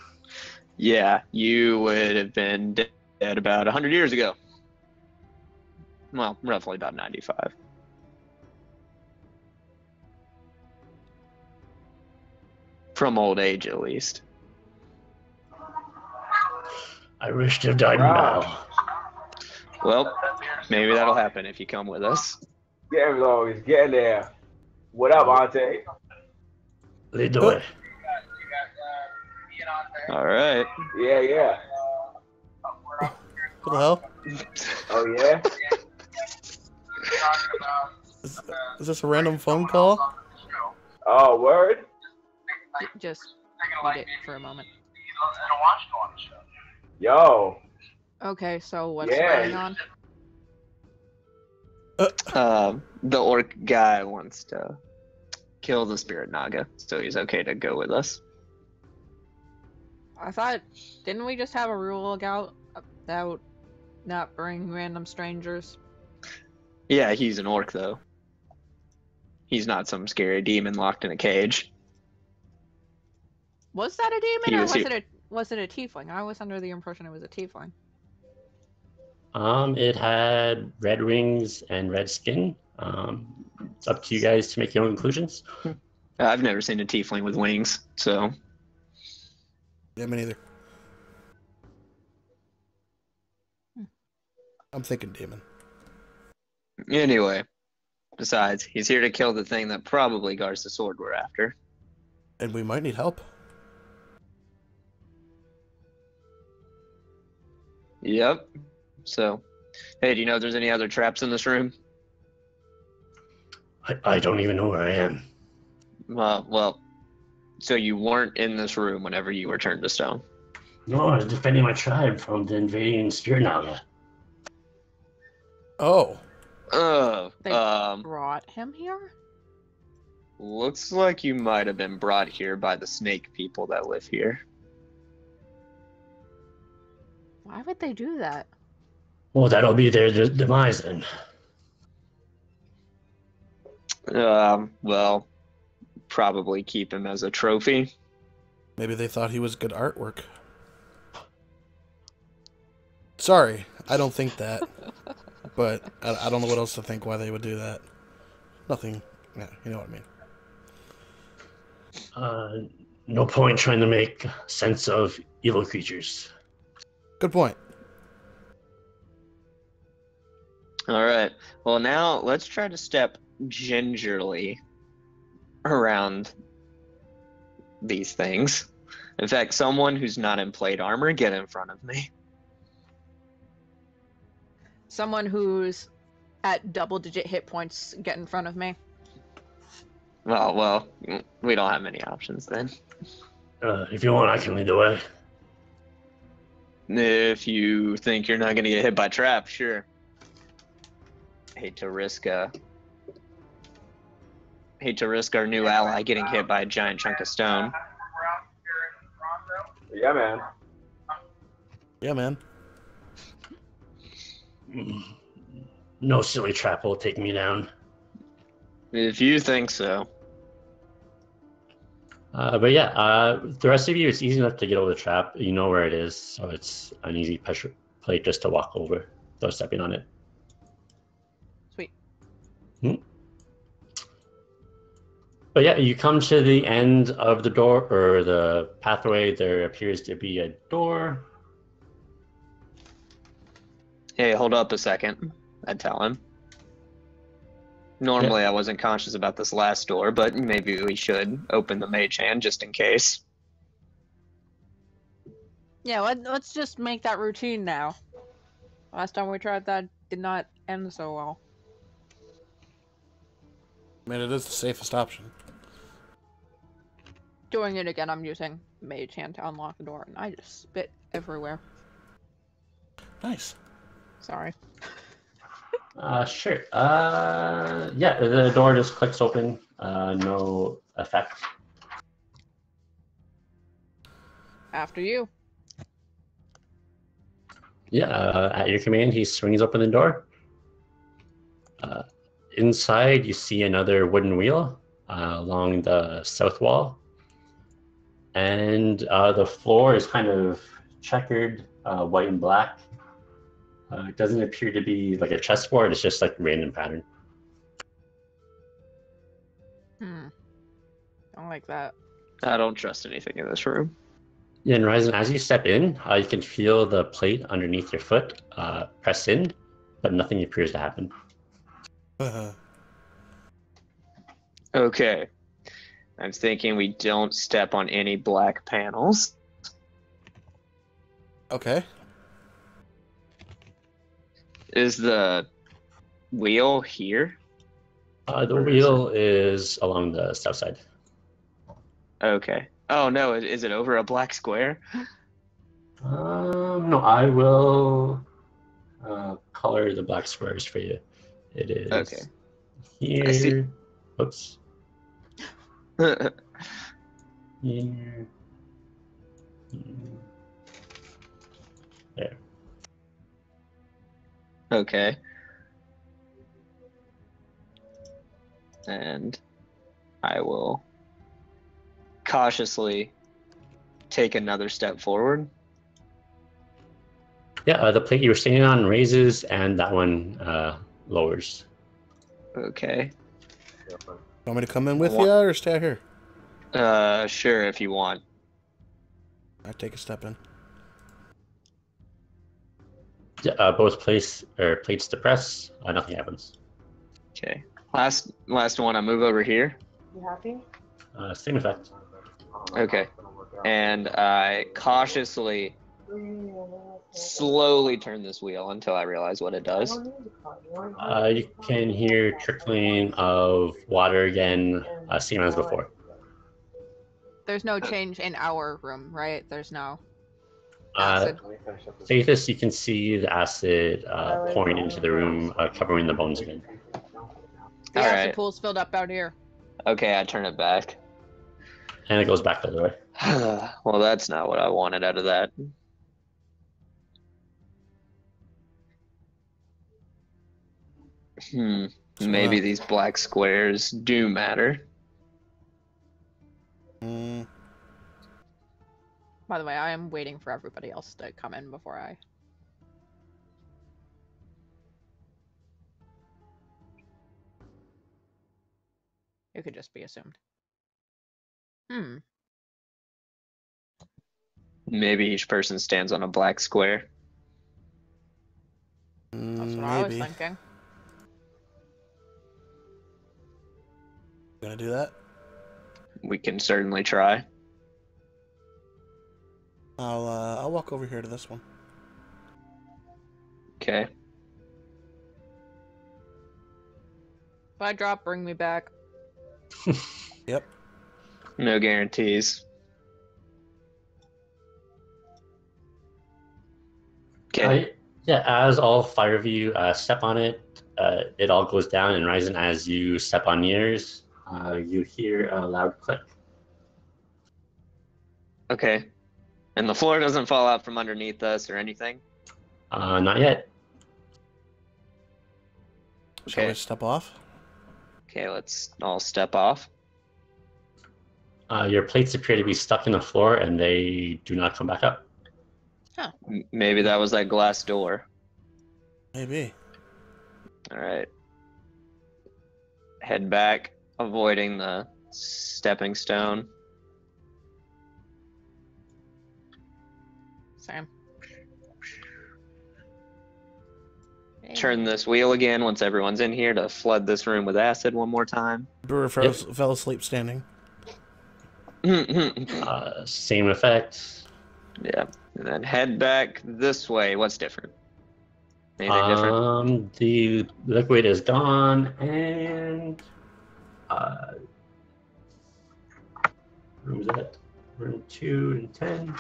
Yeah, you would have been dead about 100 years ago. Well, roughly about 95. From old age, at least. I wish to have died now. Well, maybe that'll happen if you come with us. Getting low, he's getting there. What up, Ante? Lead the way. All right. Yeah. What the hell? Oh, yeah? Is this a random phone call? Oh, word? Just read it for a moment. Yo. Okay, so what's Yeah. going on? The orc guy wants to kill the spirit Naga, so he's okay to go with us. I thought, didn't we just have a rule about not bring random strangers? Yeah, he's an orc, though. He's not some scary demon locked in a cage. Was that a demon, He or was was it a tiefling? I was under the impression it was a tiefling. It had red wings and red skin. It's up to you guys to make your own conclusions. I've never seen a tiefling with wings, so... Yeah, me neither. I'm thinking demon. Anyway, besides, he's here to kill the thing that probably guards the sword we're after. And we might need help. Yep. So, hey, do you know if there's any other traps in this room? I don't even know where I am. Well, so you weren't in this room whenever you were turned to stone? No, I was defending my tribe from the invading Spirit Naga. Oh. They brought him here? Looks like you might have been brought here by the snake people that live here. Why would they do that? Well, that'll be their demise then. Well, probably keep him as a trophy. Maybe they thought he was good artwork. Sorry, I don't think that. But I don't know what else to think why they would do that. Nothing. Yeah, you know what I mean. No point trying to make sense of evil creatures. Good point. All right. Well, now let's try to step gingerly around these things. In fact, someone who's not in plate armor, get in front of me. Someone who's at double-digit hit points, get in front of me. Well, we don't have many options then. If you want, I can lead the way. If you think you're not going to get hit by trap, sure. Hate to risk our new ally getting hit by a giant chunk of stone. Yeah, man. Yeah, man. No silly trap will take me down. If you think so. But yeah, the rest of you, it's easy enough to get over the trap. You know where it is, so it's an easy pressure plate just to walk over without stepping on it. Sweet. But yeah, you come to the end of the door, or the pathway. There appears to be a door. Hey, hold up a second. I'd tell him. Normally, I wasn't conscious about this last door, but maybe we should open the mage hand just in case. Yeah, let's just make that routine now. Last time we tried that did not end so well. I mean, it is the safest option. Doing it again, I'm using mage hand to unlock the door, and I just spit everywhere. Nice. Sorry. Sure. Yeah, the door just clicks open. No effect. After you. Yeah, at your command, he swings open the door. Inside, you see another wooden wheel along the south wall. And the floor is kind of checkered, white and black. It doesn't appear to be like a chessboard, it's just like random pattern. Don't like that. I don't trust anything in this room. Yeah, and Ryzen, as you step in, you can feel the plate underneath your foot press in, but nothing appears to happen. Okay. I'm thinking we don't step on any black panels. Okay. Is the wheel here? The wheel is along the south side. Okay. Oh no, is it over a black square? No, I will color the black squares for you. It is Okay. here. I see. Oops. Here. Here. There. Okay. And I will cautiously take another step forward. Yeah, the plate you were standing on raises, and that one lowers. Okay. Want me to come in with you or stay out here? Sure, if you want. I take a step in. Yeah, both plates depress. Nothing happens. Okay. Last one. I move over here. You happy? Same effect. Okay. And I cautiously, slowly turn this wheel until I realize what it does. You can hear trickling of water again, same as before. There's no change in our room, right? There's no acid. Safest, you can see the acid pouring into the room, covering the bones again. The All acid right. pool's filled up out here. Okay, I turn it back. And it goes back the other way. Well, that's not what I wanted out of that. Maybe these black squares do matter. By the way, I am waiting for everybody else to come in before I... It could just be assumed. Maybe each person stands on a black square. That's what I was Maybe. thinking. Gonna do that? We can certainly try. I'll walk over here to this one. Okay. If I drop, bring me back. Yep. No guarantees. Okay. Yeah, as all 5 of you step on it, it all goes down and rises. And as you step on yours, you hear a loud click. Okay. And the floor doesn't fall out from underneath us or anything? Not yet. Shall we Okay. step off? Okay, let's all step off. Your plates appear to be stuck in the floor and they do not come back up. Maybe that was that glass door. Maybe. All right. Head back, avoiding the stepping stone. Same. Turn this wheel again once everyone's in here to flood this room with acid one more time. Brewer fell asleep standing. Same effect. Yeah. And then head back this way. What's different? Anything different? The liquid is gone, and room is that? Room 2 and 10.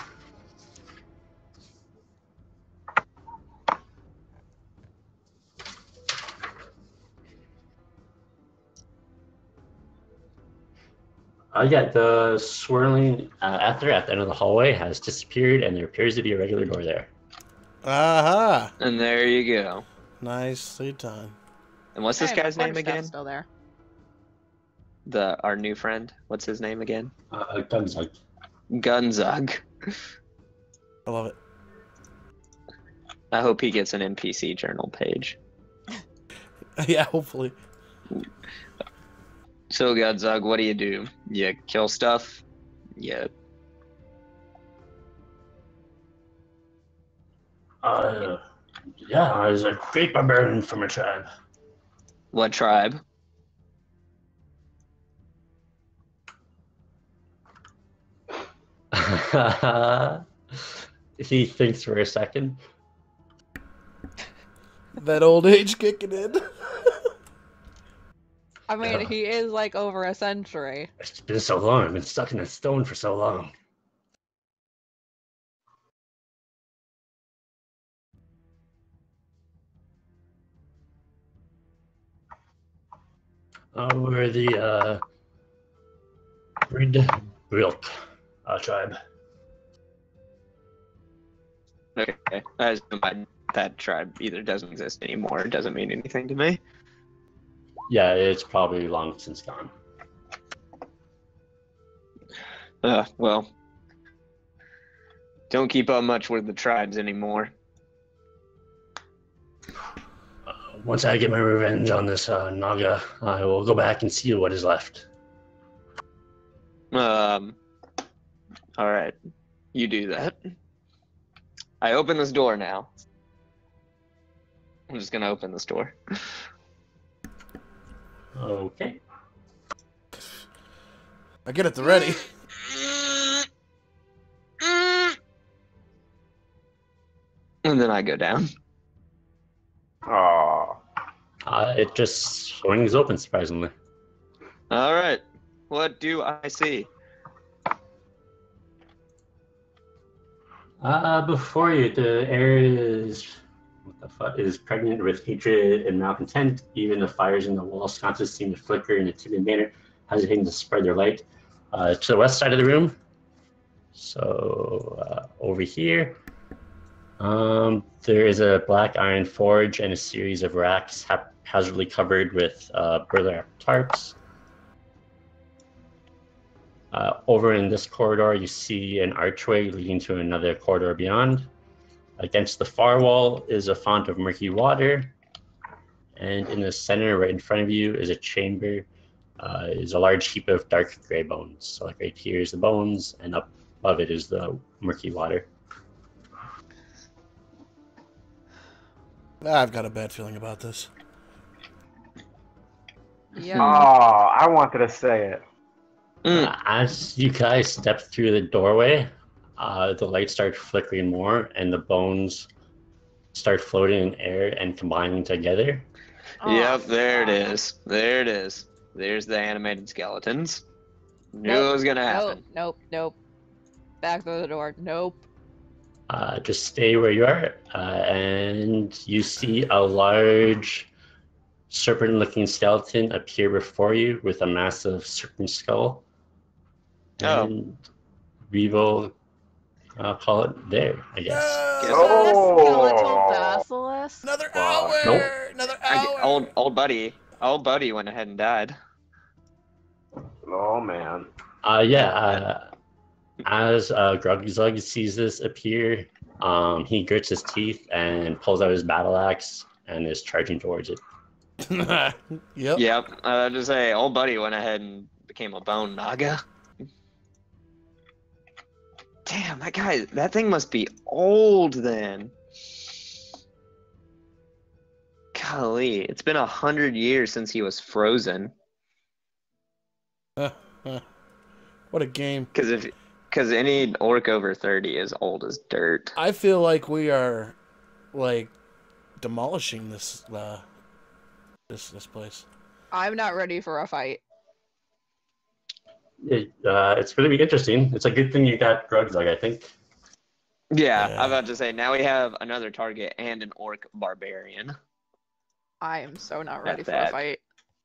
Yeah, the swirling ether at the end of the hallway has disappeared, and there appears to be a regular door there. Aha! And there you go. Nicely done. And what's this Hey, guy's fun name stuff again? Still there. Our new friend. What's his name again? Gunzug. Gunzug. I love it. I hope he gets an NPC journal page. Yeah, hopefully. So Gunzug, what do? You kill stuff? Yeah. Yeah, I was a great barbarian from a tribe. What tribe? He thinks for a second. That old age kicking in. I mean, he is like over a century. It's been so long. I've been stuck in a stone for so long. We're the Brilk tribe. Okay. I assume that tribe either doesn't exist anymore or doesn't mean anything to me. Yeah, it's probably long since gone. Well. Don't keep up much with the tribes anymore. Once I get my revenge on this Naga, I will go back and see what is left. All right. You do that. I open this door now. I'm just gonna open this door. Okay. I get at the ready. And then I go down. Oh, It just swings open, surprisingly. All right. What do I see? Before you, the air is pregnant with hatred and malcontent. Even the fires in the wall sconces seem to flicker in a timid manner, hesitating to spread their light. To the west side of the room, so over here, there is a black iron forge and a series of racks haphazardly covered with burlap tarps. Over in this corridor, you see an archway leading to another corridor beyond. Against the far wall is a font of murky water, and in the center, right in front of you, is a chamber. Is a large heap of dark gray bones. So, like right here is the bones, and up above it is the murky water. I've got a bad feeling about this. Yeah. I wanted to say it. As you guys step through the doorway, the lights start flickering more, and the bones start floating in air and combining together. Yep, there it is. There it is. There's the animated skeletons. Knew it was gonna happen. Nope. Back through the door. Nope. Just stay where you are, and you see a large serpent-looking skeleton appear before you with a massive serpent skull. Oh. And we will call it there, I guess. Is Guess- that a skeletal Oh. basilisk? Another Fuck. hour. Nope. Another hour. Old buddy went ahead and died. Oh man. As Grugzug sees this appear, he grits his teeth and pulls out his battle axe and is charging towards it. Yep. Yep. Just say, old buddy went ahead and became a bone Naga. Damn, that thing must be old then. Golly, it's been 100 years since he was frozen. What a game. Because any orc over 30 is old as dirt. I feel like we are, like, demolishing this this place. I'm not ready for a fight. It's going to be interesting. It's a good thing you got Grugzug, I think. Yeah, Yeah. I'm about to say, now we have another target and an orc barbarian. I am so not ready At for that. a fight.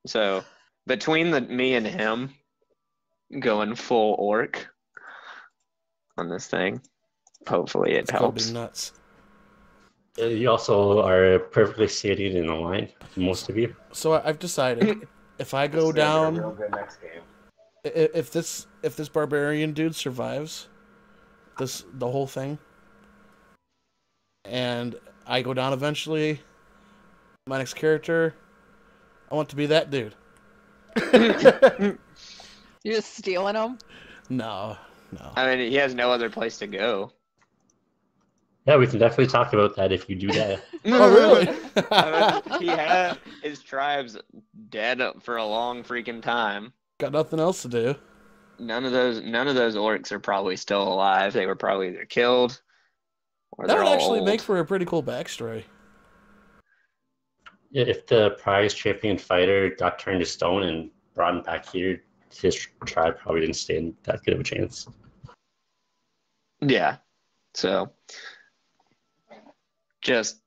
So, between me and him going full orc on this thing, hopefully it It's gonna helps. be nuts. You also are perfectly seated in a line, most of you. So I've decided if I go This is gonna be a real down, good next game. if this barbarian dude survives the whole thing, and I go down eventually, my next character, I want to be that dude. You're just stealing them? No. I mean, he has no other place to go. Yeah, we can definitely talk about that if you do that. Oh, really? I mean, he had his tribes dead for a long freaking time. Got nothing else to do. None of those orcs are probably still alive. They were probably either killed or That they're would all actually old. make for a pretty cool backstory. Yeah, if the prize champion fighter got turned to stone and brought back here, his tribe probably didn't stand that good of a chance. Yeah. So, just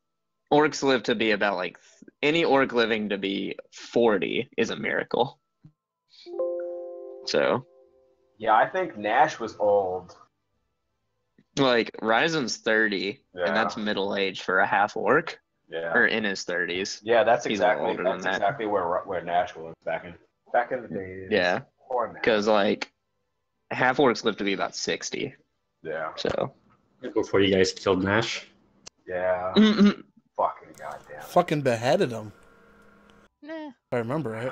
orcs live to be about like any orc living to be 40 is a miracle. So, Yeah, I think Nash was old. like Ryzen's 30, Yeah. and that's middle age for a half orc, Yeah. or in his 30s. Yeah, that's He's a little exactly older than that. exactly where Nash was back in the days. Yeah, Poor Nash. because like half orcs live to be about 60. Yeah. So, Before you guys killed Nash. Yeah. mm-hmm. Fucking goddamn. Fucking beheaded him. Nah. If I remember right.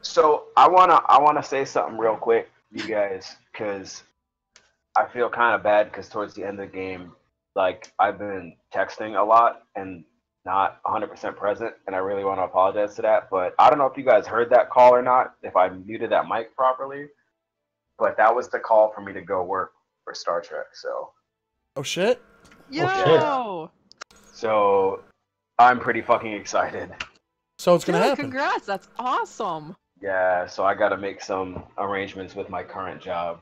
So I wanna say something real quick, you guys, because I feel kind of bad because towards the end of the game, like I've been texting a lot and not 100% present, and I really want to apologize to that. But I don't know if you guys heard that call or not, if I muted that mic properly. But that was the call for me to go work for Star Trek. Oh shit. Yo! So I'm pretty fucking excited. So it's gonna Dude, happen. congrats, that's awesome. Yeah, so I got to make some arrangements with my current job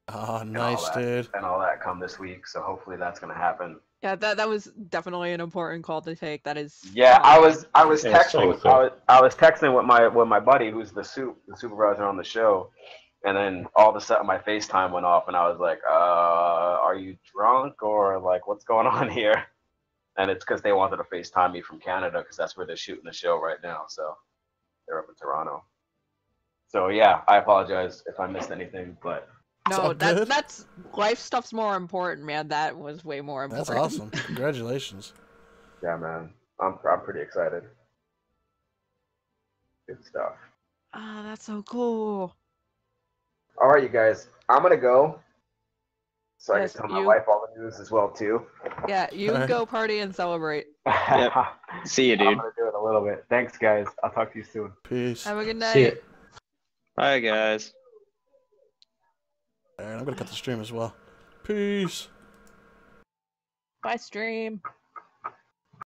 Oh, and nice, all that, dude. and all that come this week. So hopefully that's gonna happen. Yeah, that was definitely an important call to take. That is. Yeah, I was Yeah, texting. so I was texting with my buddy who's the supervisor on the show, and then all of a sudden my FaceTime went off, and I was like, are you drunk or like what's going on here? And it's because they wanted to FaceTime me from Canada because that's where they're shooting the show right now. So they're up in Toronto. So yeah, I apologize if I missed anything, but It's all No, good. that's life stuff's more important, man. That was way more important. That's awesome. Congratulations. yeah, man, I'm pretty excited. Good stuff. Ah, that's so cool. All right, you guys, I'm gonna go. So Yes, I can tell my you- wife all the news as well too. Yeah, you Alright. go party and celebrate. Yep. See you, I'm dude. gonna do it a little bit. Thanks, guys. I'll talk to you soon. Peace. Have a good See night. it. Bye, guys. Alright, I'm gonna cut the stream as well. Peace. Bye, stream.